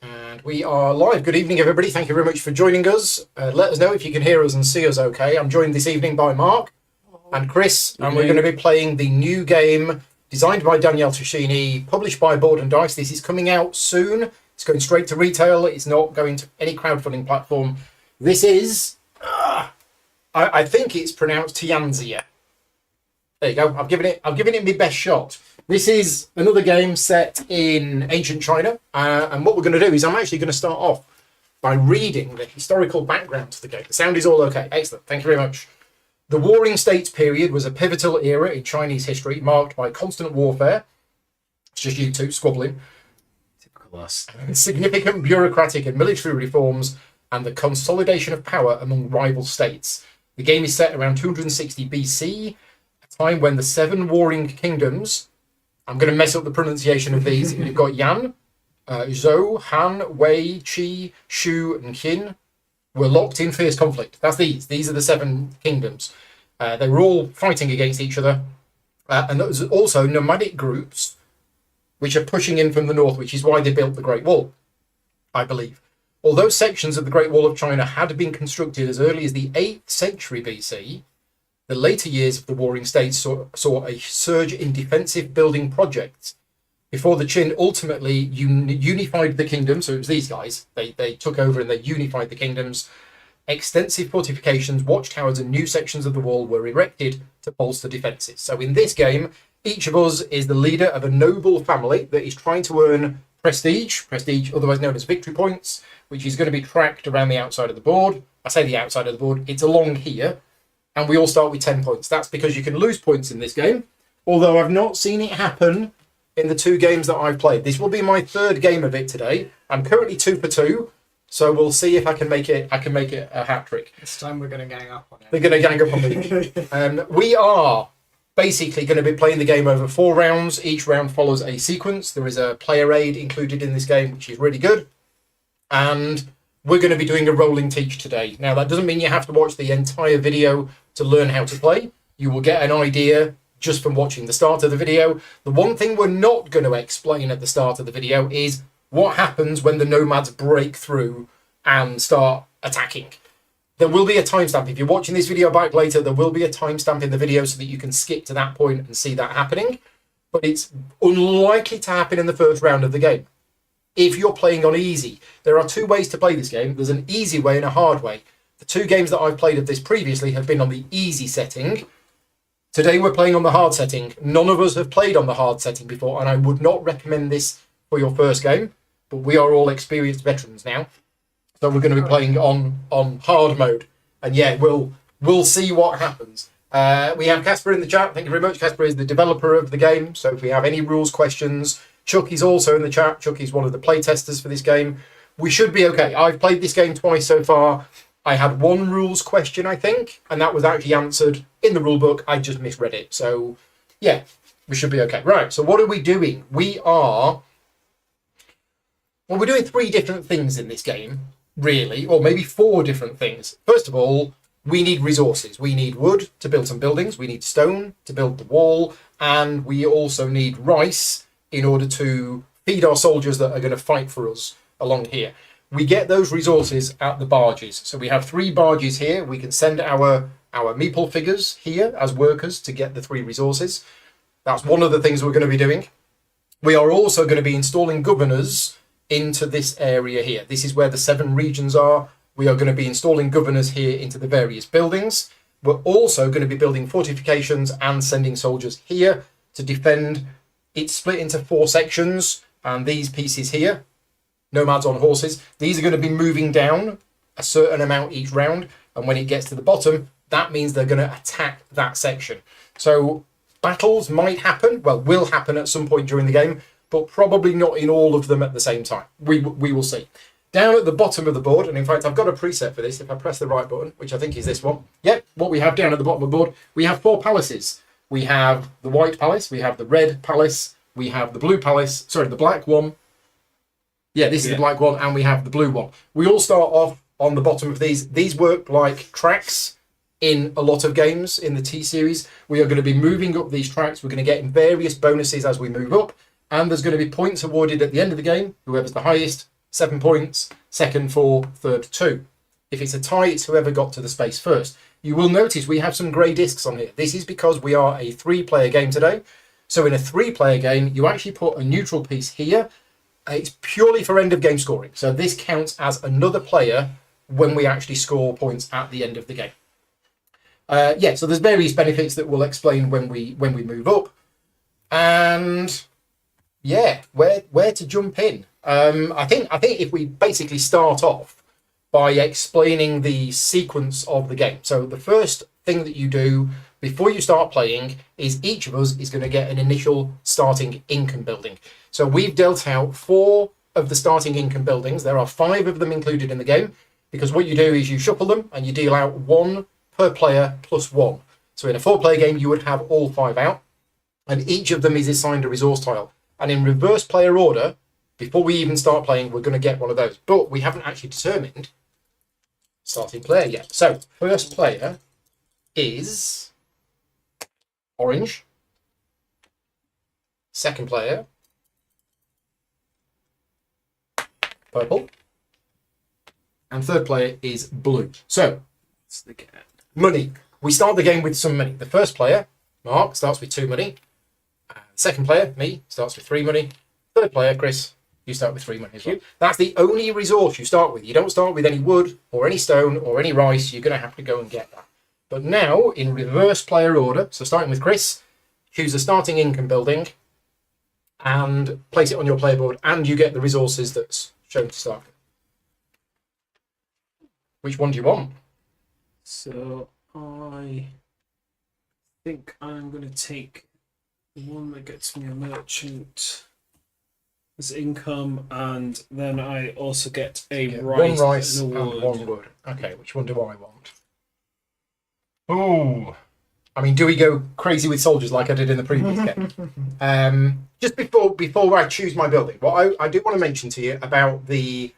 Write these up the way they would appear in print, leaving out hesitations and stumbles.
And we are live. Good evening, everybody. Thank you very much for joining us. Let us know if you can hear us and see us okay. I'm joined this evening by Mark and Chris, and we're going to be playing the new game designed by Danielle Toscini, published by Board and Dice. This is coming out soon. It's going straight to retail. It's not going to any crowdfunding platform. This is, I think it's pronounced Tianxia. There you go. I've given it my best shot. This is another game set in ancient China, and what we're going to do is I'm actually going to start off by reading the historical background to the game. The sound is all okay. Excellent. Thank you very much. The Warring States period was a pivotal era in Chinese history, marked by constant warfare. It's just you two squabbling. Typical us. Significant bureaucratic and military reforms, and the consolidation of power among rival states. The game is set around 260 BC, a time when the 7 warring kingdoms, I'm going to mess up the pronunciation of these. You've got Yan, Zhou, Han, Wei, Qi, Shu, and Qin, were locked in fierce conflict. That's these. These are the 7 kingdoms. They were all fighting against each other. And there's also nomadic groups which are pushing in from the north, which is why they built the Great Wall, I believe. Although sections of the Great Wall of China had been constructed as early as the 8th century BC, the later years of the Warring States saw a surge in defensive building projects before the Qin ultimately unified the kingdom. So it was these guys. They took over and they unified the kingdoms. Extensive fortifications, watchtowers, and new sections of the wall were erected to bolster defences. So in this game, each of us is the leader of a noble family that is trying to earn prestige, otherwise known as victory points, which is going to be tracked around the outside of the board. I say the outside of the board, it's along here. And we all start with 10 points. That's because you can lose points in this game, although I've not seen it happen in the 2 games that I've played. This will be my 3rd game of it today. I'm currently 2 for 2, so we'll see if I can make it a hat trick. This time we're going to gang up on it. They're going to gang up on me. We are basically going to be playing the game over 4 rounds. Each round follows a sequence. There is a player aid included in this game, which is really good. And we're going to be doing a rolling teach today. Now, that doesn't mean you have to watch the entire video to learn how to play. You will get an idea just from watching the start of the video. The one thing we're not going to explain at the start of the video is what happens when the nomads break through and start attacking. There will be a timestamp. If you're watching this video back later, there will be a timestamp in the video so that you can skip to that point and see that happening. But it's unlikely to happen in the first round of the game. If you're playing on easy, there are 2 ways to play this game. There's an easy way and a hard way. The 2 games that I've played of this previously have been on the easy setting. Today we're playing on the hard setting. None of us have played on the hard setting before, and I would not recommend this for your first game, but we are all experienced veterans now. So we're going to be playing on hard mode. And yeah, we'll see what happens. We have Casper in the chat. Thank you very much. Casper is the developer of the game. So if we have any rules questions, Chuck is also in the chat. Chuck is one of the play testers for this game. We should be okay. I've played this game twice so far. I had 1 rules question, I think, and that was actually answered in the rule book. I just misread it. So, yeah, we should be okay. Right, so what are we doing? We're doing 3 different things in this game, really, or maybe 4 different things. First of all, we need resources. We need wood to build some buildings. We need stone to build the wall. And we also need rice in order to feed our soldiers that are going to fight for us along here. We get those resources at the barges. So we have 3 barges here. We can send our meeple figures here as workers to get the 3 resources. That's one of the things we're going to be doing. We are also going to be installing governors into this area here. This is where the 7 regions are. We are going to be installing governors here into the various buildings. We're also going to be building fortifications and sending soldiers here to defend. It's split into 4 sections, and these pieces here, nomads on horses, these are going to be moving down a certain amount each round, and when it gets to the bottom, that means they're going to attack that section. So battles might happen, well, will happen at some point during the game, but probably not in all of them at the same time. We will see. Down at the bottom of the board, and in fact, I've got a preset for this. If I press the right button, which I think is this one. Yep, what we have down at the bottom of the board, we have 4 palaces. We have the white palace, we have the red palace, we have the blue palace, sorry, the black one. Yeah, this is the black one, and we have the blue one. We all start off on the bottom of these. These work like tracks in a lot of games in the T series. We are going to be moving up these tracks. We're going to get various bonuses as we move up, and there's going to be points awarded at the end of the game. Whoever's the highest 7 points, second 4, third 2. If it's a tie, it's whoever got to the space first. You will notice we have some grey discs on here. This is because we are a 3-player game today. So in a 3-player game, you actually put a neutral piece here. It's purely for end of game scoring. So this counts as another player when we actually score points at the end of the game. So there's various benefits that we'll explain when we move up. And yeah, where to jump in? I think if we basically start off by explaining the sequence of the game. So the first thing that you do before you start playing is each of us is going to get an initial starting income building. So we've dealt out 4 of the starting income buildings. There are 5 of them included in the game, because what you do is you shuffle them and you deal out 1 per player plus 1. So in a 4-player game, you would have all 5 out, and each of them is assigned a resource tile. And in reverse player order, before we even start playing, we're going to get one of those. But we haven't actually determined starting player yet. So first player is orange. Second player, purple. And third player is blue. So money. We start the game with some money. The first player, Mark, starts with 2 money. Second player, me, starts with 3 money. Third player, Chris, you start with 3 money as well. That's the only resource you start with. You don't start with any wood or any stone or any rice. You're going to have to go and get that. But now, in reverse player order, so starting with Chris, choose a starting income building and place it on your player board, and you get the resources that's shown to start with. Which one do you want? So I think I'm going to take the one that gets me a merchant as income, and then I also get a rice, 1 rice and and a wood. 1 wood. Okay, which one do I want? Oh, I mean, do we go crazy with soldiers like I did in the previous game? Just before I choose my building, what I do want to mention to you about the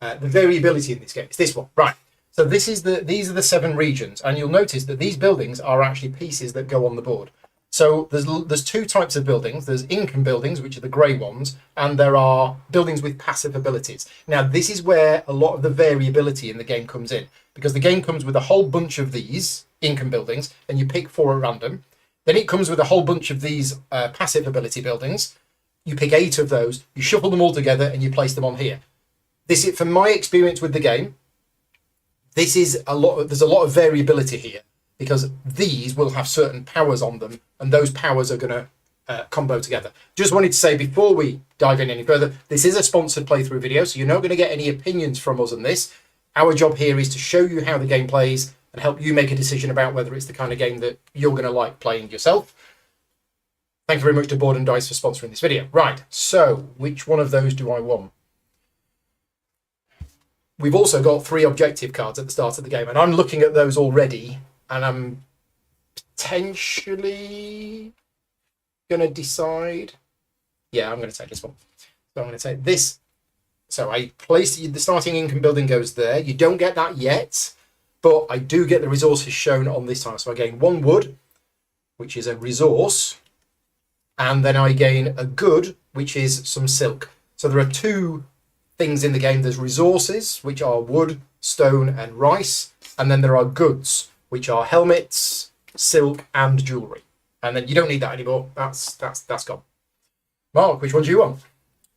variability in this game. It's this one, right? So these are the 7 regions, and you'll notice that these buildings are actually pieces that go on the board. So there's 2 types of buildings. There's income buildings, which are the grey ones, and there are buildings with passive abilities. Now, this is where a lot of the variability in the game comes in, because the game comes with a whole bunch of these income buildings, and you pick 4 at random. Then it comes with a whole bunch of these passive ability buildings. You pick 8 of those, you shuffle them all together, and you place them on here. This is, from my experience with the game, there's a lot of variability here, because these will have certain powers on them, and those powers are going to combo together. Just wanted to say before we dive in any further, this is a sponsored playthrough video, so you're not going to get any opinions from us on this. Our job here is to show you how the game plays and help you make a decision about whether it's the kind of game that you're going to like playing yourself. Thank you very much to Board and Dice for sponsoring this video. Right, so which one of those do I want? We've also got 3 objective cards at the start of the game, and I'm looking at those already, and I'm potentially going to decide. Yeah, I'm going to take this one. So I'm going to take this. So I placed the starting income building goes there. You don't get that yet, but I do get the resources shown on this time. So I gain 1 wood, which is a resource, and then I gain a good, which is some silk. So there are 2 things in the game. There's resources, which are wood, stone, and rice, and then there are goods, which are helmets, silk, and jewelry. And then you don't need that anymore. That's gone. Mark, which one do you want?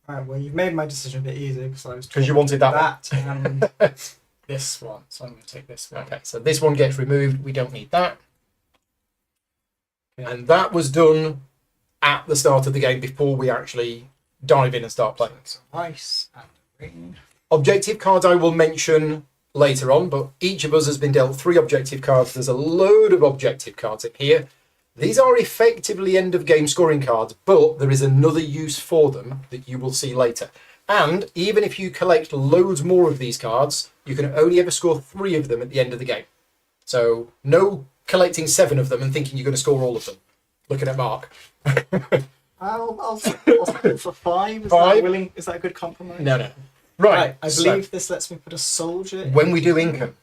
Alright, well, you've made my decision a bit easier because you wanted that one. This one, so I'm going to take this one. Okay, so this one gets removed. We don't need that. Okay. And that was done at the start of the game before we actually dive in and start playing. So rice and green. Objective cards I will mention later on, but each of us has been dealt 3 objective cards. There's a load of objective cards in here. These are effectively end of game scoring cards, but there is another use for them that you will see later. And even if you collect loads more of these cards, you can only ever score 3 of them at the end of the game. So no collecting 7 of them and thinking you're going to score all of them. Looking at Mark. I'll settle for 5. Is that a good compromise? No. Right. I believe this lets me put a soldier in. When we do income.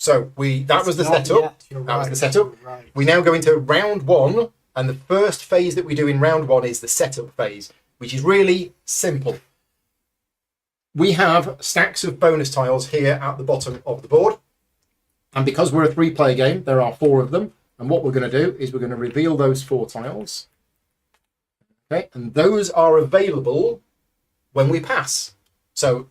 So that was the setup. That was the setup. Right. We now go into round 1, and the first phase that we do in round 1 is the setup phase, which is really simple. we have stacks of bonus tiles here at the bottom of the board. And because we're a 3-player game, there are 4 of them. And what we're going to do is we're going to reveal those 4 tiles. Okay, and those are available when we pass. So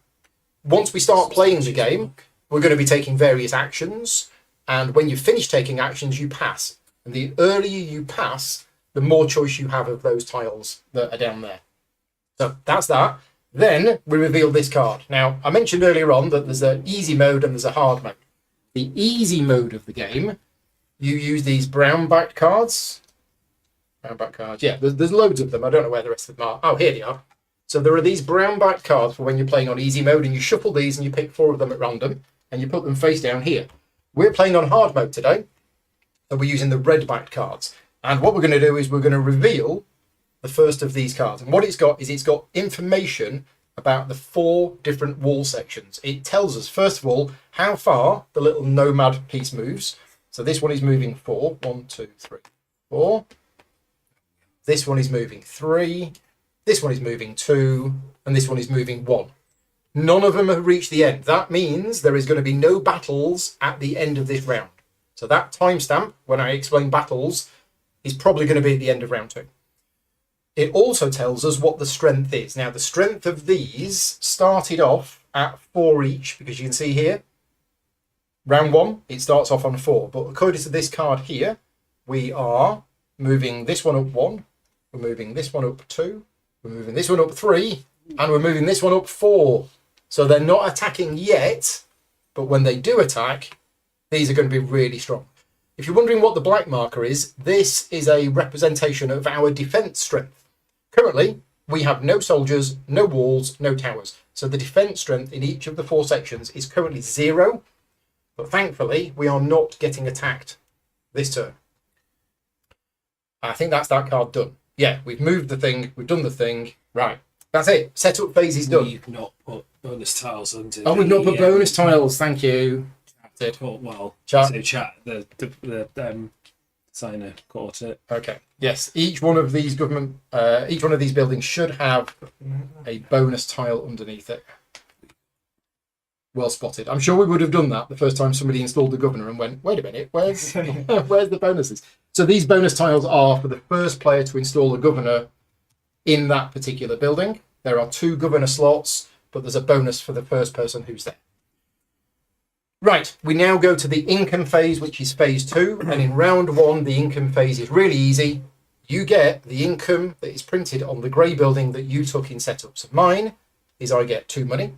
once we start playing the game, we're going to be taking various actions. And when you finish taking actions, you pass. And the earlier you pass, the more choice you have of those tiles that are down there. So that's that. Then we reveal this card. Now, I mentioned earlier on that there's an easy mode and there's a hard mode. The easy mode of the game, you use these brown-backed cards. Brown-backed cards, yeah, there's loads of them. I don't know where the rest of them are. Oh, here they are. So there are these brown-backed cards for when you're playing on easy mode, and you shuffle these and you pick 4 of them at random, and you put them face down here. We're playing on hard mode today, so we're using the red-backed cards. And what we're going to do is we're going to reveal the first of these cards. And what it's got is it's got information about the 4 different wall sections. It tells us, first of all, how far the little nomad piece moves. So this one is moving 4. 1, 2, 3, 4. This one is moving 3. This one is moving 2. And this one is moving 1. None of them have reached the end. That means there is going to be no battles at the end of this round. So that timestamp, when I explain battles, is probably going to be at the end of round 2. It also tells us what the strength is. Now, the strength of these started off at 4 each, because you can see here, round 1, it starts off on 4. But according to this card here, we are moving this one up 1, we're moving this one up 2, we're moving this one up 3, and we're moving this one up 4. So they're not attacking yet, but when they do attack, these are going to be really strong. If you're wondering what the black marker is, this is a representation of our defense strength. Currently, we have no soldiers, no walls, no towers. So the defense strength in each of the 4 sections is currently 0. But thankfully, we are not getting attacked this turn. I think that's that card done. Yeah, we've moved the thing, we've done the thing. Right, that's it. Setup phase is done. We've not put bonus tiles under. Oh, we've not put bonus tiles. Thank you. That's it. Oh, well, Chat. so chat. The signer caught it. Okay. Yes, each one of these buildings should have a bonus tile underneath it. Well spotted. I'm sure we would have done that the first time somebody installed the governor and went, wait a minute, where's the bonuses? So these bonus tiles are for the first player to install a governor in that particular building. There are 2 governor slots, but there's a bonus for the first person who's there. Right, we now go to the income phase, which is phase 2. And in round 1, the income phase is really easy. You get the income that is printed on the grey building that you took in setup. So mine is I get 2 money.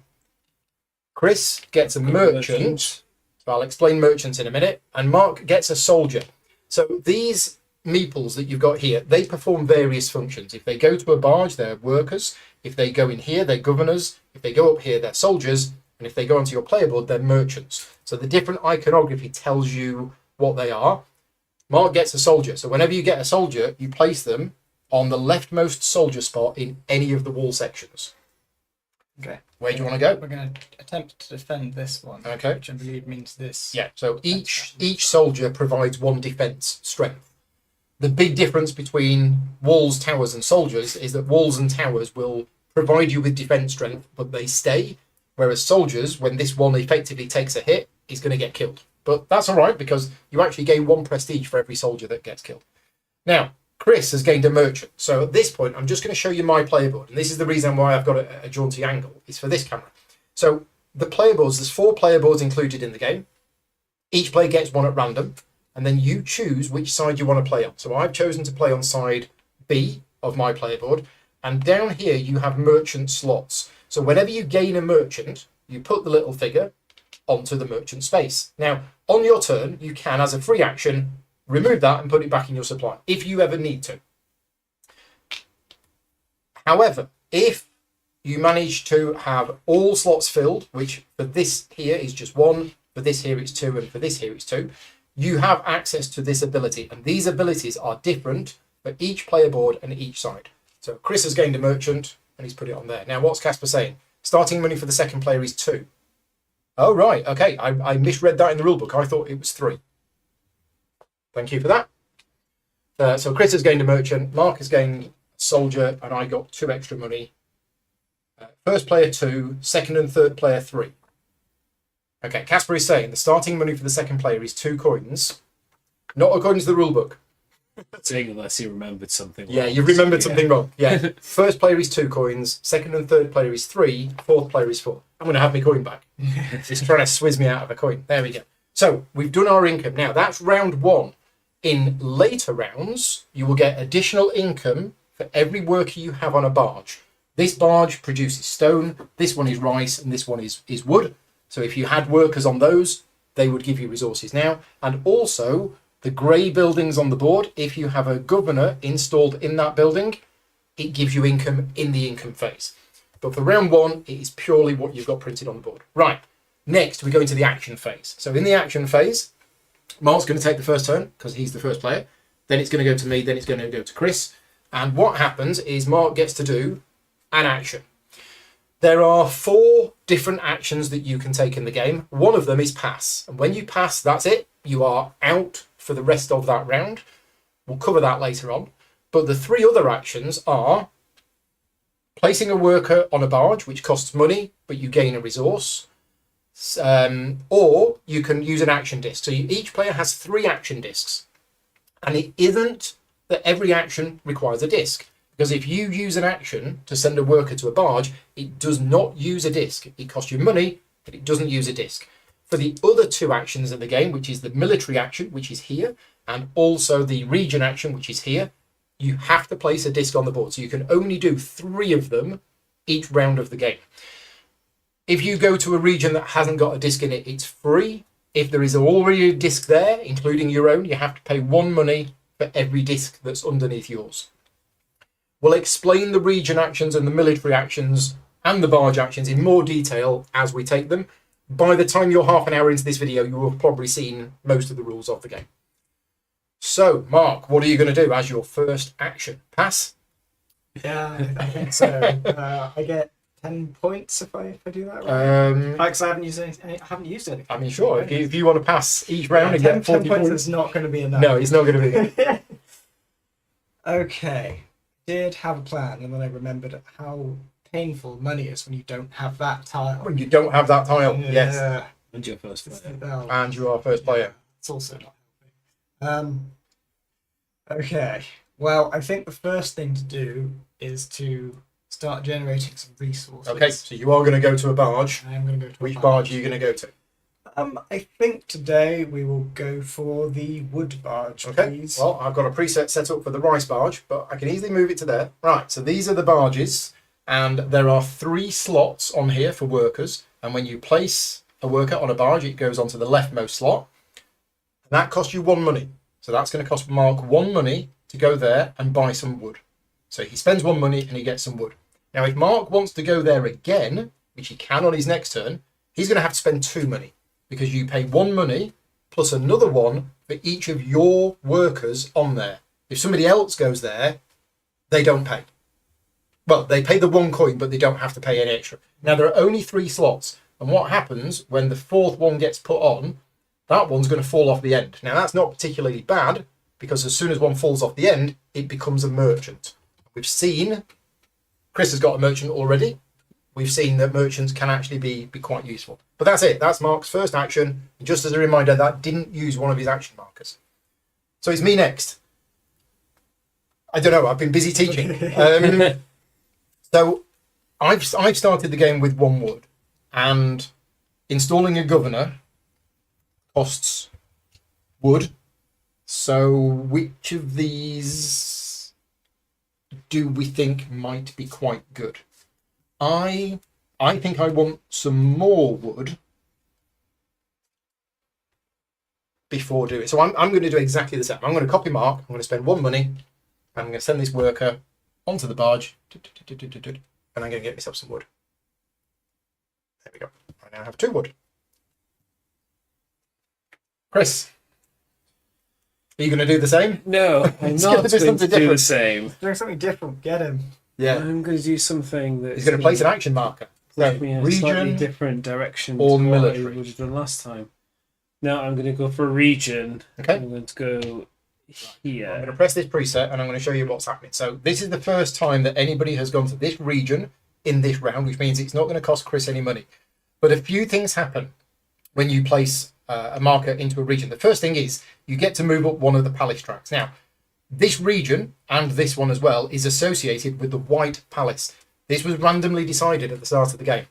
Chris gets a merchant. So I'll explain merchants in a minute. And Mark gets a soldier. So these meeples that you've got here, they perform various functions. If they go to a barge, they're workers. If they go in here, they're governors. If they go up here, they're soldiers. And if they go onto your player board, they're merchants. So the different iconography tells you what they are. Mark gets a soldier. So whenever you get a soldier, you place them on the leftmost soldier spot in any of the wall sections. Okay. Where do you want to go? We're going to attempt to defend this one. Okay. Which I believe means this. Yeah. So each soldier provides 1 defense strength. The big difference between walls, towers, and soldiers is that walls and towers will provide you with defense strength, but they stay. Whereas soldiers, when this one effectively takes a hit, is going to get killed. But that's all right, because you actually gain 1 prestige for every soldier that gets killed. Now, Chris has gained a merchant. So at this point, I'm just going to show you my player board. And this is the reason why I've got a jaunty angle. It's for this camera. So the player boards, there's 4 player boards included in the game. Each player gets 1 at random. And then you choose which side you want to play on. So I've chosen to play on side B of my player board. And down here, you have merchant slots. So whenever you gain a merchant, you put the little figure onto the merchant space. Now, on your turn, you can, as a free action, remove that and put it back in your supply, if you ever need to. However, if you manage to have all slots filled, which for this here is just 1, for this here it's 2, and for this here it's 2, you have access to this ability. And these abilities are different for each player board and each side. So Chris has gained a merchant, and he's put it on there. Now, what's Casper saying? Starting money for the second player is 2. Oh, right. Okay. I misread that in the rulebook. I thought it was 3. Thank you for that. So Chris has gained a merchant. Mark has gained a soldier. And I got 2 extra money First player 2, second and third player 3. Okay, Casper is saying the starting money for the second player is 2 coins, not according to the rule book. Saying unless he remembered something. Yeah, wrong. you remembered something wrong. Yeah, first player is 2 coins, second and third player is 3, fourth player is 4. I'm going to have my coin back. It's trying to swizz me out of a coin. There we go. So we've done our income. Now that's round 1. In later rounds, you will get additional income for every worker you have on a barge. This barge produces stone, this one is rice, and this one is wood. So if you had workers on those, they would give you resources now. And also, the grey buildings on the board, if you have a governor installed in that building, it gives you income in the income phase. But for round 1, it is purely what you've got printed on the board. Right, next we go into the action phase. So in the action phase, Mark's going to take the first turn because he's the first player. Then it's going to go to me, then it's going to go to Chris. And what happens is Mark gets to do an action. There are 4 different actions that you can take in the game. One of them is pass. And when you pass, that's it. You are out for the rest of that round. We'll cover that later on. But the 3 other actions are placing a worker on a barge, which costs money, but you gain a resource. Or you can use an action disc. So each player has 3 action discs. And it isn't that every action requires a disc. Because if you use an action to send a worker to a barge, it does not use a disc. It costs you money, but it doesn't use a disc. For the other 2 actions in the game, which is the military action, which is here, and also the region action, which is here, you have to place a disc on the board. So you can only do 3 of them each round of the game. If you go to a region that hasn't got a disc in it, it's free. If there is already a disc there, including your own, you have to pay 1 money for every disc that's underneath yours. We'll explain the region actions and the military actions and the barge actions in more detail as we take them. By the time you're half an hour into this video, you will have probably seen most of the rules of the game. So, Mark, what are you going to do as your first action? Pass? Yeah, I think so. I get 10 points if I do that right. Because I haven't used anything. I mean, sure. If you want to pass each round and 10, get 40 10 points points, is not going to be enough. no, it's not going to be. Okay. Did have a plan, and then I remembered how painful money is when you don't have that tile. When you don't have that tile, yes. And your first player. And you are first player. It's also not helping. Okay. Well, I think the first thing to do is to start generating some resources. Okay, so you are going to go to a barge. I am going to go to Which barge are you going to go to? I think today we will go for the wood barge, Okay, please. well, I've got a preset set up for the rice barge, but I can easily move it to there. Right, so these are the barges, and there are 3 slots on here for workers, and when you place a worker on a barge, it goes onto the leftmost slot, and that costs you 1 money. So that's going to cost Mark 1 money to go there and buy some wood. So he spends 1 money and he gets some wood. Now, if Mark wants to go there again, which he can on his next turn, he's going to have to spend 2 money. Because you pay 1 money plus another 1 for each of your workers on there. If somebody else goes there, they don't pay. Well, they pay the 1 coin, but they don't have to pay any extra. Now, there are only 3 slots. And what happens when the 4th one gets put on, that one's going to fall off the end. Now, that's not particularly bad, because as soon as one falls off the end, it becomes a merchant. We've seen, Chris has got a merchant already. We've seen that merchants can actually be quite useful. But that's it. That's Mark's first action. And just as a reminder, that didn't use one of his action markers. So it's me next. I don't know. I've been busy teaching. So I've started the game with 1 wood. And installing a governor costs wood. So which of these do we think might be quite good? I think I want some more wood before doing it. So I'm going to do exactly the same. I'm going to copy Mark. I'm going to spend 1 money. And I'm going to send this worker onto the barge. And I'm going to get myself some wood. There we go. I now have 2 wood. Chris, are you going to do the same? No, I'm He's not gonna do going to something do the different. same. Doing something different. Get him. Yeah. I'm going to do something that He's going to place an action marker. So, push me in a slightly region different direction or to what I military? would have done last time. Now I'm going to go for a region. Okay. I'm going to go I'm going here. to press this preset and I'm going to show you what's happening. So this is the first time that anybody has gone to this region in this round, which means it's not going to cost Chris any money. But a few things happen when you place a marker into a region. The first thing is you get to move up one of the palace tracks. Now, this region, and this one as well, is associated with the white palace. This was randomly decided at the start of the game.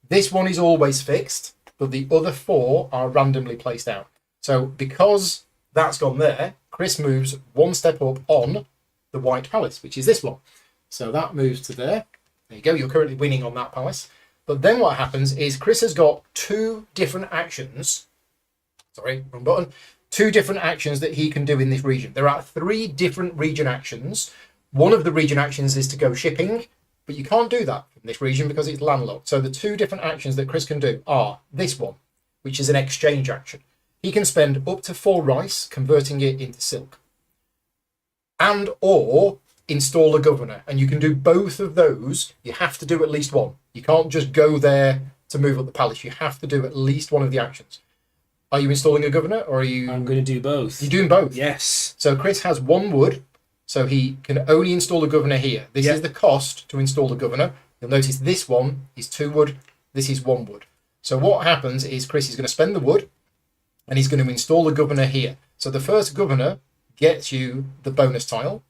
This one is always fixed, but the other 4 are randomly placed out. So because that's gone there, Chris moves one step up on the white palace, which is this one. So that moves to there. There you go. You're currently winning on that palace. But then what happens is Chris has got 2 different actions. Sorry, wrong button. 2 different actions that he can do in this region. There are 3 different region actions. One of the region actions is to go shipping, but you can't do that in this region because it's landlocked. So the 2 different actions that Chris can do are this one, which is an exchange action. He can spend up to 4 rice, converting it into silk, and or install a governor. And you can do both of those. You have to do at least one. You can't just go there to move up the palace. You have to do at least one of the actions. Are you installing a governor, or are you... I'm going to do both. You're doing both? Yes. So Chris has 1 wood, so he can only install a governor here. This is the cost to install a governor. You'll notice this one is 2 wood, this is 1 wood. So what happens is Chris is going to spend the wood, and he's going to install a governor here. So the first governor gets you the bonus tile.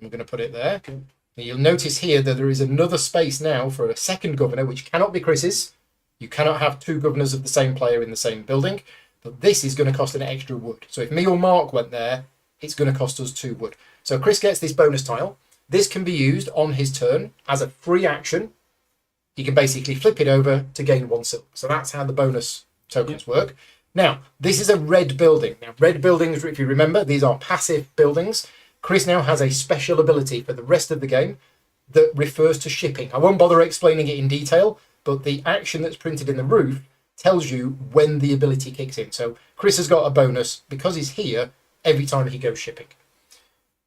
I'm going to put it there. Okay. And you'll notice here that there is another space now for a second governor, which cannot be Chris's. You cannot have 2 governors of the same player in the same building. But this is going to cost an extra wood. So if me or Mark went there, it's going to cost us 2 wood. So Chris gets this bonus tile. This can be used on his turn as a free action. He can basically flip it over to gain 1 silk. So that's how the bonus tokens work. Now, this is a red building. Now, red buildings, if you remember, these are passive buildings. Chris now has a special ability for the rest of the game that refers to shipping. I won't bother explaining it in detail, but the action that's printed in the roof tells you when the ability kicks in. So Chris has got a bonus because he's here every time he goes shipping.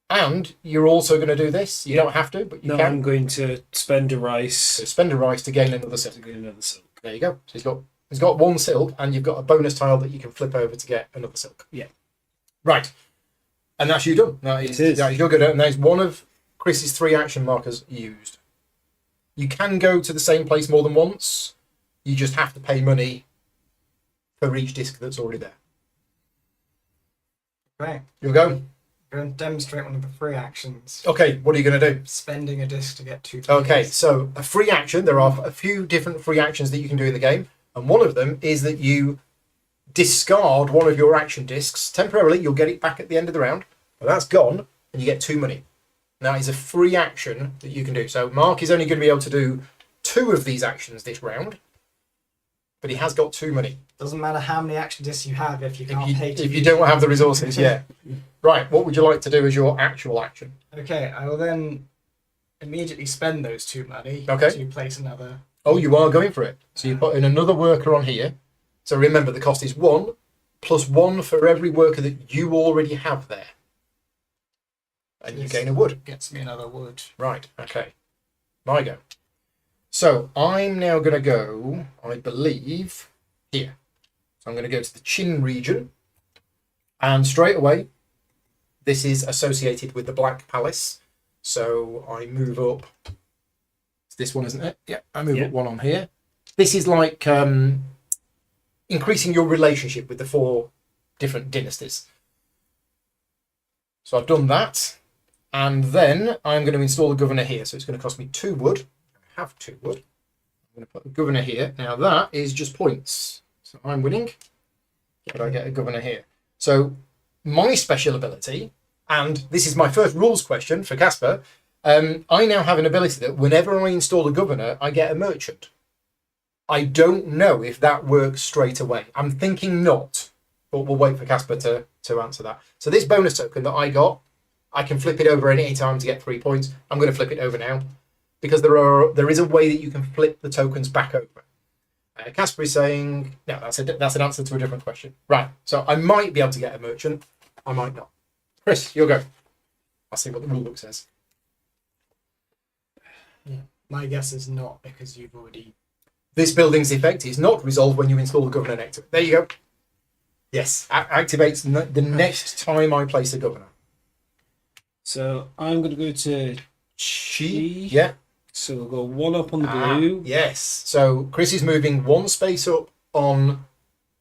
And you're also going to do this. You don't have to, but you can. I'm going to spend a rice. So spend a rice to gain another silk. To get another silk. There you go. So he's got 1 silk, and you've got a bonus tile that you can flip over to get another silk. Yeah. Right. And that's you done. That is you're good. And that is one of Chris's 3 action markers used. You can go to the same place more than once. You just have to pay money for each disc that's already there. Okay. You'll go. I'm going to demonstrate one of the free actions. Okay, what are you going to do? Spending a disc to get 2 Okay, tokens. so a free action. There are a few different free actions that you can do in the game. And one of them is that you discard one of your action discs temporarily. You'll get it back at the end of the round. But that's gone, and you get 2 money. That is a free action that you can do. So Mark is only going to be able to do 2 of these actions this round. But he has got 2 money. Doesn't matter how many action discs you have if you can't pay to if you don't have the resources, yeah. Right, what would you like to do as your actual action? Okay, I will then immediately spend those 2 money Okay. to place another. Oh, you are going for it. So you put in another worker on here. So remember, the cost is 1 plus 1 for every worker that you already have there. And you gain a wood. Gets me another wood. Right, okay. My go. So I'm now going to go, I believe, here. So I'm going to go to the Chin region. And straight away, this is associated with the Black Palace. So I move up. It's this one, isn't it? Yeah, I move up 1 on here. This is like increasing your relationship with the 4 different dynasties. So I've done that. And then I'm going to install a governor here. So it's going to cost me 2 wood. I have 2 wood. I'm going to put a governor here. Now that is just points. So I'm winning. But I get a governor here. So my special ability, and this is my first rules question for Casper, I now have an ability that whenever I install a governor, I get a merchant. I don't know if that works straight away. I'm thinking not, but we'll wait for Casper to answer that. So this bonus token that I got, I can flip it over at any time to get 3 points. I'm going to flip it over now because there is a way that you can flip the tokens back over. Casper is saying, no, that's an answer to a different question. Right, so I might be able to get a merchant. I might not. Chris, you'll go. I'll see what the rulebook says. Yeah. My guess is not because you've already... This building's effect is not resolved when you install the governor next to it. There you go. Yes, activates the next time I place a governor. So I'm going to go to Chi. Yeah. So we'll go one up on the blue. Yes. So Chris is moving one space up on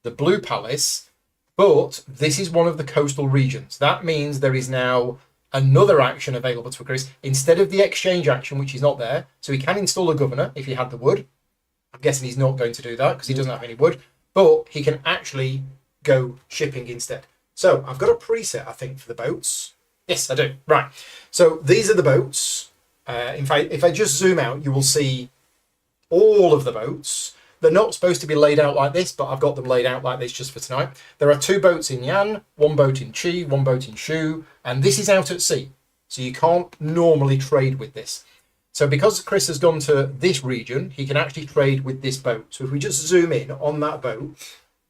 the blue palace, but this is one of the coastal regions. That means there is now another action available to Chris instead of the exchange action, which is not there. So he can install a governor if he had the wood. I'm guessing he's not going to do that because he doesn't have any wood, but he can actually go shipping instead. So I've got a preset, I think, for the boats. Yes, I do. Right. So these are the boats. In fact, if I just zoom out, you will see all of the boats. They're not supposed to be laid out like this, but I've got them laid out like this just for tonight. There are 2 boats in Yan, 1 boat in Chi, 1 boat in Shu, and this is out at sea. So you can't normally trade with this. So because Chris has gone to this region, he can actually trade with this boat. So if we just zoom in on that boat,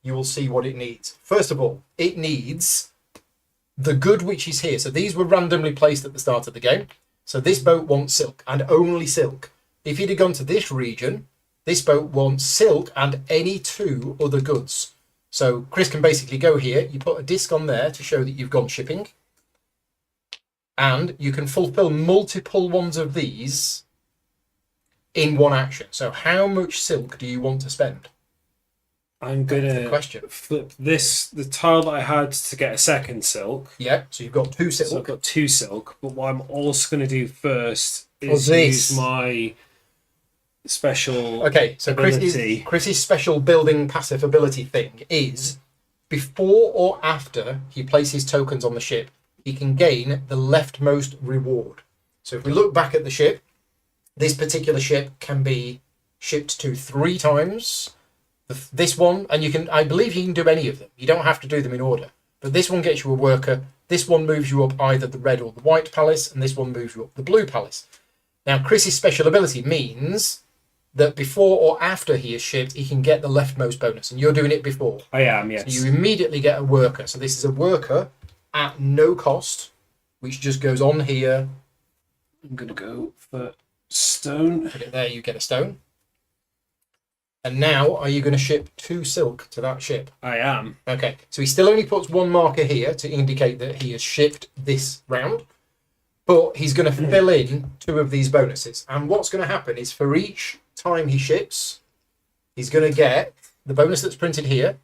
you will see what it needs. First of all, it needs the good which is here. So these were randomly placed at the start of the game. So this boat wants silk and only silk. If he'd have gone to this region, this boat wants silk and any 2 other goods. So Chris can basically go here. You put a disc on there to show that you've gone shipping. And you can fulfill multiple ones of these in one action. So how much silk do you want to spend? I'm going to flip the tile that I had to get a second silk. Yeah, so you've got 2 silk. So I've got 2 silk, but what I'm also going to do first is use my special ability. Chris's special building passive ability thing is before or after he places tokens on the ship, he can gain the leftmost reward. So if we look back at the ship, this particular ship can be shipped to 3 times. This one, and I believe you can do any of them. You don't have to do them in order. But this one gets you a worker. This one moves you up either the red or the white palace, and this one moves you up the blue palace. Now, Chris's special ability means that before or after he is shipped, he can get the leftmost bonus, and you're doing it before. I am, yes. So you immediately get a worker. So this is a worker at no cost, which just goes on here. I'm going to go for stone. Put it there, you get a stone. And now, are you going to ship 2 silk to that ship? I am. Okay, so he still only puts 1 marker here to indicate that he has shipped this round, but he's going to fill in 2 of these bonuses. And what's going to happen is for each time he ships, he's going to get the bonus that's printed here,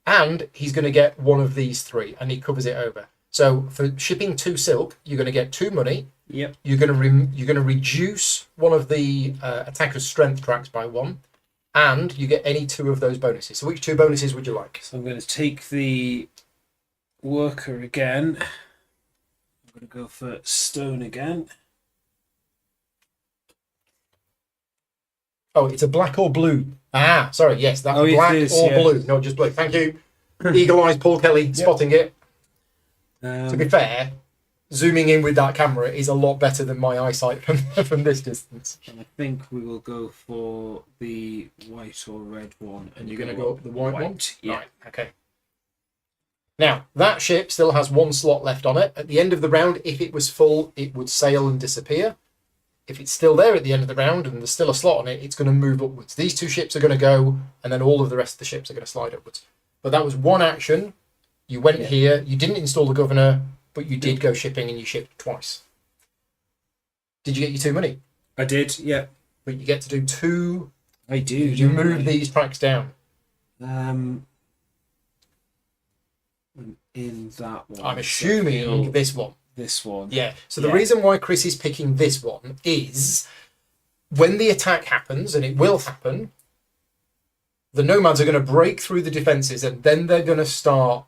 and he's going to get one of these 3, and he covers it over. So for shipping 2 silk, you're going to get 2 money. Yep. You're going to reduce one of the attacker's strength tracks by 1. And you get any 2 of those bonuses. So which 2 bonuses would you like? So I'm going to take the worker again. I'm going to go for stone again. Oh, it's a black or blue. Ah, sorry, yes, that's black or blue, not just blue. Thank you. Eagle Eyes Paul Kelly spotting it. To be fair, zooming in with that camera is a lot better than my eyesight from this distance. And I think we will go for the white or red one. And you're going to go up the white one? Yeah. Right, okay. Now, that ship still has 1 slot left on it. At the end of the round, if it was full, it would sail and disappear. If it's still there at the end of the round and there's still a slot on it, it's going to move upwards. These 2 ships are going to go, and then all of the rest of the ships are going to slide upwards. But that was 1 action. You went here. You didn't install the governor, but you did go shipping and you shipped twice. Did you get your 2 money? I did, yeah. But you get to do 2. I do. You move these tracks down. In that one. I'm assuming this one. This one. Yeah. So the reason why Chris is picking this one is when the attack happens, and it will happen, the nomads are going to break through the defenses and then they're going to start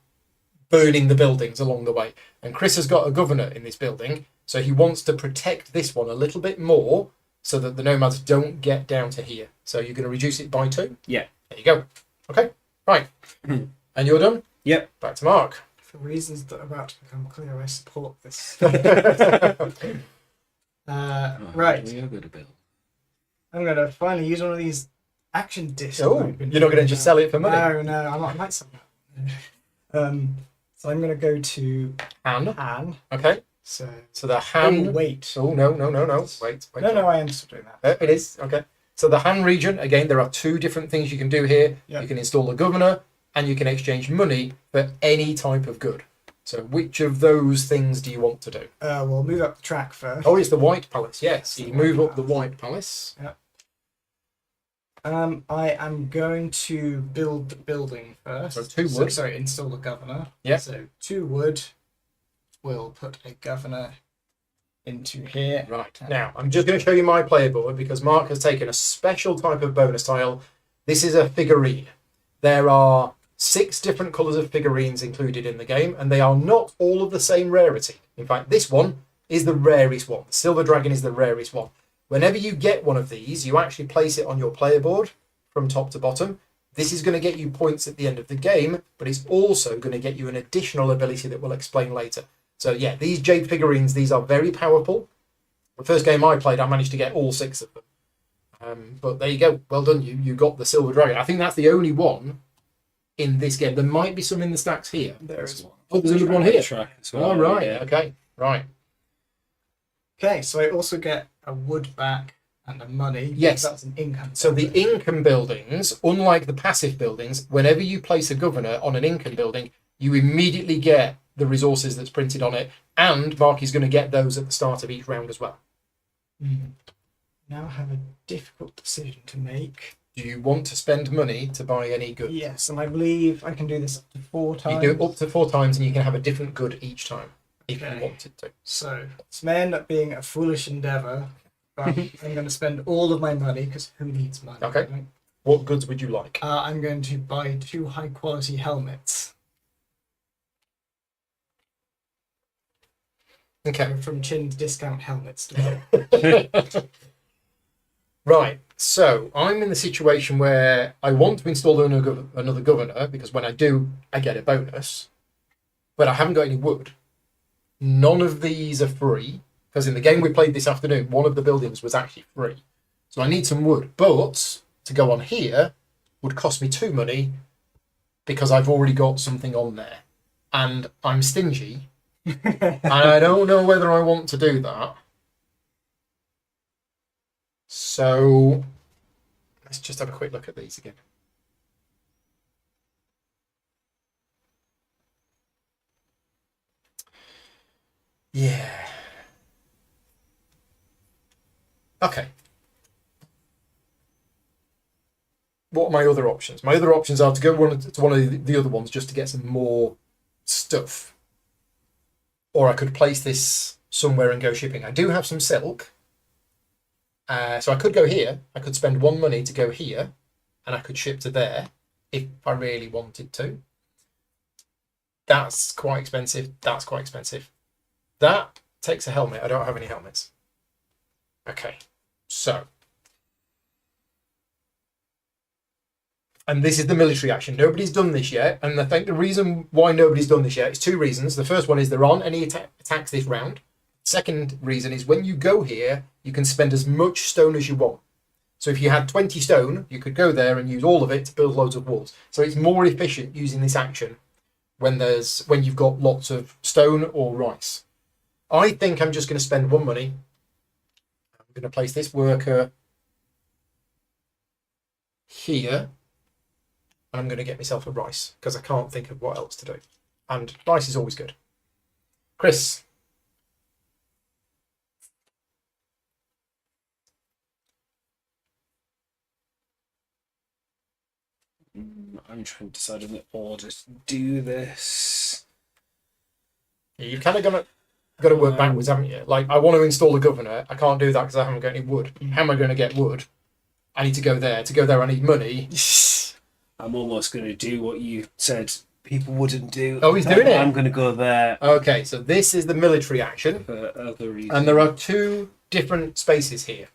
burning the buildings along the way. And Chris has got a governor in this building, so he wants to protect this one a little bit more so that the nomads don't get down to here. So you're going to reduce it by 2? Yeah. There you go. Okay. Right. And you're done? Yep. Back to Mark. For reasons that are about to become clear, I support this. Right. We are going to build. I'm going to finally use one of these action discs. Oh, you're not going to just sell it for money? No, I might sell that. So I'm going to go to Han. Okay. So the Han. Oh, wait. Oh, no. Wait. No, I am still doing that. It is. Okay. So the Han region, again, there are 2 different things you can do here. Yep. You can install a governor and you can exchange money for any type of good. So which of those things do you want to do? We'll move up the track first. Oh, it's the White Palace. Yes, you move up the White Palace. I am going to build the building first. So 2 wood. Sorry, install the governor. Yeah. So 2 wood. We'll put a governor into here. Right. Now, I'm just going to show you my player board because Mark has taken a special type of bonus tile. This is a figurine. There are 6 different colours of figurines included in the game, and they are not all of the same rarity. In fact, this one is the rarest one. The Silver Dragon is the rarest one. Whenever you get one of these, you actually place it on your player board from top to bottom. This is going to get you points at the end of the game, but it's also going to get you an additional ability that we'll explain later. So yeah, these jade figurines, these are very powerful. The first game I played, I managed to get all 6 of them. But there you go. Well done. You got the Silver Dragon. I think that's the only one in this game. There might be some in the stacks here. There is one. Oh, there's another one here. Track as well. Oh, right. Yeah. Okay. Right. Okay, so I also get a wood back and a money. Yes. That's an income. So the building. income buildings, unlike the passive buildings, whenever you place a governor on an income building, you immediately get the resources that's printed on it, and Mark is going to get those at the start of each round as well. Now I have a difficult decision to make. Do you want to spend money to buy any good? Yes, and I believe I can do this up to 4 times. You do it up to 4 times, and you can have a different good each time if Okay. you wanted to. So this may end up being a foolish endeavour, but I'm going to spend all of my money because who needs money? Okay. right? What goods would you like? I'm going to buy 2 high quality helmets Okay. from Chin's Discount Helmets. Right. So I'm in the situation where I want to install another governor because when I do, I get a bonus. But I haven't got any wood. None of these are free because in the game we played this afternoon, one of the buildings was actually free. So I need some wood. But to go on here would cost me 2 money because I've already got something on there. And I'm stingy. And I don't know whether I want to do that. So let's just have a quick look at these again. Yeah. Okay. What are my other options? My other options are to go to one of the other ones just to get some more stuff. Or I could place this somewhere and go shipping. I do have some silk. So I could go here. I could spend 1 money to go here. And I could ship to there if I really wanted to. That's quite expensive. That's quite expensive. That takes a helmet. I don't have any helmets. Okay. So. And this is the military action. Nobody's done this yet. And I think the reason why nobody's done this yet is 2 reasons. The first one is there aren't any attacks this round. Second reason is when you go here, you can spend as much stone as you want. So if you had 20 stone, you could go there and use all of it to build loads of walls. So it's more efficient using this action when you've got lots of stone or rice. I think I'm just going to spend 1 money. I'm going to place this worker here. And I'm going to get myself a rice because I can't think of what else to do. And rice is always good. Chris. I'm trying to decide on the order to do this. You've kind of got to work backwards, haven't you? Like, I want to install a governor. I can't do that because I haven't got any wood. How am I going to get wood? I need to go there. To go there, I need money. I'm almost going to do what you said people wouldn't do. Oh, he's doing it? I'm going to go there Okay, so this is the military action. for other reasons. And there are 2 different spaces here.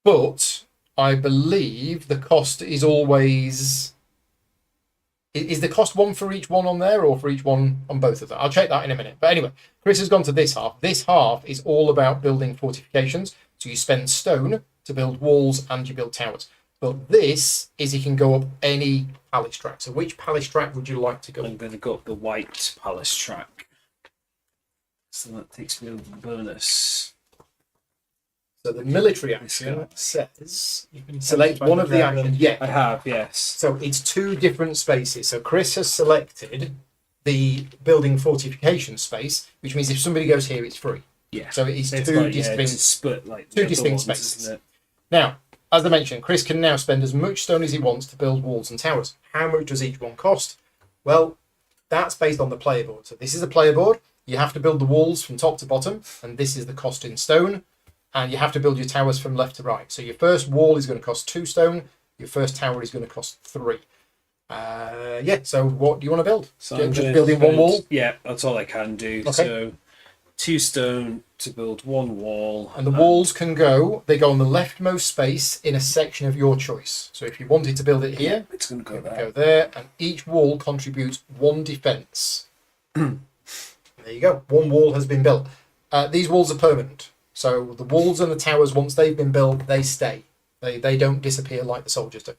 But I believe the cost is always... Is the cost 1 for each one on there or for each one on both of them? I'll check that in a minute. But anyway, Chris has gone to this half. This half is all about building fortifications. So you spend stone to build walls and you build towers. But this is you can go up any palace track. So which palace track would you like to go I'm up? going to go up the White Palace track. So that takes me over the bonus. So the military This action guy. says You've been select tempted by one the of the dragon. actions. Yeah. I have, yes. So it's 2 different spaces. So Chris has selected the building fortification space, which means if somebody goes here, it's free. Yeah. So it's It's two like, distinct, it's split like two the distinct ones, spaces. isn't it? Now, as I mentioned, Chris can now spend as much stone as he wants to build walls and towers. How much does each one cost? Well, that's based on the player board. So this is a player board. You have to build the walls from top to bottom, and this is the cost in stone. And you have to build your towers from left to right. So your first wall is going to cost 2 stone. Your first tower is going to cost 3. Yeah, so what do you want to build? So Just I'm gonna building one spend- wall? Yeah, that's all I can do. Okay. So 2 stone to build 1 wall. And the walls can go, they go on the leftmost space in a section of your choice. So if you wanted to build it here, It's going to go it would there. go there, and each wall contributes 1 defense. There you go. 1 wall has been built. These walls are permanent. So the walls and the towers, once they've been built, they stay. They don't disappear like the soldiers do.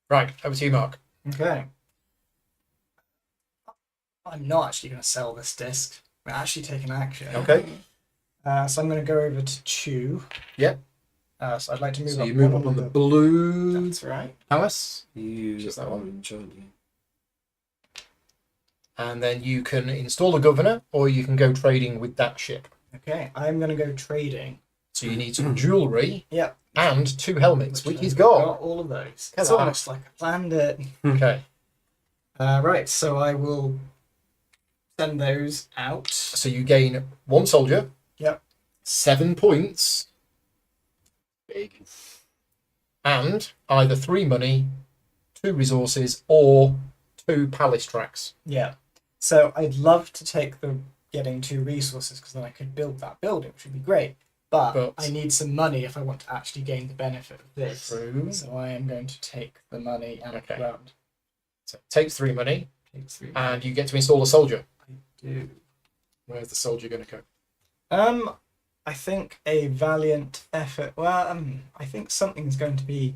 Right, over to you, Mark. Okay. I'm not actually going to sell this disc. We're actually taking action. Okay. So I'm going to go over to Chew. Yep. So I'd like to move So up. you move one up on the blue That's right. palace, You Just that one. orange, aren't you? and then you can install a governor, or you can go trading with that ship. Okay. I'm going to go trading. So you need some jewellery Yep. and 2 helmets, which he's I've got. all of those. Look at It's that. almost like I planned it. Okay. Right. So I will send those out. So you gain 1 soldier. Yep. 7 points. Big. And either 3 money, 2 resources, or 2 palace tracks. Yeah. So I'd love to take the getting 2 resources because then I could build that building, which would be great. But I need some money if I want to actually gain the benefit of this. True. So I am going to take the money and Okay. round. So it takes 3 money, Take 3. and you get to install a soldier. I do. Where's the soldier going to go? I think a valiant effort. Well, I think something's going to be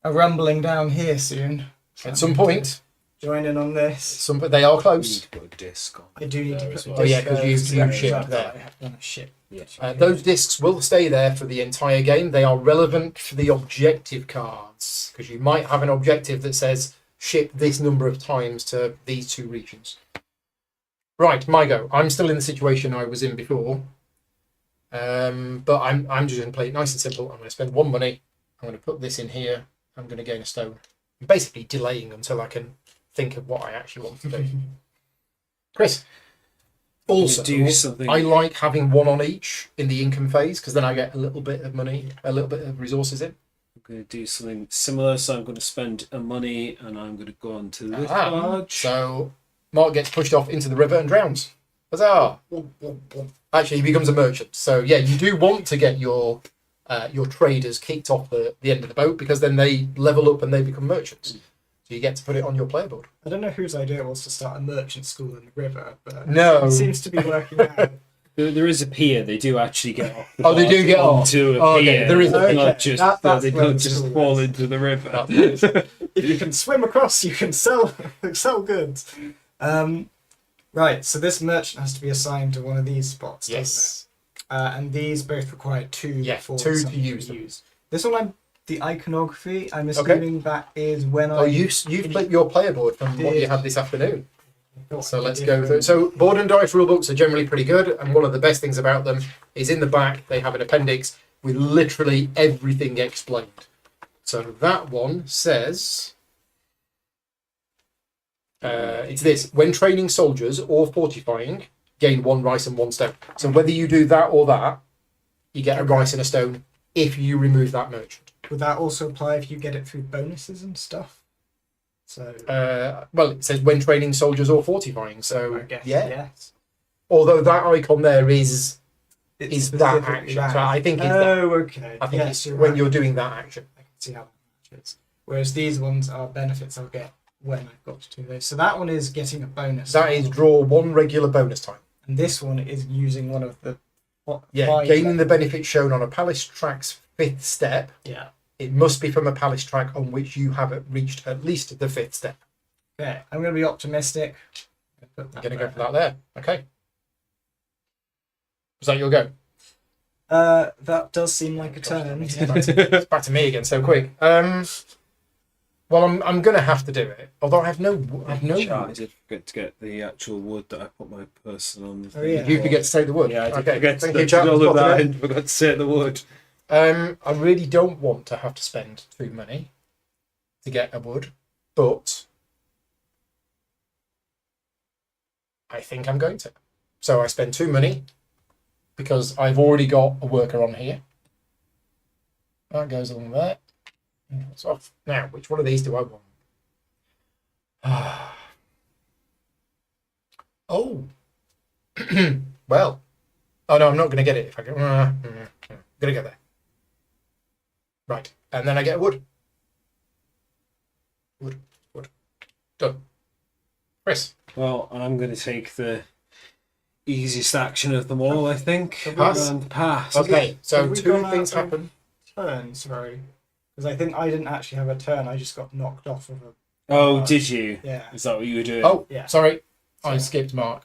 a rumbling down here soon. So At I'm some going point, to join in on this. they are You close. need to put a disc on. I do need to there put as the well. Oh, yeah, disc 'cause there you- to you represent shipped that there. I have done a ship. Yeah. Those discs will stay there for the entire game. They are relevant for the objective cards, because you might have an objective that says ship this number of times to these 2 regions. Right, my go. I'm still in the situation I was in before, but I'm just going to play it nice and simple. I'm going to spend 1 money. I'm going to put this in here. I'm going to gain a stone. I'm basically delaying until I can think of what I actually want to do. Chris. Also, do something. I like having 1 on each in the income phase, because then I get a little bit of money, a little bit of resources in. I'm going to do something similar. So I'm going to spend a money and I'm going to go on to this Ah, barge. so Mark gets pushed off into the river and drowns. Huzzah! Actually, he becomes a merchant. So yeah, you do want to get your traders kicked off the end of the boat, because then they level up and they become merchants. So you get to put it on your player board. I don't know whose idea it was to start a merchant school in the river, but No. it seems to be working out. There is a pier. They do actually get off. the Oh, they do barge get off. onto a Oh, okay, pier. there is a pier. Not just That's they where don't the just school fall is. into the river. If you can swim across, you can sell goods. Right, so this merchant has to be assigned to one of these spots, Yes. doesn't it? And these both require 2 Yeah, for 2 to something use them. This one, the iconography, I'm assuming that is when Oh, you've flipped your player board from what you had this afternoon. Oh, So let's go through. So board and dice rulebooks are generally pretty good, and one of the best things about them is in the back they have an appendix with literally everything explained. So that one says, it's this: when training soldiers or fortifying, gain 1 rice and 1 stone. So whether you do that or that, you get a rice and a stone if you remove that merchant. Would that also apply if you get it through bonuses and stuff? So Well, it says when training soldiers or fortifying. So I guess yes. Although that icon there is It's that specifically action. that. So I think it's Oh, okay. I think Yes, it's you're when right. you're doing that action. I can see how that matches. Whereas these ones are benefits I'll get when I've got to do those. So that one is getting a bonus. That is draw 1 regular bonus time. And this one is using one of the Yeah, 5 gaining the benefit shown on a palace track's 5th step. Yeah. It must be from a palace track on which you have reached at least the 5th step. Okay, I'm going to be optimistic. I'm going to go for that there. Okay. Was that your go? That does seem like a turn. It's back to me again so quick. Well, I'm going to have to do it. Although I have no. I did forget to get the actual wood that I put my person on. The Oh, yeah. You forget to take the wood. Yeah, I did okay. forget Thank to you, chap, do all for of that spotting it. and forgot to take the wood. I really don't want to have to spend 2 money to get a wood, but I think I'm going to. So I spend 2 money because I've already got a worker on here. That goes along there. It's off. Now, which one of these do I want? Oh. Well. Oh, no, I'm not going to get it if I go. I'm going to get there. Right. And then I get a wood. Wood. Done. Chris. Well, I'm going to take the easiest action of them all, I think. Pass? And pass. Okay, so Have we 2 gone things out of happen. Turn, sorry. Because I think I didn't actually have a turn. I just got knocked off of a. Oh, did you? Yeah. Is that what you were doing? Oh, Yeah. sorry. I Sorry. skipped Mark.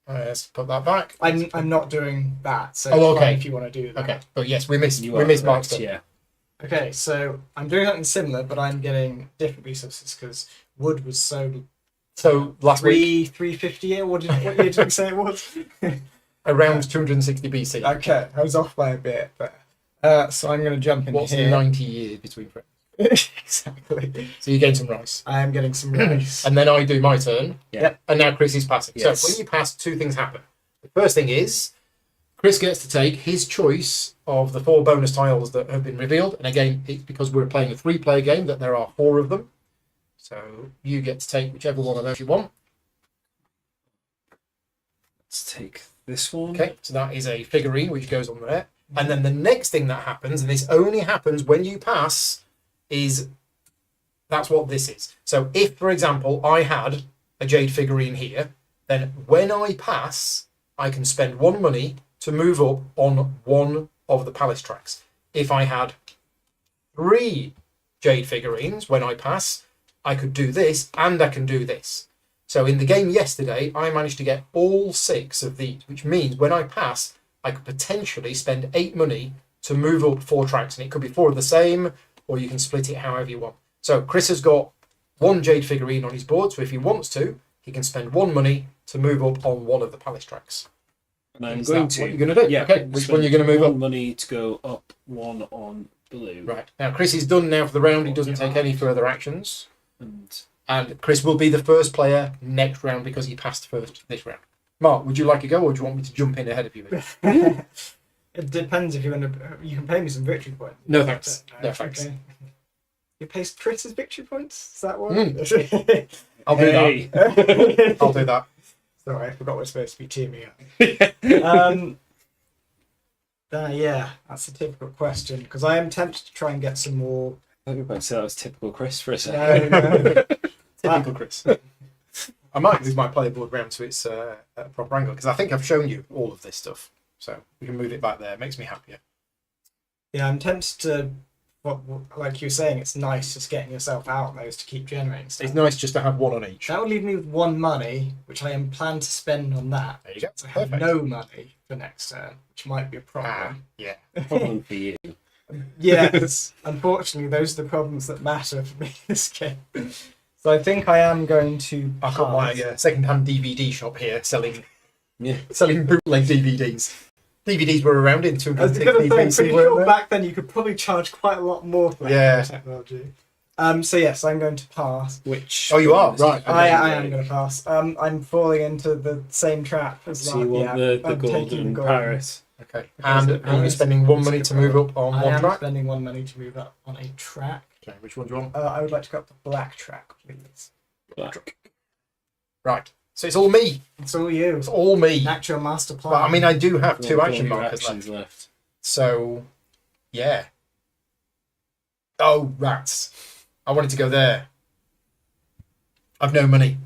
Let's put that back. I'm not doing that. So Oh, it's fine okay. if you want to do that. Okay, but yes, we missed You we are missed correct, Mark's turn. yeah. Okay, so I'm doing something similar, but I'm getting different resources because wood was so So last week, 350 a what year did you say it was? around 260 BC. Okay, I was off by a bit, but so I'm going to jump in What's here. 90 years between friends? Exactly. So you gain some rice. I am getting some rice. And then I do my turn. Yeah. And now Chris is passing. Yes. So when you pass, 2 things happen. The first thing is Chris gets to take his choice of the 4 bonus tiles that have been revealed. And again, it's because we're playing a 3-player game that there are 4 of them. So you get to take whichever one of those you want. Let's take this one. Okay, so that is a figurine which goes on there. And then the next thing that happens, and this only happens when you pass, is that's what this is. So if, for example, I had a jade figurine here, then when I pass, I can spend 1 money to move up on one of the palace tracks. If I had 3 jade figurines when I pass, I could do this and I can do this. So in the game yesterday, I managed to get all 6 of these, which means when I pass, I could potentially spend 8 money to move up 4 tracks. And it could be 4 of the same, or you can split it however you want. So Chris has got 1 jade figurine on his board, so if he wants to, he can spend 1 money to move up on one of the palace tracks. And I'm Is going that to. what you're going to do? Yeah. Okay, which one are you going to move 1 up? money to go up, 1 on blue. Right. Now, Chris is done now for the round. He doesn't take any further actions. And And Chris will be the first player next round because he passed first this round. Mark, would you like to go, or do you want me to jump in ahead of you? It depends if you want to. You can pay me some victory points. No thanks. No thanks. Okay. You pay Chris's victory points? Is that what? I'll do Hey. that. I'll do that. Sorry, I forgot we're supposed to be teaming up. Yeah, that's a typical question because I am tempted to try and get some more. I thought you were about to say that was typical Chris for a second. No. Typical Chris. I might move my player board round so it's at a proper angle because I think I've shown you all of this stuff. So we can move it back there. It makes me happier. Yeah, I'm tempted to. Like you were saying, it's nice just getting yourself out those to keep generating stuff. It's nice just to have 1 on each. That would leave me with 1 money, which I am planned to spend on that. There you go. So I have Perfect. no money for next turn, which might be a problem. Yeah. Problem for you. Yes, unfortunately, those are the problems that matter for me in this game. So I think I am going to. I've got my pass. second-hand DVD shop here selling Yeah. bootleg DVDs. DVDs were around in I was 260 going to say, pretty BC, sure weren't back then you could probably charge quite a lot more for that Yeah. kind of technology. So yes, I'm going to pass. Which? Oh, you are? Right. I Okay. am going to pass. I'm falling into the same trap as So you want yeah, the I'm taking golden gold. parrot. Okay. Because And it are you is- spending 1 money to move up on I 1 am track? spending 1 money to move up on a track. Okay, which one do you want? I would like to go up the black track, please. Black. Right. So it's all me. It's all you. It's all me. Actual master plan. Well, I mean, I do have 2 Got action your markers actions left. left. So, yeah. Oh, rats. I wanted to go there. I've no money.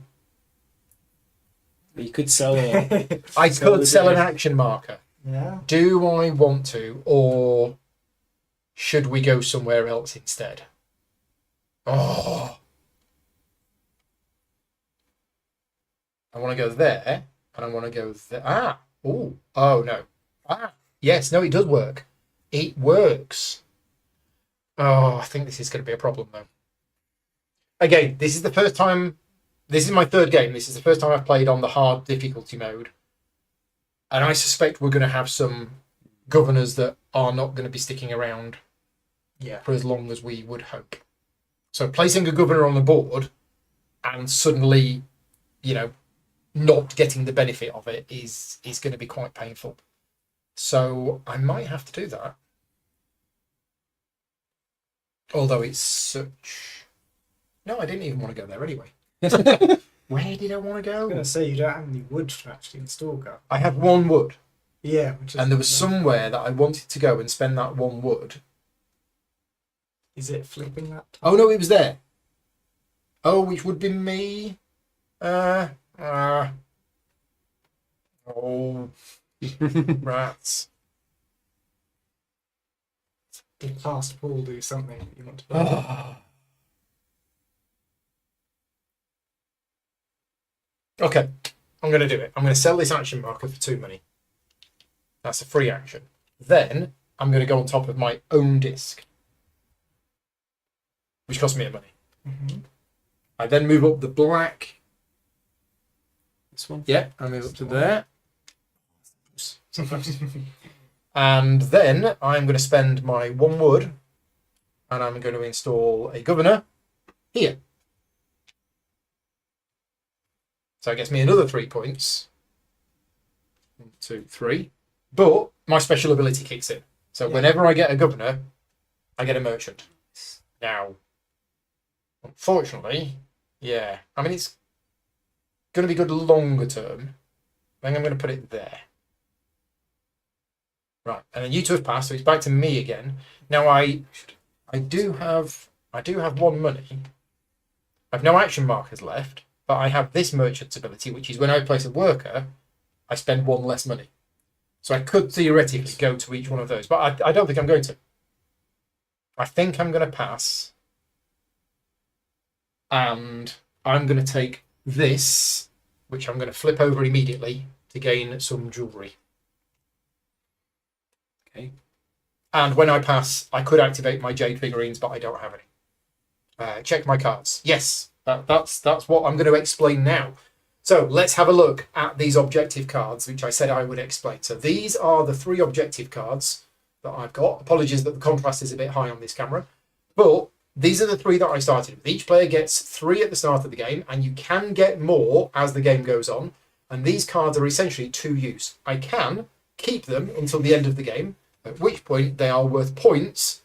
You could sell a. I So could is sell it- an action marker. Yeah. Do I want to, or should we go somewhere else instead? Oh. I want to go there, and I want to go there. Ah. Oh. Oh, no. Ah. Yes, no, it does work. It works. Oh, I think this is going to be a problem, though. again, this is the first time. This is my third game. This is the first time I've played on the hard difficulty mode, and I suspect we're going to have some governors that are not going to be sticking around for as long as we would hope. So placing a governor on the board and suddenly, not getting the benefit of it is going to be quite painful. So I might have to do that. Although it's such... No, I didn't even want to go there anyway. Where did I want to I was go? going to say, you don't have any wood to actually install guard. I have one wood. Yeah. Which is And there was somewhere that I wanted to go and spend that one wood. Is it flipping that? Oh, no, it was there. Oh, which would be me. Oh. Rats. Did past Paul do something that you want to buy? Okay, I'm going to do it. I'm going to sell this action marker for 2 money. That's a free action. Then I'm going to go on top of my own disc, which cost me a money. Mm-hmm. I then move up the black. This one? Yeah, I move up to there. And then I'm going to spend my 1 wood and I'm going to install a governor here. So it gets me another 3 points. 1, 2, 3. But my special ability kicks in. So whenever I get a governor, I get a merchant. Now, unfortunately, I mean, it's going to be good longer term. I think I'm going to put it there. Right, and then you two have passed, so it's back to me again. Now I do have 1 money. I've no action markers left, but I have this merchant's ability, which is when I place a worker, I spend 1 less money. So I could theoretically go to each one of those, but I don't think I'm going to. I think I'm going to pass, and I'm going to take this, which I'm going to flip over immediately to gain some jewellery. Okay. And when I pass, I could activate my jade figurines, but I don't have any. Check my cards. Yes, that's what I'm going to explain now. So let's have a look at these objective cards, which I said I would explain. So these are the 3 objective cards that I've got. Apologies that the contrast is a bit high on this camera, but these are the 3 that I started with. Each player gets 3 at the start of the game, and you can get more as the game goes on. And these cards are essentially 2 use. I can keep them until the end of the game, at which point they are worth points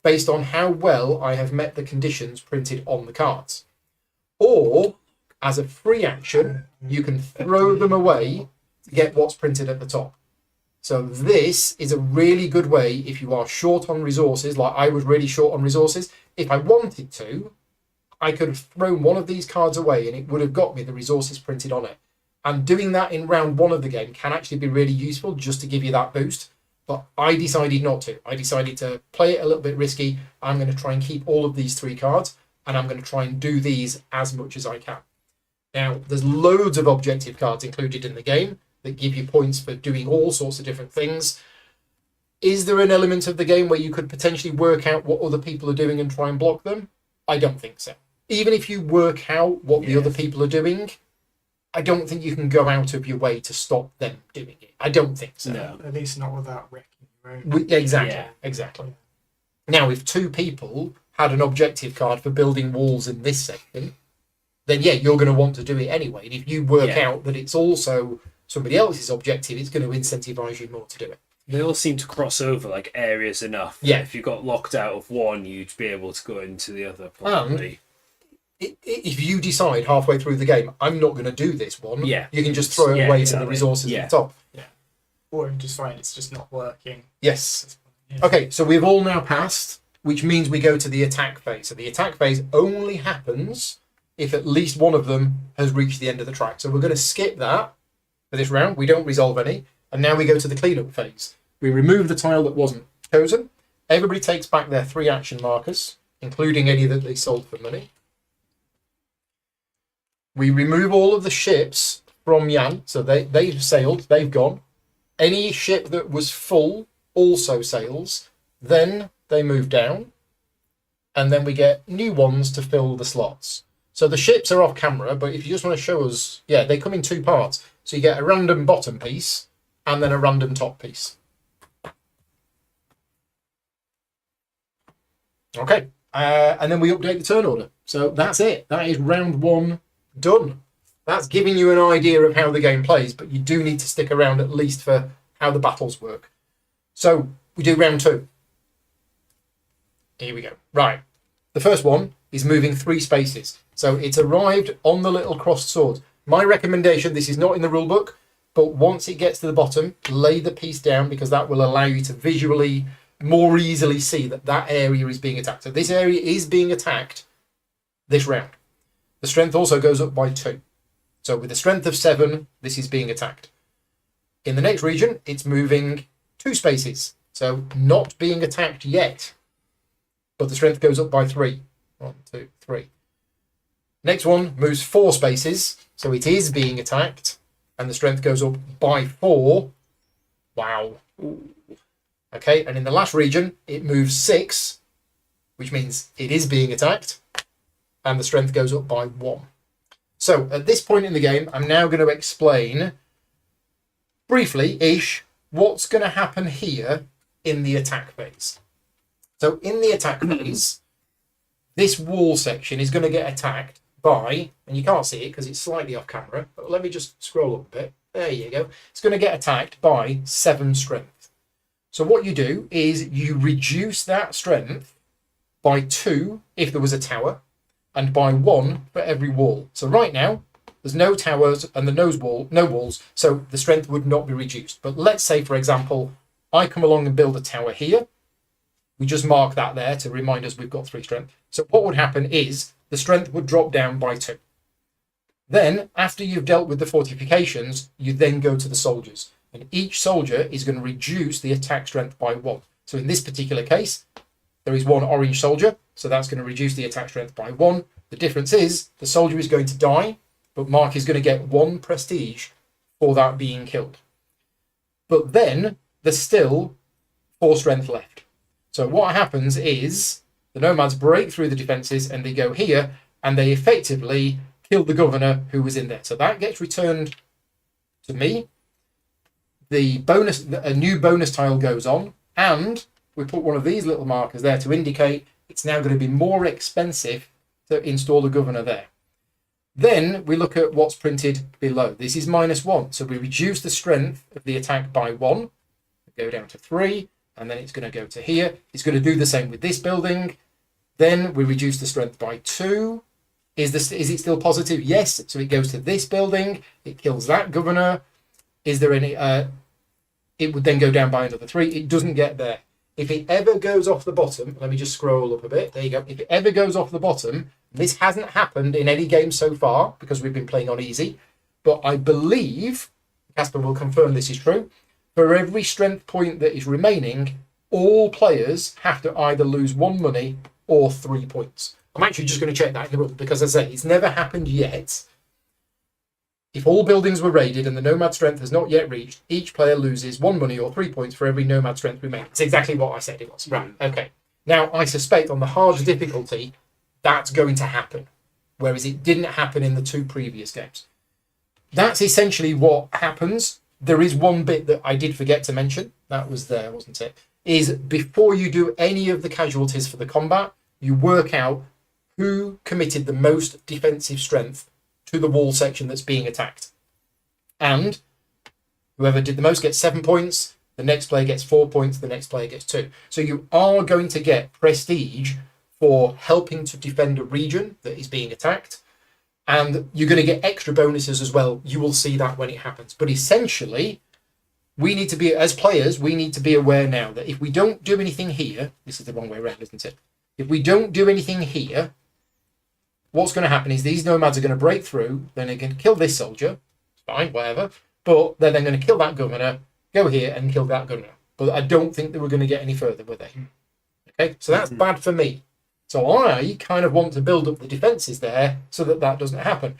based on how well I have met the conditions printed on the cards. Or, as a free action, you can throw them away to get what's printed at the top. So this is a really good way if you are short on resources, like I was really short on resources. If I wanted to, I could have thrown one of these cards away and it would have got me the resources printed on it. And doing that in round 1 of the game can actually be really useful just to give you that boost. But I decided not to. I decided to play it a little bit risky. I'm going to try and keep all of these 3 cards, and I'm going to try and do these as much as I can. Now, there's loads of objective cards included in the game that give you points for doing all sorts of different things. Is there an element of the game where you could potentially work out what other people are doing and try and block them? I don't think so. Even if you work out what the other people are doing, I don't think you can go out of your way to stop them doing it. I don't think so. No. At least not without wrecking your own. Exactly. Now, if 2 people had an objective card for building walls in this section, then you're going to want to do it anyway. And if you work out that it's also somebody else's objective, it's going to incentivize you more to do it. They all seem to cross over like areas enough. Yeah. If you got locked out of one, you'd be able to go into the other probably. If you decide halfway through the game, I'm not going to do this one, you can just throw it away to the resources at the top. Yeah. Or just find it's just not working. Yes. Yeah. Okay, so we've all now passed, which means we go to the attack phase. So the attack phase only happens if at least one of them has reached the end of the track. So we're going to skip that for this round. We don't resolve any. And now we go to the cleanup phase. We remove the tile that wasn't chosen. Everybody takes back their 3 action markers, including any that they sold for money. We remove all of the ships from Yan. So they've sailed, they've gone. Any ship that was full also sails. Then they move down. and then we get new ones to fill the slots. So the ships are off camera, but if you just want to show us, yeah, they come in two parts. So you get a random bottom piece and then a random top piece. Okay, and then we update the turn order. So that's it. That is round 1 done. That's giving you an idea of how the game plays, but you do need to stick around at least for how the battles work. So we do round 2. Here we go. Right. The first one is moving 3 spaces. So it's arrived on the little crossed swords. My recommendation, this is not in the rule book, but once it gets to the bottom, lay the piece down because that will allow you to visually more easily see that that area is being attacked. So this area is being attacked this round. The strength also goes up by 2. So with a strength of 7, this is being attacked. In the next region, it's moving 2 spaces. So not being attacked yet, but the strength goes up by 3. 1, 2, 3. Next one moves 4 spaces. So it is being attacked and the strength goes up by 4. Wow. Okay, and in the last region, it moves 6, which means it is being attacked, and the strength goes up by 1. So at this point in the game, I'm now going to explain briefly-ish what's going to happen here in the attack phase. So in the attack phase, this wall section is going to get attacked by, and you can't see it because it's slightly off camera, but let me just scroll up a bit. There you go. It's going to get attacked by 7 strength. So what you do is you reduce that strength by 2 if there was a tower, and by 1 for every wall. So right now, there's no towers and no walls, so the strength would not be reduced. But let's say, for example, I come along and build a tower here. We just mark that there to remind us we've got 3 strength. So what would happen is the strength would drop down by 2. Then, after you've dealt with the fortifications, you then go to the soldiers. And each soldier is going to reduce the attack strength by 1. So in this particular case, there is 1 orange soldier, so that's going to reduce the attack strength by 1. The difference is the soldier is going to die, but Mark is going to get 1 prestige for that being killed. But then there's still 4 strength left. So what happens is the nomads break through the defenses and they go here and they effectively kill the governor who was in there. So that gets returned to me. The bonus, a new bonus tile goes on, and we put one of these little markers there to indicate it's now going to be more expensive to install a governor there. Then we look at what's printed below. This is -1, so we reduce the strength of the attack by 1, go down to 3, and then it's going to go to here. It's going to do the same with this building. Then we reduce the strength by 2. Is it still positive? Yes. So it goes to this building. It kills that governor. Is there any... it would then go down by another 3. It doesn't get there. If it ever goes off the bottom... Let me just scroll up a bit. There you go. If it ever goes off the bottom... This hasn't happened in any game so far because we've been playing on easy. But I believe... Casper will confirm this is true. For every strength point that is remaining, all players have to either lose 1 money or 3 points. I'm actually just going to check that in the rule because, as I say, it's never happened yet. If all buildings were raided and the nomad strength has not yet reached, each player loses 1 money or 3 points for every nomad strength remaining. It's exactly what I said it was. Right, okay. Now, I suspect on the hard difficulty, that's going to happen, whereas it didn't happen in the 2 previous games. That's essentially what happens. There is one bit that I did forget to mention. That was there, wasn't it? Is before you do any of the casualties for the combat, you work out who committed the most defensive strength to the wall section that's being attacked. And whoever did the most gets 7 points, the next player gets 4 points, the next player gets 2. So you are going to get prestige for helping to defend a region that is being attacked. And you're going to get extra bonuses as well. You will see that when it happens. But essentially, we need to be, as players, we need to be aware now that if we don't do anything here, this is the wrong way around, isn't it? If we don't do anything here, what's going to happen is these nomads are going to break through, then they're going to kill this soldier, fine, whatever, but they're then going to kill that governor, go here and kill that governor. But I don't think they were going to get any further, were they? Okay, so that's bad for me. So I kind of want to build up the defences there so that that doesn't happen.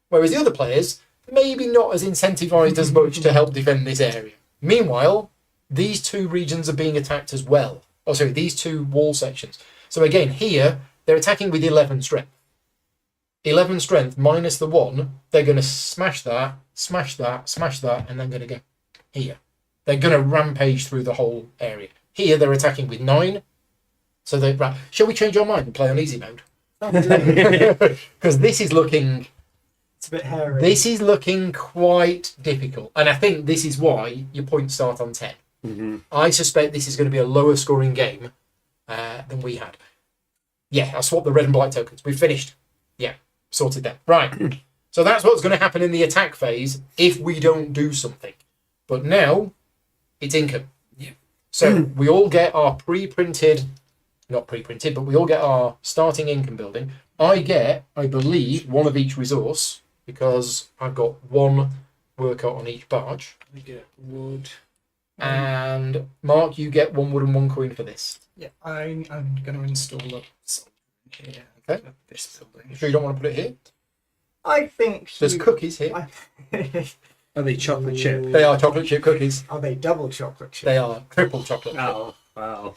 Whereas the other players, maybe not as incentivised as much to help defend this area. Meanwhile, these 2 regions are being attacked as well. Oh, sorry, these 2 wall sections. So again, here they're attacking with 11 strength. 11 strength minus the 1, they're going to smash that, smash that, smash that, and then going to go here. They're going to rampage through the whole area. Here they're attacking with 9. So they right. Shall we change our mind and play on easy mode? Because this is looking. It's a bit hairy. This is looking quite difficult, and I think this is why your points start on 10. Mm-hmm. I suspect this is going to be a lower scoring game than we had. Yeah, I swapped the red and black tokens. We've finished. Yeah, sorted that. Right. So that's what's going to happen in the attack phase if we don't do something. But now, it's income. Yeah. So we all get our pre-printed, not pre-printed, but we all get our starting income building. I get, I believe, one of each resource because I've got one worker on each barge. I get wood. And Mark, you get 1 wood and 1 coin for this. Yeah, I'm going to install a soldier in here. Okay. For this building. You sure you don't want to put it here? I think There's cookies here. Are they chocolate chip? They are chocolate chip cookies. Are they double chocolate chip? They are triple chocolate chip. Oh, wow.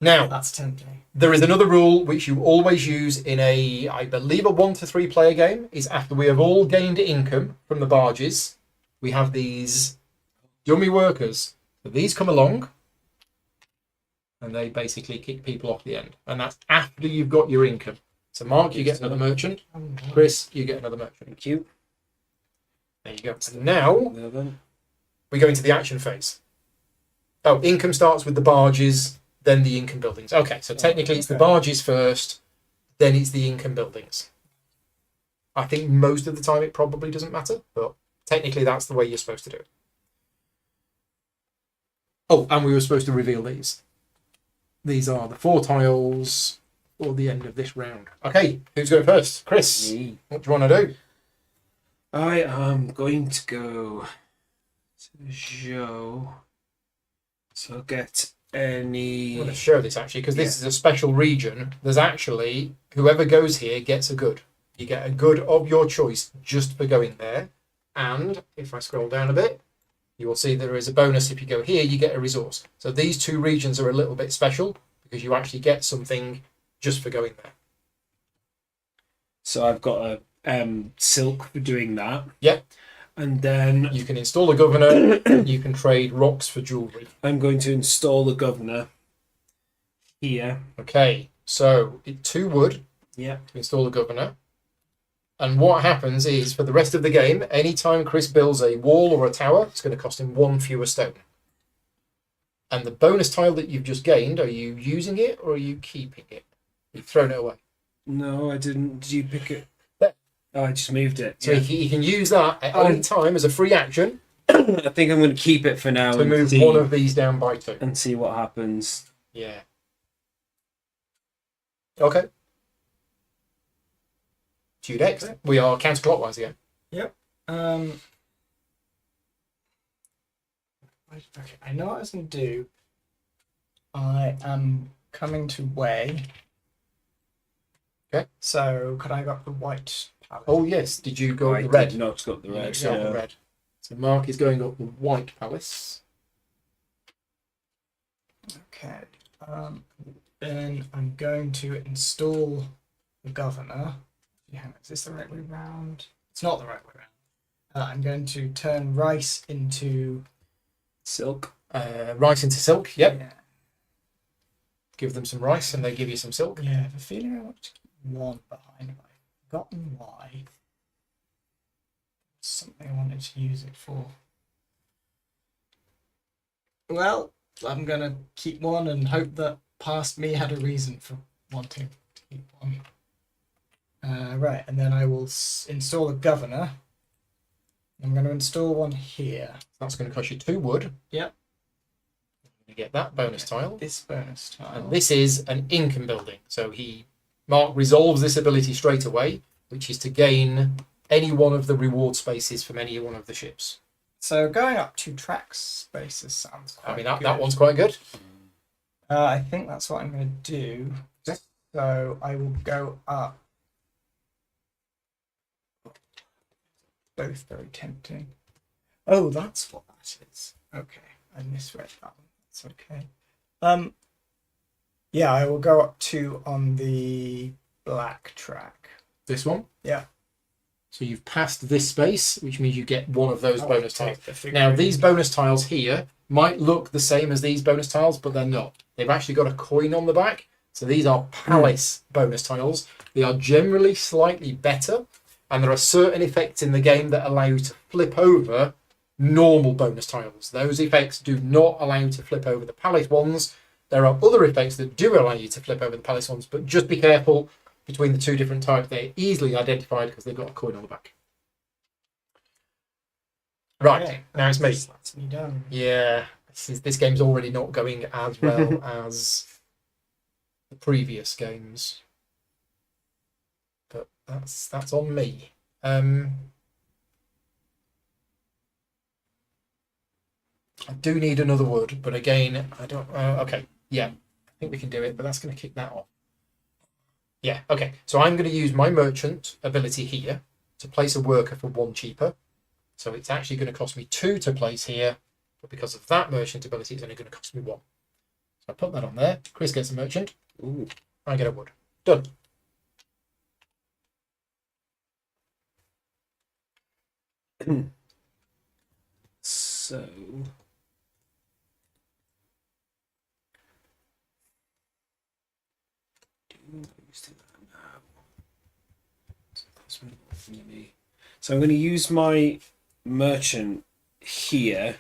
Now, That's tempting. there is another rule which you always use in a, I believe, a 1 to 3 player game, is after we have all gained income from the barges, we have these dummy workers. So these come along, and they basically kick people off the end. And that's after you've got your income. So Mark, you get another merchant. Chris, you get another merchant. Thank you. There you go. And now, 11. we go into the action phase. Oh, income starts with the barges, then the income buildings. Okay, so technically it's the barges first, then it's the income buildings. I think most of the time it probably doesn't matter, but technically that's the way you're supposed to do it. Oh, and we were supposed to reveal these. These are the 4 tiles for the end of this round. Okay, who's going first? Chris, Me. what do you want to do? I am going to go to Joe. So get I'm any. going to show this actually because this is a special region. There's actually, whoever goes here gets a good. You get a good of your choice just for going there. And if I scroll down a bit, you will see there is a bonus. If you go here, you get a resource. So these 2 regions are a little bit special because you actually get something just for going there. So I've got a silk for doing that. Yep. And then You can install a governor. And you can trade rocks for jewellery. I'm going to install the governor here. Okay, so 2 wood Yeah. to install a governor. And what happens is, for the rest of the game, anytime Chris builds a wall or a tower, it's going to cost him 1 fewer stone. And the bonus tile that you've just gained, are you using it or are you keeping it? You've thrown it away. No, I didn't. Did you pick it? There. Oh, I just moved it. So Yeah. you can use that at any time as a free action I think I'm going to keep it for now to and move see, one of these down by 2. and see what happens. Yeah. Okay. Due next. We are counterclockwise again. Okay, I know what I was going to do. I am coming to Way. Okay. So could I got the white palette? Oh yes, did you go I with the red? did not got the red. You got the red. So Mark is going up the white palace. Okay. Then I'm going to install the governor. Yeah, is this the right way round? It's not the right way round. I'm going to turn rice into Silk. Rice into silk. Yep. Yeah. Give them some rice and they give you some silk. Yeah, I have a feeling I want to keep 1 behind, but I've forgotten why. Something I wanted to use it for. Well, I'm gonna keep 1 and hope that past me had a reason for wanting to keep 1. Right, and then I will install a governor. I'm going to install 1 here. That's going to cost you 2 wood. Yep. You get that bonus Okay, tile. This bonus tile. And this is an income building. So Mark resolves this ability straight away, which is to gain any one of the reward spaces from any one of the ships. So going up 2 track spaces sounds quite I mean, good. that one's quite good. I think that's what I'm going to do. Okay. So I will go up. Both very tempting. Oh, that's what that is. Okay, I misread that one. That's okay. Yeah, I will go up 2 on the black track. This one. Yeah. So you've passed this space, which means you get one of those I will bonus take tiles. the Now, figurine. these bonus tiles here might look the same as these bonus tiles, but they're not. They've actually got a coin on the back. So these are palace bonus tiles. They are generally slightly better, and there are certain effects in the game that allow you to flip over normal bonus tiles. Those effects do not allow you to flip over the palace ones. There are other effects that do allow you to flip over the palace ones, but just be careful between the two different types. They're easily identified because they've got a coin on the back. Right, Okay, now it's me. That's me done. Yeah, this game's already not going as well as the previous games, but that's on me. I do need another wood, but again, I don't. Okay, yeah, I think we can do it, but that's going to kick that off. Yeah, okay. So I'm going to use my merchant ability here to place a worker for 1 cheaper. So it's actually going to cost me 2 to place here, but because of that merchant ability, it's only going to cost me 1. So I put that on there. Chris gets a merchant. Ooh. I get a wood. Done. So so I'm going to use my merchant here,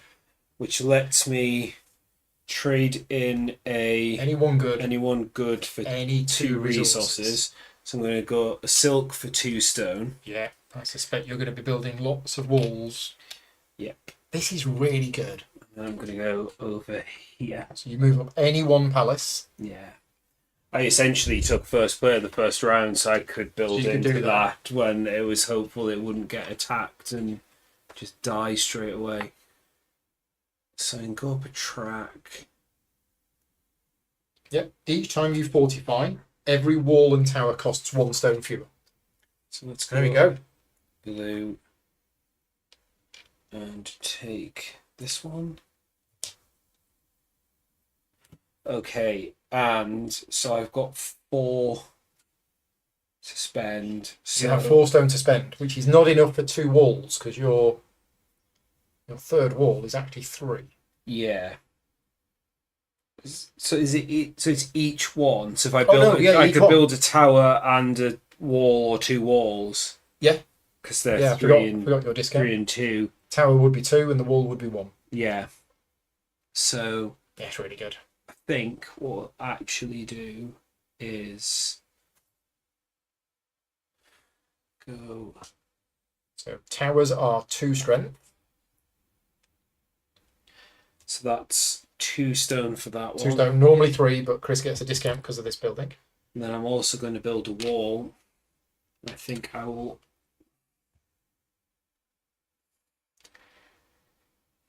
which lets me trade in Anyone good. anyone good for Any 2 resources. So I'm going to go a silk for 2 stone. Yeah, I suspect you're going to be building lots of walls. Yep. This is really good. And I'm going to go over here. So you move up any one palace. Yeah. I essentially took first play of the first round, so I could build So you could into do that. that when it was hopeful it wouldn't get attacked and just die straight away. So I can go up a track. Yep. Each time you fortify, every wall and tower costs 1 stone fewer. So let's go. There we go. Blue. And take this one. Okay, and so I've got 4 to spend. So You have 4 stone to spend, which is not enough for 2 walls because your third wall is actually 3. yeah. So is it? So it's each one. So if I Oh, build, no, yeah, I each could one. build a tower and a wall or 2 walls. Yeah. Because they're Yeah, three forgot your discount. and 2. Tower would be 2 and the wall would be 1. Yeah. So Yeah, it's really good. I think what I'll actually do is go. So towers are 2 strength. So that's 2 stone for that 2 one. stone, normally 3, but Chris gets a discount because of this building. And then I'm also going to build a wall. I think I will.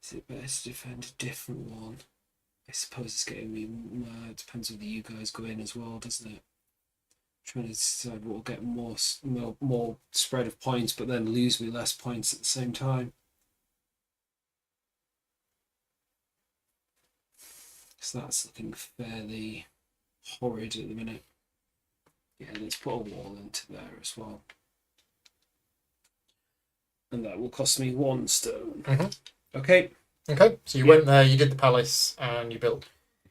Is it better to defend a different one? I suppose it's getting me. It depends whether you guys go in as well, doesn't it? Trying to decide what will get more spread of points, but then lose me less points at the same time. So that's looking fairly horrid at the minute. Yeah, let's put a wall into there as well. And that will cost me 1 stone. Mm-hmm. Okay. Okay, so you went there, you did the palace, and you built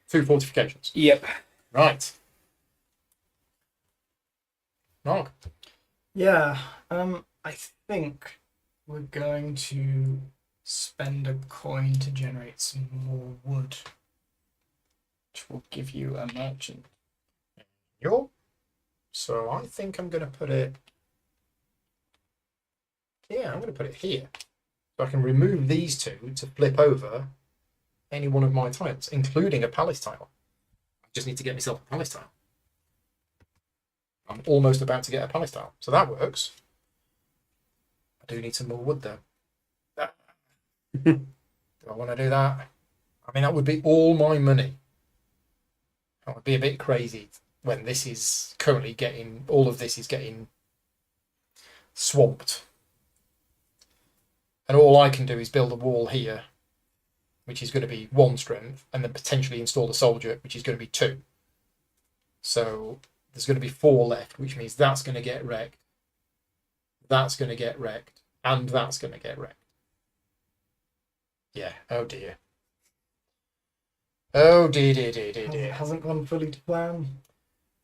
2 fortifications. Yep. Right. Mark. Yeah, I think we're going to spend a coin to generate some more wood, which will give you a merchant. So I think I'm going to put it. Yeah, I'm going to put it here. So I can remove these 2 to flip over any one of my tiles, including a palace tile. I just need to get myself a palace tile. I'm almost about to get a palace tile. So that works. I do need some more wood though. Do I want to do that? I mean, that would be all my money. That would be a bit crazy when this is currently getting, all of this is getting swamped. And all I can do is build a wall here, which is going to be 1 strength, and then potentially install a soldier, which is going to be 2. So there's going to be 4 left, which means that's going to get wrecked. That's going to get wrecked. And that's going to get wrecked. Yeah. Oh dear. Oh dear, dear, dear, dear, dear. Hasn't gone fully to plan.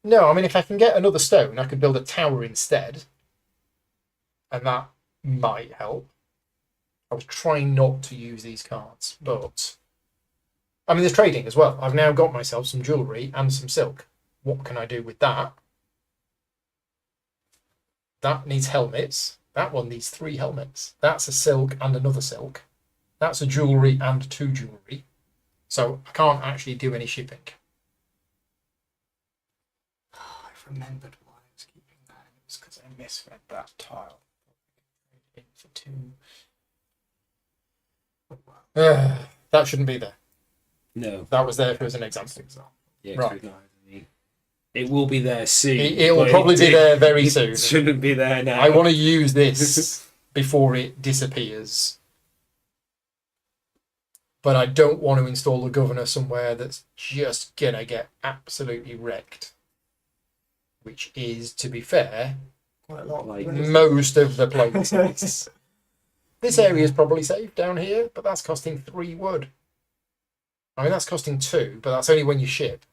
No, I mean, if I can get another stone, I could build a tower instead. And that might help. I was trying not to use these cards, but... I mean, there's trading as well. I've now got myself some jewellery and some silk. What can I do with that? That needs helmets. That one needs 3 helmets. That's a silk and another silk. That's a jewellery and 2 jewellery. So I can't actually do any shipping. Oh, I've remembered why I was keeping that. It was because I misread that tile. In for 2. That shouldn't be there. No. That was there as an example. Yeah, Right. It will be there soon. It will but probably be there very soon. It shouldn't be there now. I want to use this before it disappears. But I don't want to install a governor somewhere that's just going to get absolutely wrecked. Which is, to be fair, Quite a lot. Like most of the places. This area is probably safe down here, but that's costing 3 wood. I mean, that's costing 2, but that's only when you ship.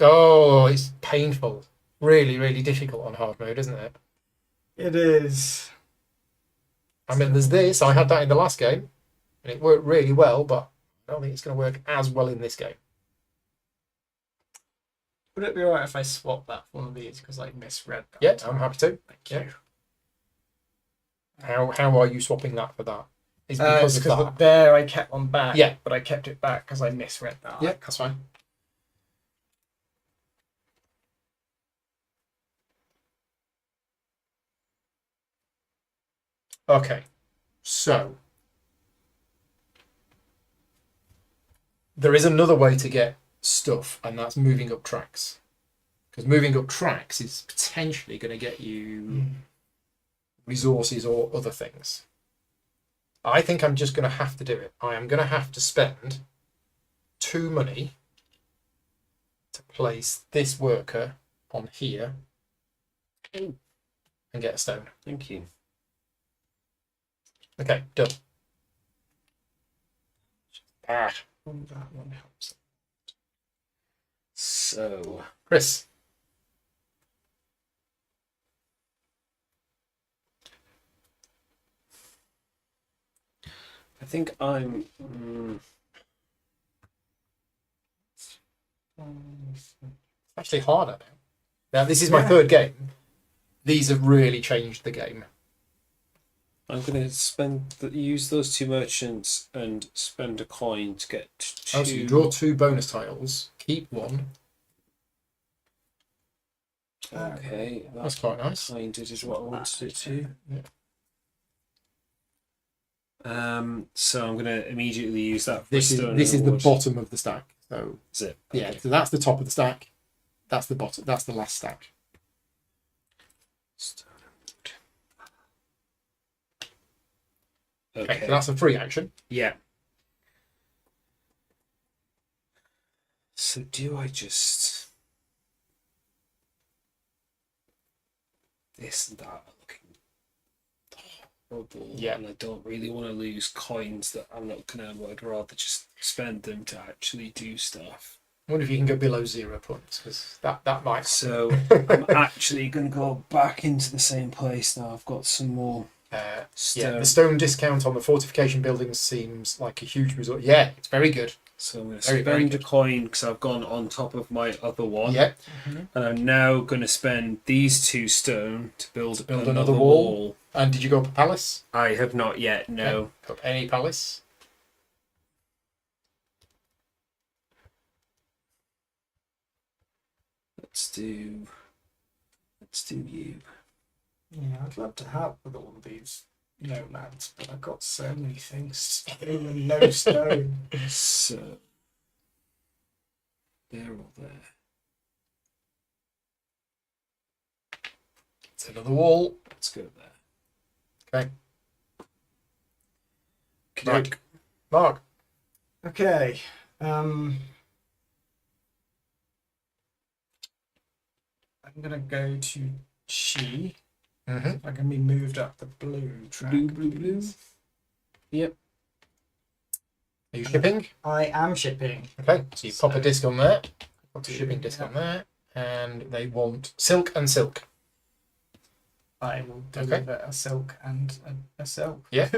Oh, it's painful. Really, really difficult on hard mode, isn't it? It is. I mean, there's this. I had that in the last game, and it worked really well, but I don't think it's going to work as well in this game. Would it be alright if I swap that for one of these because I misread that? Yeah, I'm happy to. Thank Yeah. you. How are you swapping that for that? Is Because because of the that? bear I kept one back. Yeah. But I kept it back because I misread that. Yeah, that's fine. Okay, so there is another way to get stuff, and that's moving up tracks. Because moving up tracks is potentially going to get you resources or other things. I think I'm just going to have to do it. I am going to have to spend 2 money to place this worker on here and get a stone. Thank you. Okay, done. That one helps. So, Chris. I think I'm. It's actually harder now. Now, this is my 3rd game. These have really changed the game. I'm going to use those 2 merchants and spend a coin to get 2. Oh, so you draw 2 bonus tiles, keep 1. Okay, That's quite nice. kind of is what I wanted it to. Yeah. So I'm going to immediately use that. For This is stone this is and the wood. bottom of the stack. So Is it? yeah, Okay. so that's the top of the stack. That's the bottom. That's the last stack. Stone and wood. Okay, Okay. so that's a free action. Yeah. So do I just this and that are looking horrible, Yeah. and I don't really want to lose coins that I'm not gonna. I'd rather just spend them to actually do stuff. I wonder if you can go below 0 points because that might. So I'm actually gonna go back into the same place now. I've got some more Yeah, stone. the stone discount on the fortification buildings seems like a huge result. Yeah, it's very good. So I'm going to Very, very spend a good. coin because I've gone on top of my other one. Yeah, And I'm now going to spend these 2 stone to build, another wall. And did you go up a palace? I have not yet, no. Okay. Go up any palace? Let's do you. Yeah, I'd love to help with all of these nomads, but I've got so many things to do and no stone. So they're all there. It's another wall. Let's go there. Okay. Right. Right. Mark. Okay. I'm gonna go to Chi. Mm-hmm. I can be moved up the blue track. Blue. Yep. Are you shipping? I am shipping. Okay, so you pop a disc on there, put a do, shipping disc yeah. on there, and they want silk and silk. I will deliver a silk and a silk. Yeah.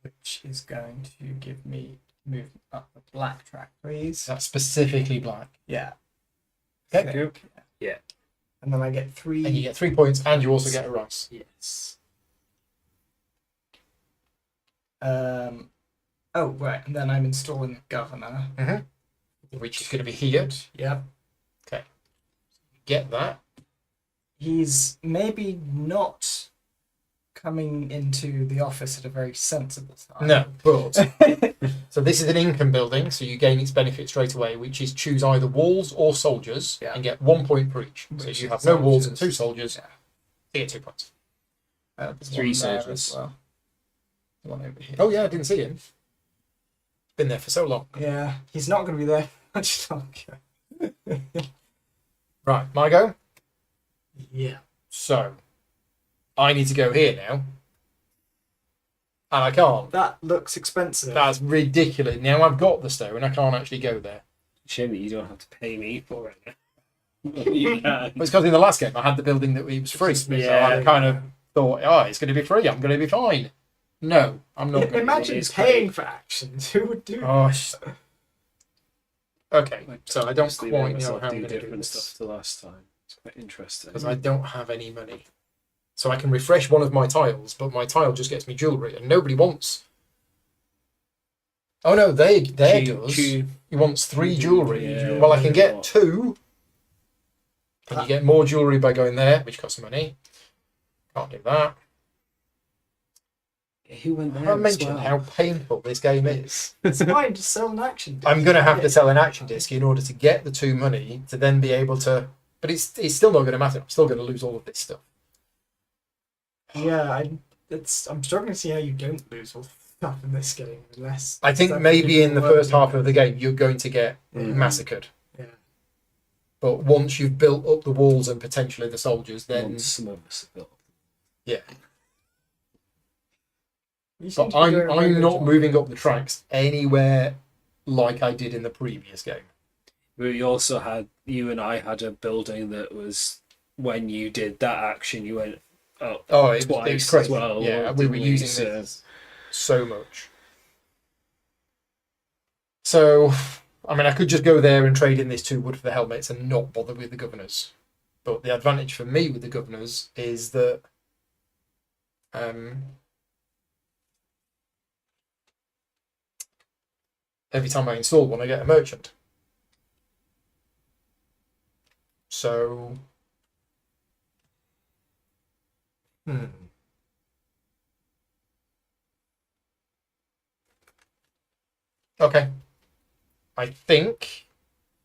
Which is going to give me move up the black track, please. That's specifically black. Yeah. Okay. Silk, Yeah. And then I get 3. And you get 3 points, and you also get a rice. Yes. Oh right, and then I'm installing the governor. Which is going to be here. Yep. Get that. He's maybe not coming into the office at a very sensible time. No, but so this is an income building, so you gain its benefit straight away, which is choose either walls or soldiers and get 1 point per each. So Which you is have no walls and soldiers. 2 soldiers. Yeah. You get 2 points. There's 3 one there soldiers. as well. One over here. Oh yeah, I didn't see him. Been there for so long. Yeah, he's not going to be there much longer. Right, my go. Yeah. So I need to go here now, and I can't. That looks expensive. That's ridiculous. Now I've got the stone, I can't actually go there. Shame that you don't have to pay me for it. You can. But it's because in the last game I had the building that it was free. So Yeah. I kind of thought, oh, it's going to be free. I'm going to be fine. No, I'm not. Going Imagine It's paying for actions. Who would do Oh, that? okay. So I don't Honestly, made quite know myself how I'm do going to do different this stuff to last time. It's quite interesting. because I don't have any money. So I can refresh one of my tiles, but my tile just gets me jewellery, and nobody wants. Oh no, there does. He wants 3 jewellery. Yeah, Well, I can get what? 2. And you get more jewellery by going there, which costs money. Can't do that. Who went there? I as mentioned well? how painful this game is. It's fine, just sell an action. I'm going to have to sell an action disc in order to get the 2 money to then be able to. But it's still not going to matter. I'm still going to lose all of this stuff. Yeah, I'm struggling to see how you don't lose all the stuff in this game unless. I think maybe in the first half of the game you're going to get massacred. Yeah. But once you've built up the walls and potentially the soldiers, then Once some of us have built. yeah. You seem But to be doing a very I'm good not job. moving up the tracks anywhere like I did in the previous game. We also you and I had a building that was, when you did that action, you went up Oh, it twice was crazy. as well. Yeah, we were didn't using So- this so much. So, I mean, I could just go there and trade in this 2 wood for the helmets and not bother with the governors. But the advantage for me with the governors is that every time I install one, I get a merchant. So, okay. I think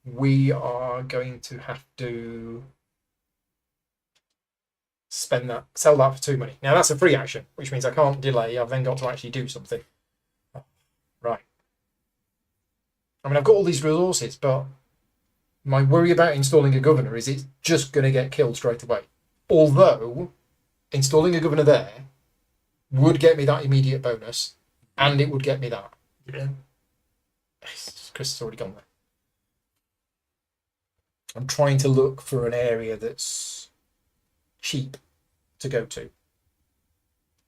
we are going to have to sell that for 2 money. Now that's a free action, which means I can't delay. I've then got to actually do something. Right. I mean, I've got all these resources, but my worry about installing a governor is it's just going to get killed straight away. Although installing a governor there would get me that immediate bonus, and it would get me that. Yeah. Chris has already gone there. I'm trying to look for an area that's cheap to go to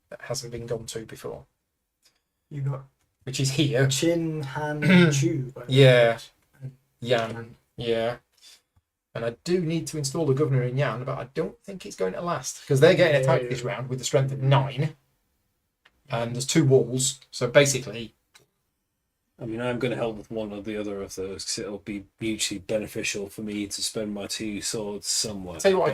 that hasn't been gone to before, You got which is here. Chin, Han, Chu. Yeah. Yan, yeah. And I do need to install the governor in Yan, but I don't think it's going to last because they're getting attacked this round with the strength of 9, and there's 2 walls. So basically, I mean, I'm going to help with one or the other of those because it'll be mutually beneficial for me to spend my 2 swords somewhere. I'll tell you what I